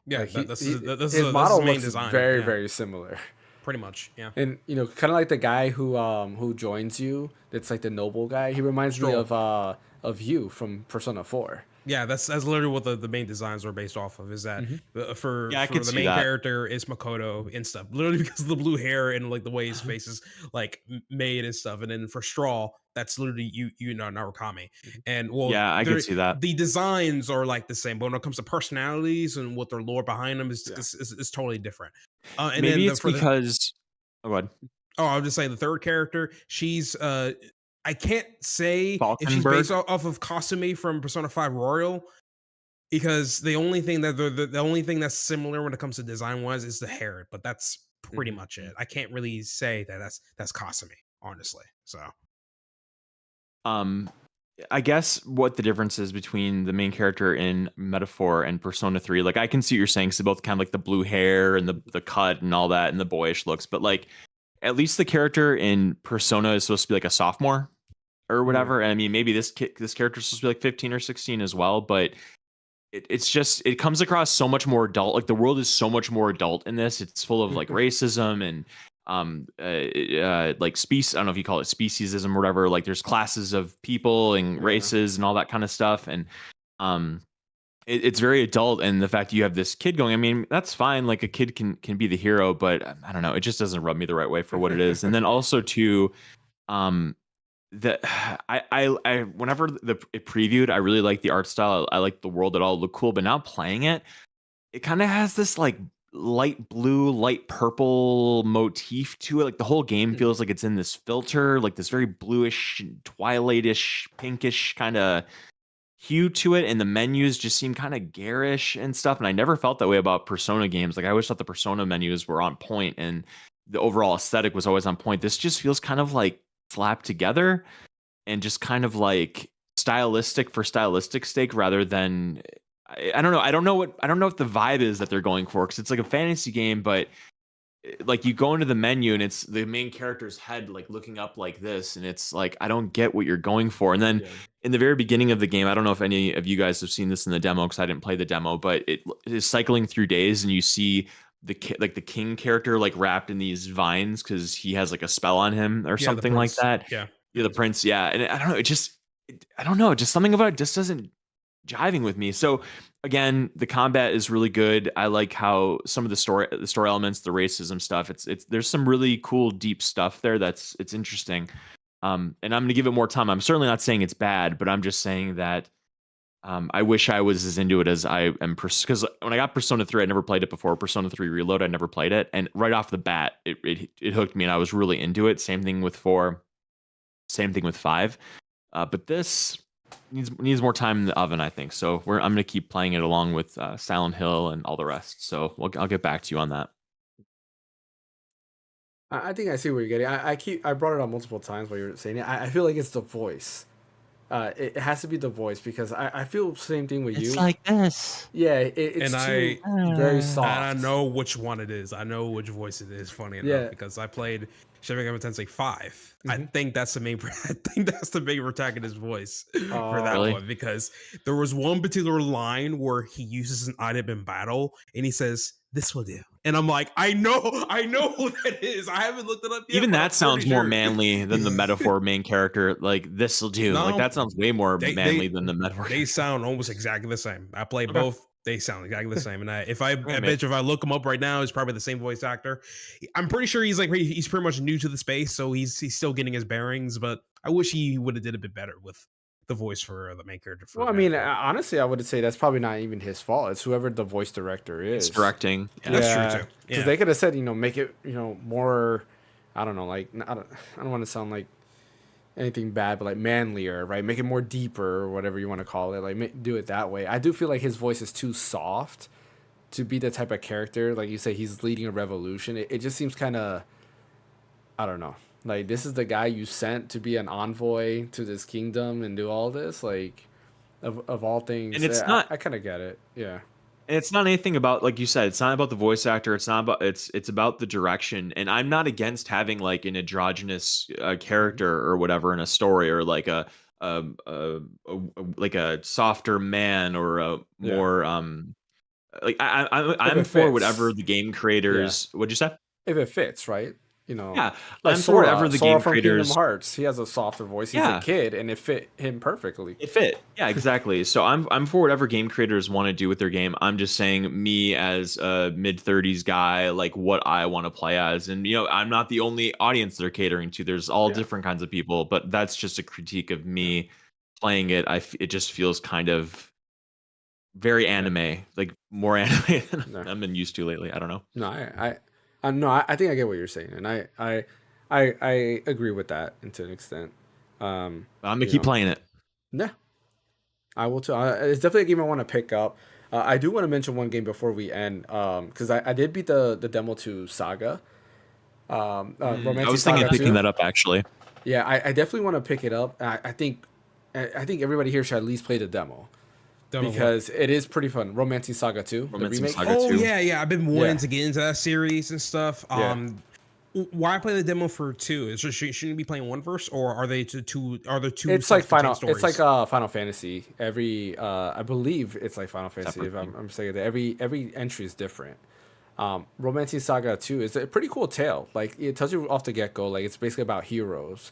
Yeah, like his model main looks design. Very, very similar. Pretty much, yeah. And kind of like the guy who joins you. That's like the noble guy. He reminds me of you from Persona 4. Yeah, that's literally what the main designs are based off of. Is that for the main character is Makoto and stuff. Literally because of the blue hair and like the way his face is like made and stuff. And then for Straw, that's literally Narukami. And well, Yeah, I can see that. the designs are like the same, but when it comes to personalities and what their lore behind them Yeah. is totally different. And Maybe then it's because. Oh, go ahead. I'll just say the third character, she's I can't say if she's Falkenberg? based off of Kasumi from Persona 5 Royal, because the only thing that the only thing that's similar when it comes to design wise is the hair, but that's pretty much it. I can't really say that that's Kasumi, honestly. So I guess what the difference is between the main character in Metaphor and Persona 3, like I can see what you're saying, so both kind of like the blue hair and the cut and all that and the boyish looks, but like at least the character in Persona is supposed to be like a sophomore or whatever. And I mean, maybe this character is supposed to be like 15 or 16 as well, but it's just, it comes across so much more adult. Like the world is so much more adult in this. It's full of like racism and like species. I don't know if you call it speciesism or whatever. Like there's classes of people and races and all that kind of stuff. And it's very adult. And the fact you have this kid going, I mean, that's fine. Like a kid can be the hero, but I don't know. It just doesn't rub me the right way for what it is. And then also too, that I whenever it previewed, I really like the art style. I like the world. It all looked cool. But now playing it, it kind of has this like light blue, light purple motif to it. Like the whole game feels like it's in this filter, like this very bluish, twilightish, pinkish kind of hue to it, and the menus just seem kind of garish and stuff. And I never felt that way about Persona games. Like I always thought the Persona menus were on point, and the overall aesthetic was always on point. This just feels kind of like slapped together and just kind of like stylistic for stylistic sake rather than I don't know. I don't know what the vibe is that they're going for, because it's like a fantasy game, but like you go into the menu and it's the main character's head like looking up like this, and it's like I don't get what you're going for. And then in the very beginning of the game, I don't know if any of you guys have seen this in the demo because I didn't play the demo, but it is cycling through days and you see the king character like wrapped in these vines because he has like a spell on him or something like that. The prince. And I don't know, I don't know, just something about it just doesn't jiving with me. So again, the combat is really good. I like how some of the story elements, the racism stuff, it's there's some really cool deep stuff there it's interesting. And I'm going to give it more time. I'm certainly not saying it's bad, but I'm just saying that I wish I was as into it as I am, because when I got Persona 3, I never played it before. Persona 3 Reload, I never played it, and right off the bat, it hooked me, and I was really into it. Same thing with 4, same thing with 5, but this needs more time in the oven, I think. So I'm going to keep playing it along with Silent Hill and all the rest. So I'll get back to you on that. I think I see what you're getting. I brought it up multiple times while you were saying it. I feel like it's the voice. It has to be the voice, because I feel the same thing with you. It's like this. Yeah, it's very soft. And I know which one it is. I know which voice it is. Funny enough, because I played Shin Megami Tensei 5. I think that's the main. I think that's the main protagonist voice for that one, because there was one particular line where he uses an item in battle and he says, "This will do," and I'm like, I know who that is. I haven't looked it up yet. Even that sounds more manly than the Metaphor main character. Like, this will do. Like that sounds way more manly than the Metaphor. They sound almost exactly the same. I play both. They sound exactly the same. And I bet you if I look him up right now, he's probably the same voice actor. I'm pretty sure he's pretty much new to the space, so he's still getting his bearings. But I wish he would have did a bit better with the voice for the main character. Well, I mean, honestly, I would say that's probably not even his fault. It's whoever the voice director is. It's directing. That's true too. Because they could have said, make it, more. I don't know, like I don't want to sound like anything bad, but like manlier, right? Make it more deeper, or whatever you want to call it. Like do it that way. I do feel like his voice is too soft to be the type of character, like you say, he's leading a revolution. It just seems kind of, I don't know. Like, this is the guy you sent to be an envoy to this kingdom and do all this, like, of all things. And it's not. I kind of get it. Yeah. And it's not anything about, like you said, it's not about the voice actor. It's not about, it's about the direction. And I'm not against having like an androgynous character or whatever in a story, or like a softer man, or a more like I'm for whatever the game creators. What'd you say? If it fits, right? You know, Yeah, like I'm for whatever the Sora game from Kingdom creators. Hearts. He has a softer voice. He's a Yeah, kid, and it fit him perfectly. it fit. Yeah, exactly. So I'm for whatever game creators want to do with their game. I'm just saying, me as a mid-30s guy, like what I want to play as, and I'm not the only audience they're catering to. There's all Yeah, different kinds of people, but that's just a critique of me playing it. It just feels kind of very yeah. anime, like more anime than No, I've been used to lately. I don't know. no, no. I think I get what you're saying, and I agree with that to an extent. But I'm gonna You keep know, playing it. yeah, I will too. It's definitely a game I want to pick up. I do want to mention one game before we end, because I did beat the demo to Saga, I Romantic was thinking Saga of picking 2. that up actually. Yeah, I definitely want to pick it up. I think everybody here should at least play the demo Demo what? because it is pretty fun. Romantic Saga 2, the Romantic remake. Saga Oh 2. yeah. I've been wanting Yeah. to get into that series and stuff. Yeah. Why play the demo for 2? Shouldn't you be playing 1 first, or are they two? Are there 2 It's like self-contained Final. It's stories? like Final Fantasy. Every I believe it's like Final Fantasy. Separate If thing. I'm saying that every entry is different. Romantic Saga 2 is a pretty cool tale. Like it tells you off the get go. Like it's basically about heroes.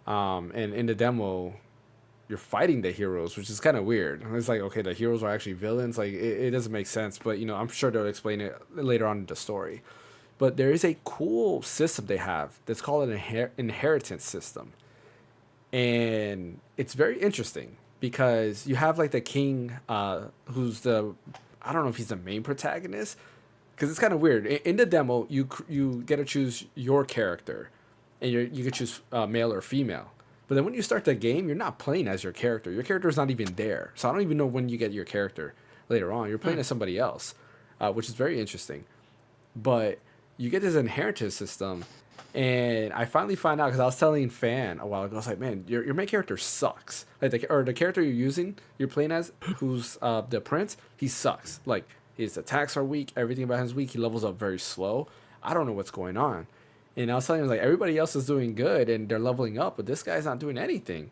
And in the demo, you're fighting the heroes, which is kind of weird. It's like, okay, the heroes are actually villains. Like it doesn't make sense, but I'm sure they'll explain it later on in the story. But there is a cool system they have that's called an inheritance system, and it's very interesting because you have like the king, who's I don't know if he's the main protagonist, because it's kind of weird. In the demo, you get to choose your character, and you can choose male or female. But then when you start the game, you're not playing as your character. Your character is not even there. So I don't even know when you get your character later on. You're playing as somebody else, which is very interesting. But you get this inheritance system, and I finally find out because I was telling Fan a while ago. I was like, man, your main character sucks. Like the character you're playing as, who's the prince, he sucks. Like his attacks are weak, everything about him is weak. He levels up very slow. I don't know what's going on. And I was telling him like everybody else is doing good and they're leveling up, but this guy's not doing anything.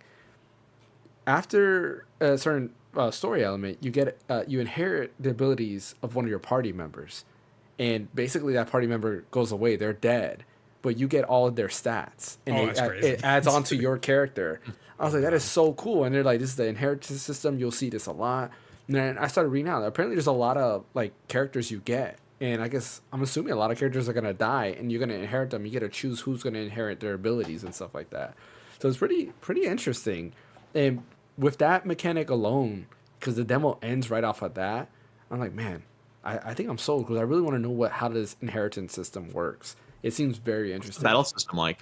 After a certain story element, you inherit the abilities of one of your party members, and basically that party member goes away. They're dead, but you get all of their stats, and Oh, that's crazy. it adds on to your character. I was like, that is so cool. And they're like, this is the inheritance system. You'll see this a lot. And then I started reading out. Apparently, there's a lot of like characters you get, and I guess I'm assuming a lot of characters are gonna die, and you're gonna inherit them. You get to choose who's gonna inherit their abilities and stuff like that. So it's pretty interesting. And with that mechanic alone, because the demo ends right off of that, I'm like, man, I think I'm sold because I really want to know how this inheritance system works. It seems very interesting. Battle system like.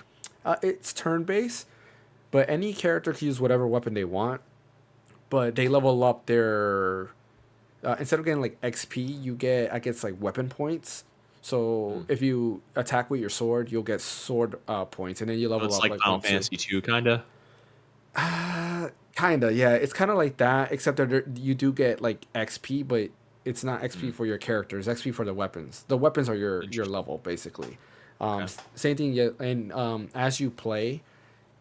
It's turn based, but any character can use whatever weapon they want. But they level up their instead of getting like XP, I guess like weapon points. So if you attack with your sword, you'll get sword points, and then you So level it's up like Final one, two. Fantasy 2 kind of. Kinda, yeah. It's kind of like that, except that you do get like XP, but it's not XP for your characters. XP for the weapons. The weapons are your level basically. Okay. Same thing. Yeah, and as you play,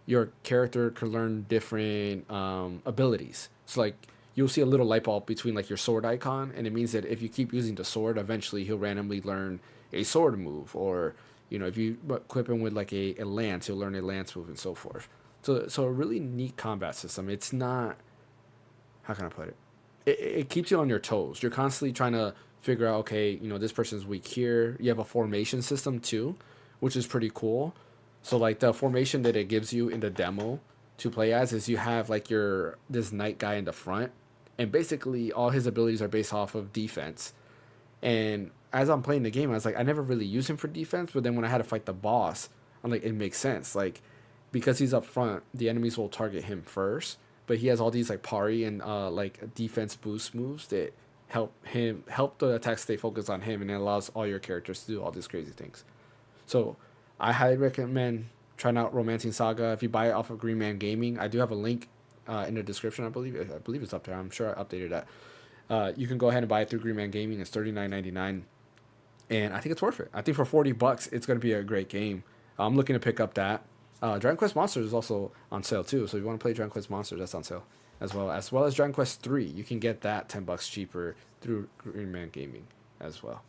your character can learn different abilities. So like you'll see a little light bulb between like your sword icon, and it means that if you keep using the sword, eventually he'll randomly learn a sword move, or if you equip him with like a lance, he'll learn a lance move and so forth. So a really neat combat system. It's not, how can I put it? It keeps you on your toes. You're constantly trying to figure out, okay, this person's weak here. You have a formation system too, which is pretty cool. So like the formation that it gives you in the demo to play as is you have like this knight guy in the front, and basically all his abilities are based off of defense. And as I'm playing the game, I was like, I never really use him for defense, but then when I had to fight the boss, I'm like, it makes sense. Like, because he's up front, the enemies will target him first, but he has all these like parry and like defense boost moves that help the attack stay focused on him, and it allows all your characters to do all these crazy things. So I highly recommend trying out Romancing Saga. If you buy it off of Green Man Gaming, I do have a link in the description. I believe it's up there. I'm sure I updated that. You can go ahead and buy it through Green Man Gaming. It's $39.99, and I think it's worth it. I think for $40, it's going to be a great game. I'm looking to pick up that. Dragon Quest Monsters is also on sale too. So if you want to play Dragon Quest Monsters, that's on sale as well as Dragon Quest 3. You can get that $10 cheaper through Green Man Gaming as well.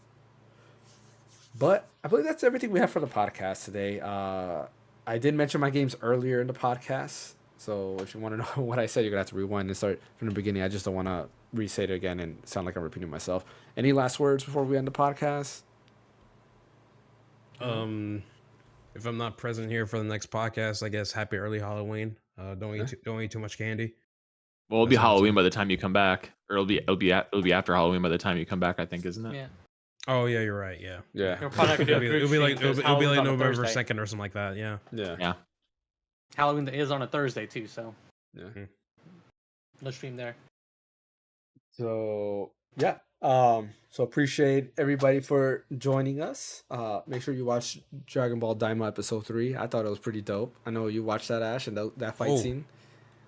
But I believe that's everything we have for the podcast today. I did mention my games earlier in the podcast, so if you want to know what I said, you're gonna have to rewind and start from the beginning. I just don't want to re-say it again and sound like I'm repeating myself. Any last words before we end the podcast? If I'm not present here for the next podcast, I guess happy early Halloween. Don't eat too much candy. Well, it'll That be sounds Halloween good. by the time you come back, or it'll be after Halloween by the time you come back. I think, isn't it? Yeah. Oh yeah, you're right. Yeah. Yeah. We're probably not gonna do a It'll group be stream like 'cause it'll be Halloween's like on a November Thursday. 2nd or something like that. Yeah. Yeah. Yeah. Halloween is on a Thursday too, so Yeah. no stream there. So yeah. So appreciate everybody for joining us. Make sure you watch Dragon Ball Daima episode 3. I thought it was pretty dope. I know you watched that, Ash, and that fight scene.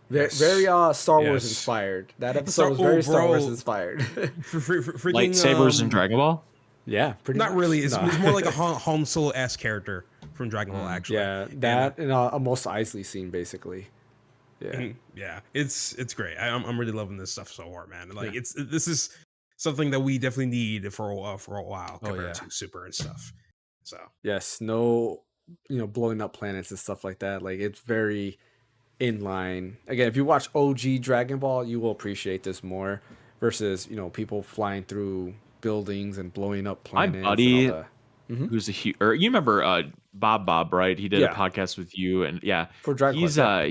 Very, Yes. very Star Wars Yes. inspired. That episode was very Star Wars inspired. Freaking, Lightsabers in Dragon Ball. Yeah, pretty Not much. really. It's Nah. more like a Han Solo-esque character from Dragon Ball, actually. Yeah, that and a Mos Eisley scene basically. Yeah. Yeah, it's great. I'm really loving this stuff so far, man. Like this is something that we definitely need for a while compared to Super and stuff. So Yes, no, blowing up planets and stuff like that. Like it's very in line. Again, if you watch OG Dragon Ball, you will appreciate this more versus, people flying through buildings and blowing up My planets. buddy, and all that. who's or you remember Bob, right? He did Yeah. a podcast with you, and For Dragon he's Ball.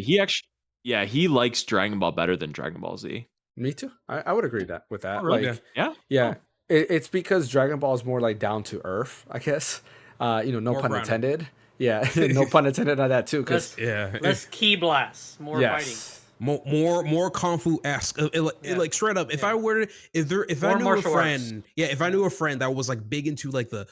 he likes Dragon Ball better than Dragon Ball Z. Me too. I would agree with that. Oh, really? Like, Yeah. yeah. It's because Dragon Ball is more like down to earth, I guess. No More pun grounded. intended. Yeah, no pun intended on that too. Because Less key blasts, more fighting. yes, more kung fu-esque. Like straight up, if I were to, if I More knew a martial arts. friend, if I knew a friend that was like big into like the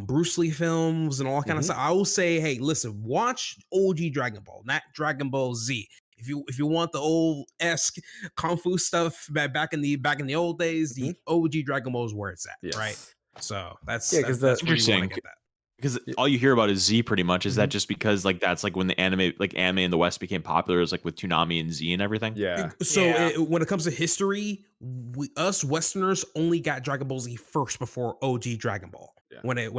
Bruce Lee films and all that kind of stuff, I will say, hey, listen, watch OG Dragon Ball, not Dragon Ball Z. If you want the old esque kung fu stuff back in the old days, the OG Dragon Ball is where it's at, yes. right? So that's Yeah, 'cause that's where you wanna Interesting. get that. Because all you hear about is Z pretty much. Is that just because that's like when the anime in the West became popular, is like with Toonami and Z and everything? Yeah. So Yeah. when it comes to history, us Westerners only got Dragon Ball Z first before OG Dragon Ball. Yeah. When it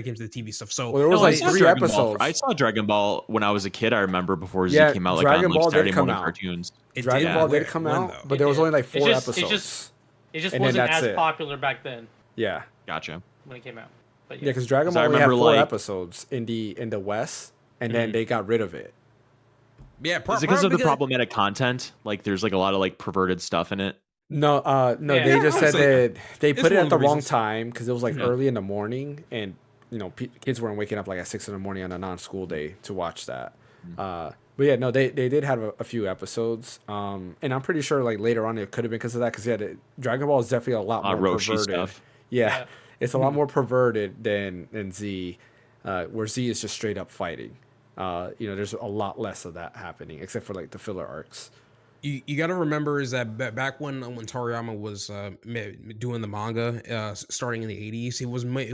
came to the TV stuff. So Well, there was No, I like saw 3 Dragon Ball. episodes. I saw Dragon Ball when I was a kid. I remember before Z Yeah, came out, like Dragon on like Ball did Saturday come morning out. cartoons. Dragon did. Ball did When, come when, out, though? but there was only like 4 It just- episodes. It just And then wasn't that's as it. popular back then Yeah. Gotcha. when it came out. But Yeah, because Dragon 'Cause I Ball only had remember, 4 like- episodes in the West, and then they got rid of it. Yeah, Is it because of the problematic content? Like, there's like a lot of like perverted stuff in it. No, Yeah. they just said Honestly, that they it's put it one at of the the wrong reasons. time because it was like Yeah. early in the morning, and kids weren't waking up like at 6 in the morning on a non-school day to watch that. But yeah, no, they did have a few episodes, and I'm pretty sure like later on it could have been because of that. Because Dragon Ball is definitely a lot more Roshi perverted. stuff. Yeah, Yeah. it's a lot more perverted than Z, where Z is just straight up fighting. There's a lot less of that happening, except for like the filler arcs. You got to remember is that back when Toriyama was doing the manga, starting in the 80s, it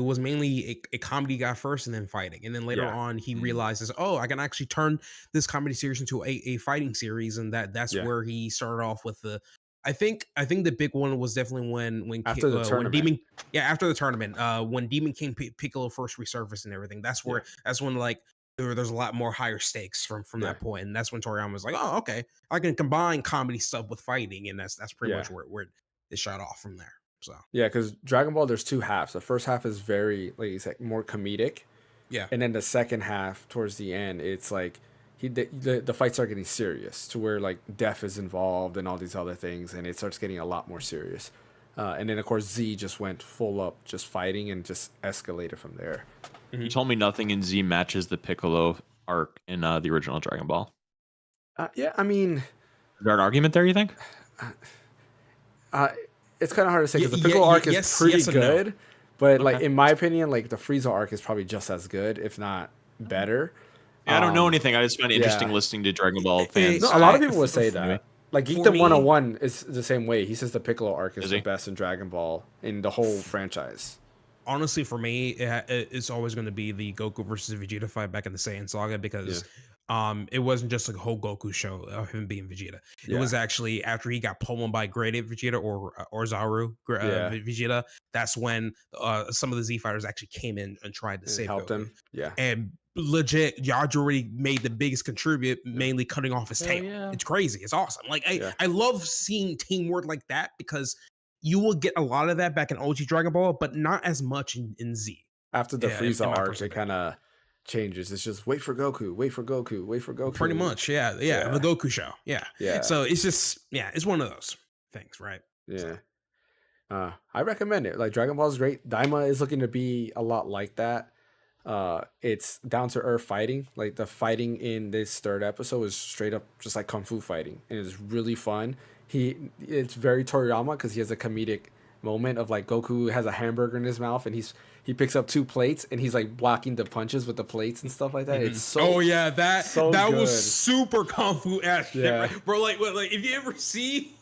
was mainly a comedy guy first, and then fighting, and then later Yeah. on he realizes, oh, I can actually turn this comedy series into a fighting series, and that's Yeah. where he started off with the. I think the big one was definitely when After the tournament. after the tournament, when Demon King Piccolo first resurfaced and everything. That's when like. There's a lot more higher stakes from that point, and that's when Toriyama was like, "Oh, okay, I can combine comedy stuff with fighting," and that's pretty much where it shot off from there. So Yeah, because Dragon Ball, there's 2 halves. The first half is very, like you said, more comedic. yeah, And then the second half, towards the end, it's like the fights are getting serious to where like death is involved and all these other things, and it starts getting a lot more serious. And then of course Z just went full up, just fighting, and just escalated from there. You told me nothing in Z matches the Piccolo arc in the original Dragon Ball. Yeah, I mean, Is there an argument there, you think? it's kind of hard to say because Yeah, the Piccolo yeah, arc is yes, pretty yes and no. good, but like Okay. in my opinion, like the Frieza arc is probably just as good, if not better. I don't know anything. I just find it interesting yeah. listening to Dragon Ball fans. No, a lot of people would say for that. me- Like for Geekdom me- 101 is the same way. He says the Piccolo arc is Is the he? best in Dragon Ball in the whole franchise. honestly, for me, it's always going to be the Goku versus Vegeta fight back in the Saiyan saga because it wasn't just like a whole Goku show of him being Vegeta. It Yeah. was actually after he got pummeled by Grade 8 Vegeta or Zaru Vegeta. that's when some of the Z fighters actually came in and tried to And save help Goku. them. Yeah. And legit, Yaji already made the biggest contribute, mainly cutting off his Hell tail. yeah. It's crazy. It's awesome. Like Yeah. I love seeing teamwork like that because you will get a lot of that back in OG Dragon Ball, but not as much in Z. After the Yeah, in Frieza my arc, personal it kind of changes. It's just wait for Goku, wait for Goku, wait for Goku. Pretty much, yeah, the Goku show, yeah. Yeah. So it's just, it's one of those things, right? Yeah. I recommend it. Like Dragon Ball is great. Daima is looking to be a lot like that. It's down to earth fighting. Like the fighting in this third episode is straight up just like kung fu fighting, and it's really fun. It's very Toriyama because he has a comedic moment of like Goku has a hamburger in his mouth and he picks up 2 plates and he's like blocking the punches with the plates and stuff like that. It's so that so that good. was super kung fu ass shit, Yeah. right? Bro, like if you ever see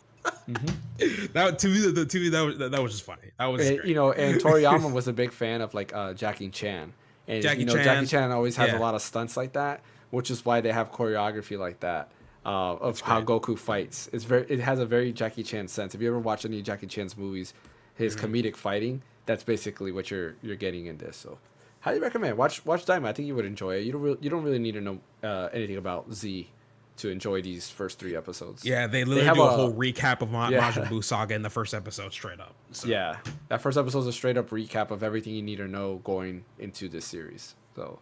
that to me that was just funny. That was And, great. you know, and Toriyama was a big fan of like Jackie Chan, and Jackie you know Chan. Jackie Chan always has a Yeah. lot of stunts like that, which is why they have choreography like that of how Goku fights. It has a very Jackie Chan sense. If you ever watch any Jackie Chan's movies, his comedic fighting, that's basically what you're getting in this. So, highly recommend watch Daima. I think you would enjoy it. You don't really need to know anything about Z to enjoy these first 3 episodes. Yeah, they literally have do a a- whole recap of Yeah. Majin Buu saga in the first episode, straight up. So. Yeah, that first episode is a straight up recap of everything you need to know going into this series. So,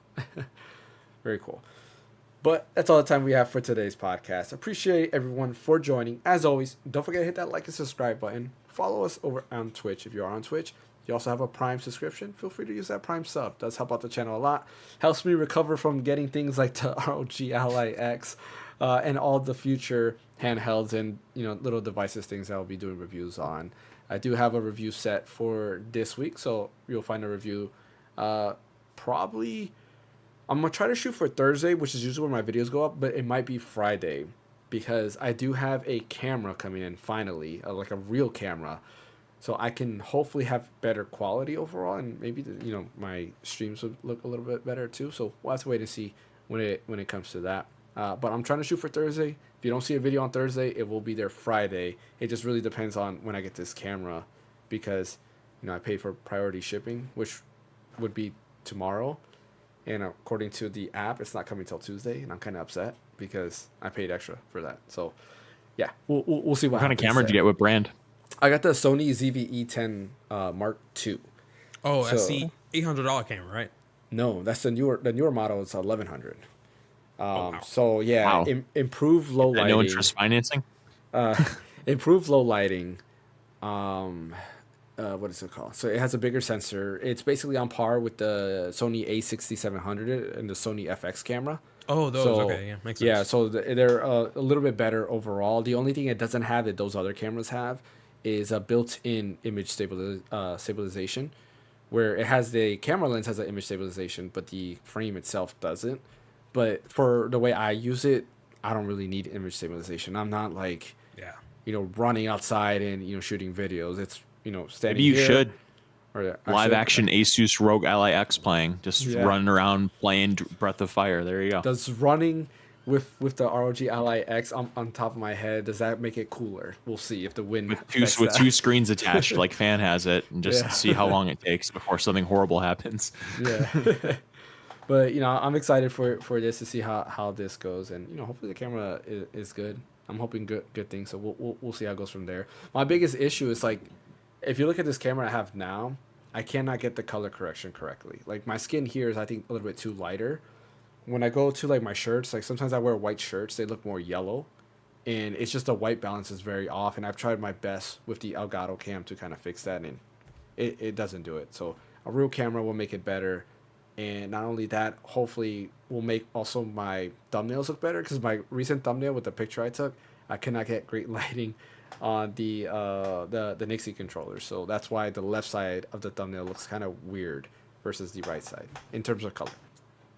very cool. But that's all the time we have for today's podcast. Appreciate everyone for joining. As always, don't forget to hit that like and subscribe button. Follow us over on Twitch if you are on Twitch. You also have a Prime subscription. Feel free to use that Prime sub. Does help out the channel a lot. Helps me recover from getting things like the ROG Ally X and all the future handhelds and little devices, things that I'll be doing reviews on. I do have a review set for this week, so you'll find a review probably. I'm gonna try to shoot for Thursday, which is usually when my videos go up, but it might be Friday because I do have a camera coming in finally, like a real camera, so I can hopefully have better quality overall, and maybe my streams would look a little bit better too. So we'll have to wait and see when it comes to that. But I'm trying to shoot for Thursday. If you don't see a video on Thursday, it will be there Friday. It just really depends on when I get this camera, because I paid for priority shipping, which would be tomorrow. And according to the app, it's not coming till Tuesday, and I'm kind of upset because I paid extra for that. So, yeah, we'll see what kind of camera did you get? What brand? I got the Sony ZV-E10 Mark II. Oh, So- that's the $800 camera, right? No, that's the newer model. It's 1100. wow. So yeah, Wow. Improve low lighting. No interest financing. Improve low lighting. What is it called? So it has a bigger sensor. It's basically on par with the Sony A6700 and the Sony FX camera. Oh, those. So, Okay, yeah, makes sense. Yeah, so they're a little bit better overall. The only thing it doesn't have that those other cameras have is a built-in image stabilization, where it has the camera lens has an image stabilization, but the frame itself doesn't. But for the way I use it, I don't really need image stabilization. I'm not like running outside and shooting videos. It's standing Maybe you here, should or I live should- action Asus ROG Ally X playing, just Yeah. running around playing Breath of Fire. There you go. Does running with the ROG Ally X on top of my head, does that make it cooler? We'll see if the wind affects With that. 2 screens attached, like Fan has it, and just Yeah. see how long it takes before something horrible happens. Yeah. But I'm excited for this to see how this goes, and hopefully the camera is good. I'm hoping good things, so we'll see how it goes from there. My biggest issue is like, if you look at this camera I have now, I cannot get the color correction correctly. Like my skin here is I think a little bit too lighter. When I go to like my shirts, like sometimes I wear white shirts, they look more yellow, and it's just the white balance is very off. And I've tried my best with the Elgato cam to kind of fix that, and it doesn't do it. So a real camera will make it better. And not only that, hopefully will make also my thumbnails look better, because my recent thumbnail with the picture I took, I could not get great lighting on the Nixie controller. So that's why the left side of the thumbnail looks kind of weird versus the right side in terms of color.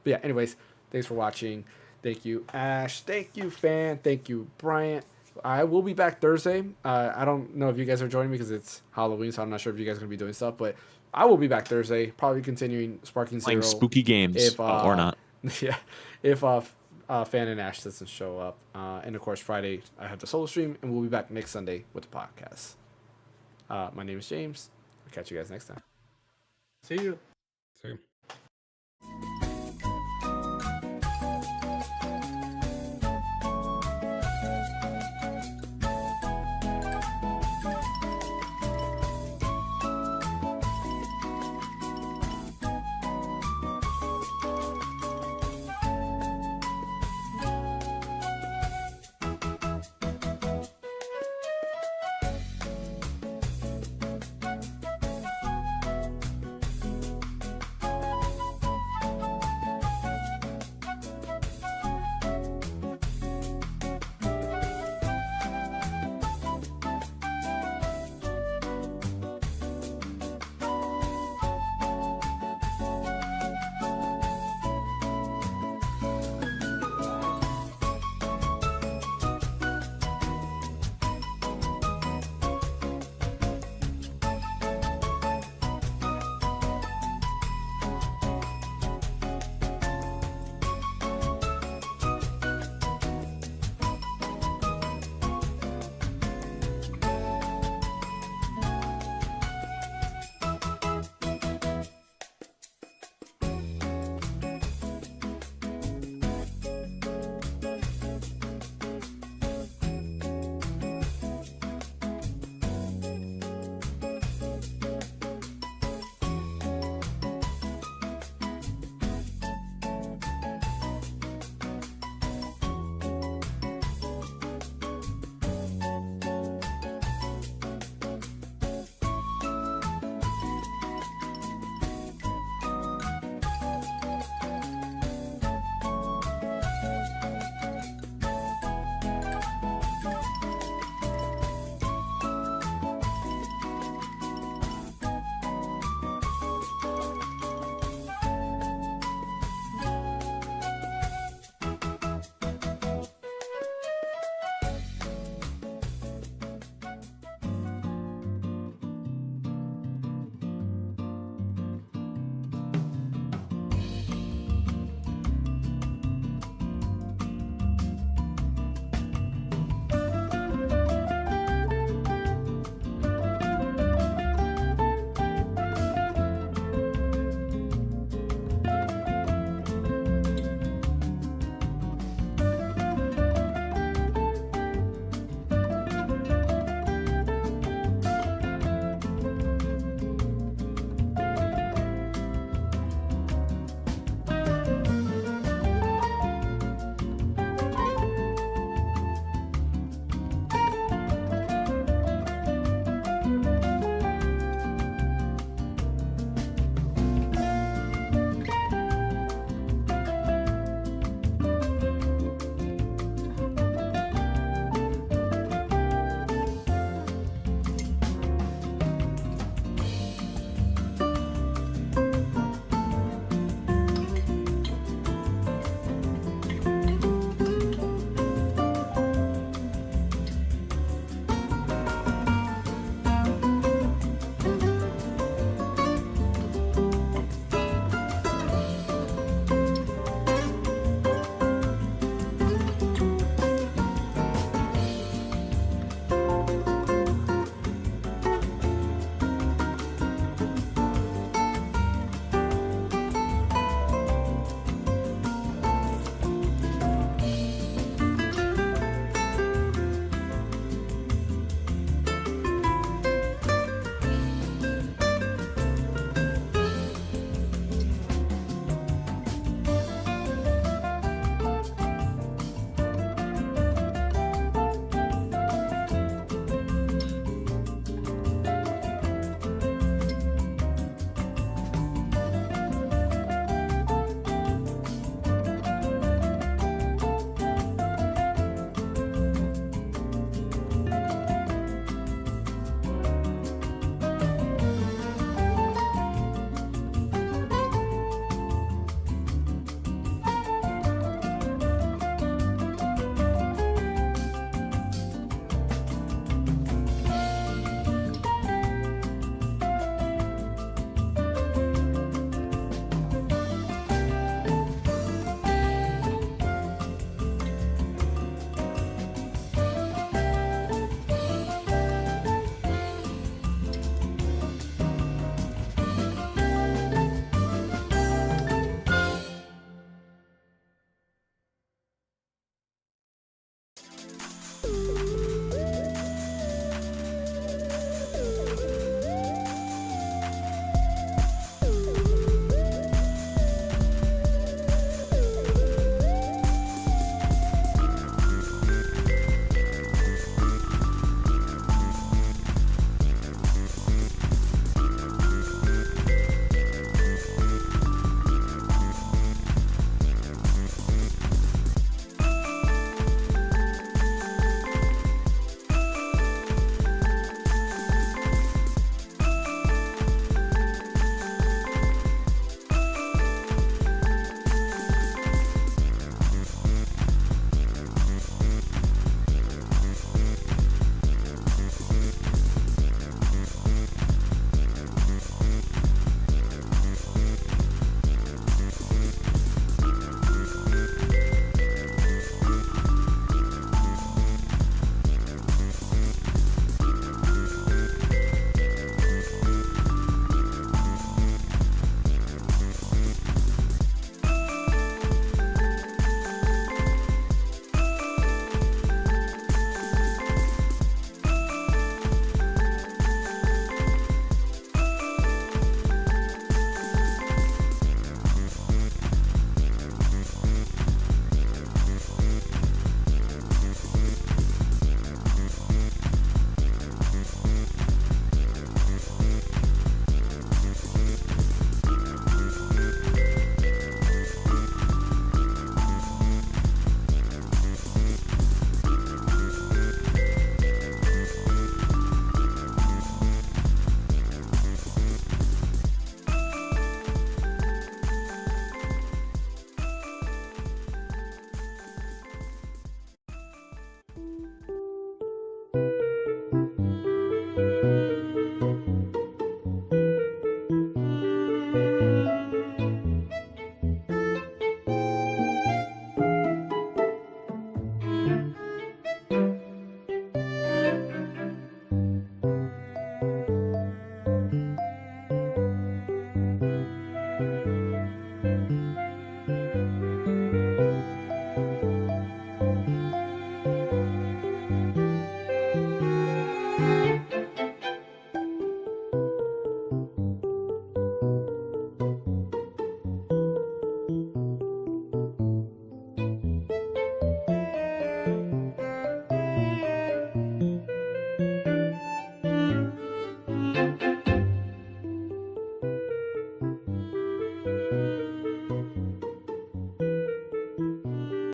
But yeah, anyways, thanks for watching. Thank you, Ash. Thank you, Fan. Thank you, Bryant. I will be back Thursday. I don't know if you guys are joining me because it's Halloween, so I'm not sure if you guys are going to be doing stuff, but I will be back Thursday, probably continuing Sparking Playing Zero. spooky games, if, or not. Yeah, if Fan and Ash doesn't show up. And of course, Friday, I have the solo stream, and we'll be back next Sunday with the podcast. My name is James. Catch you guys next time. See you. So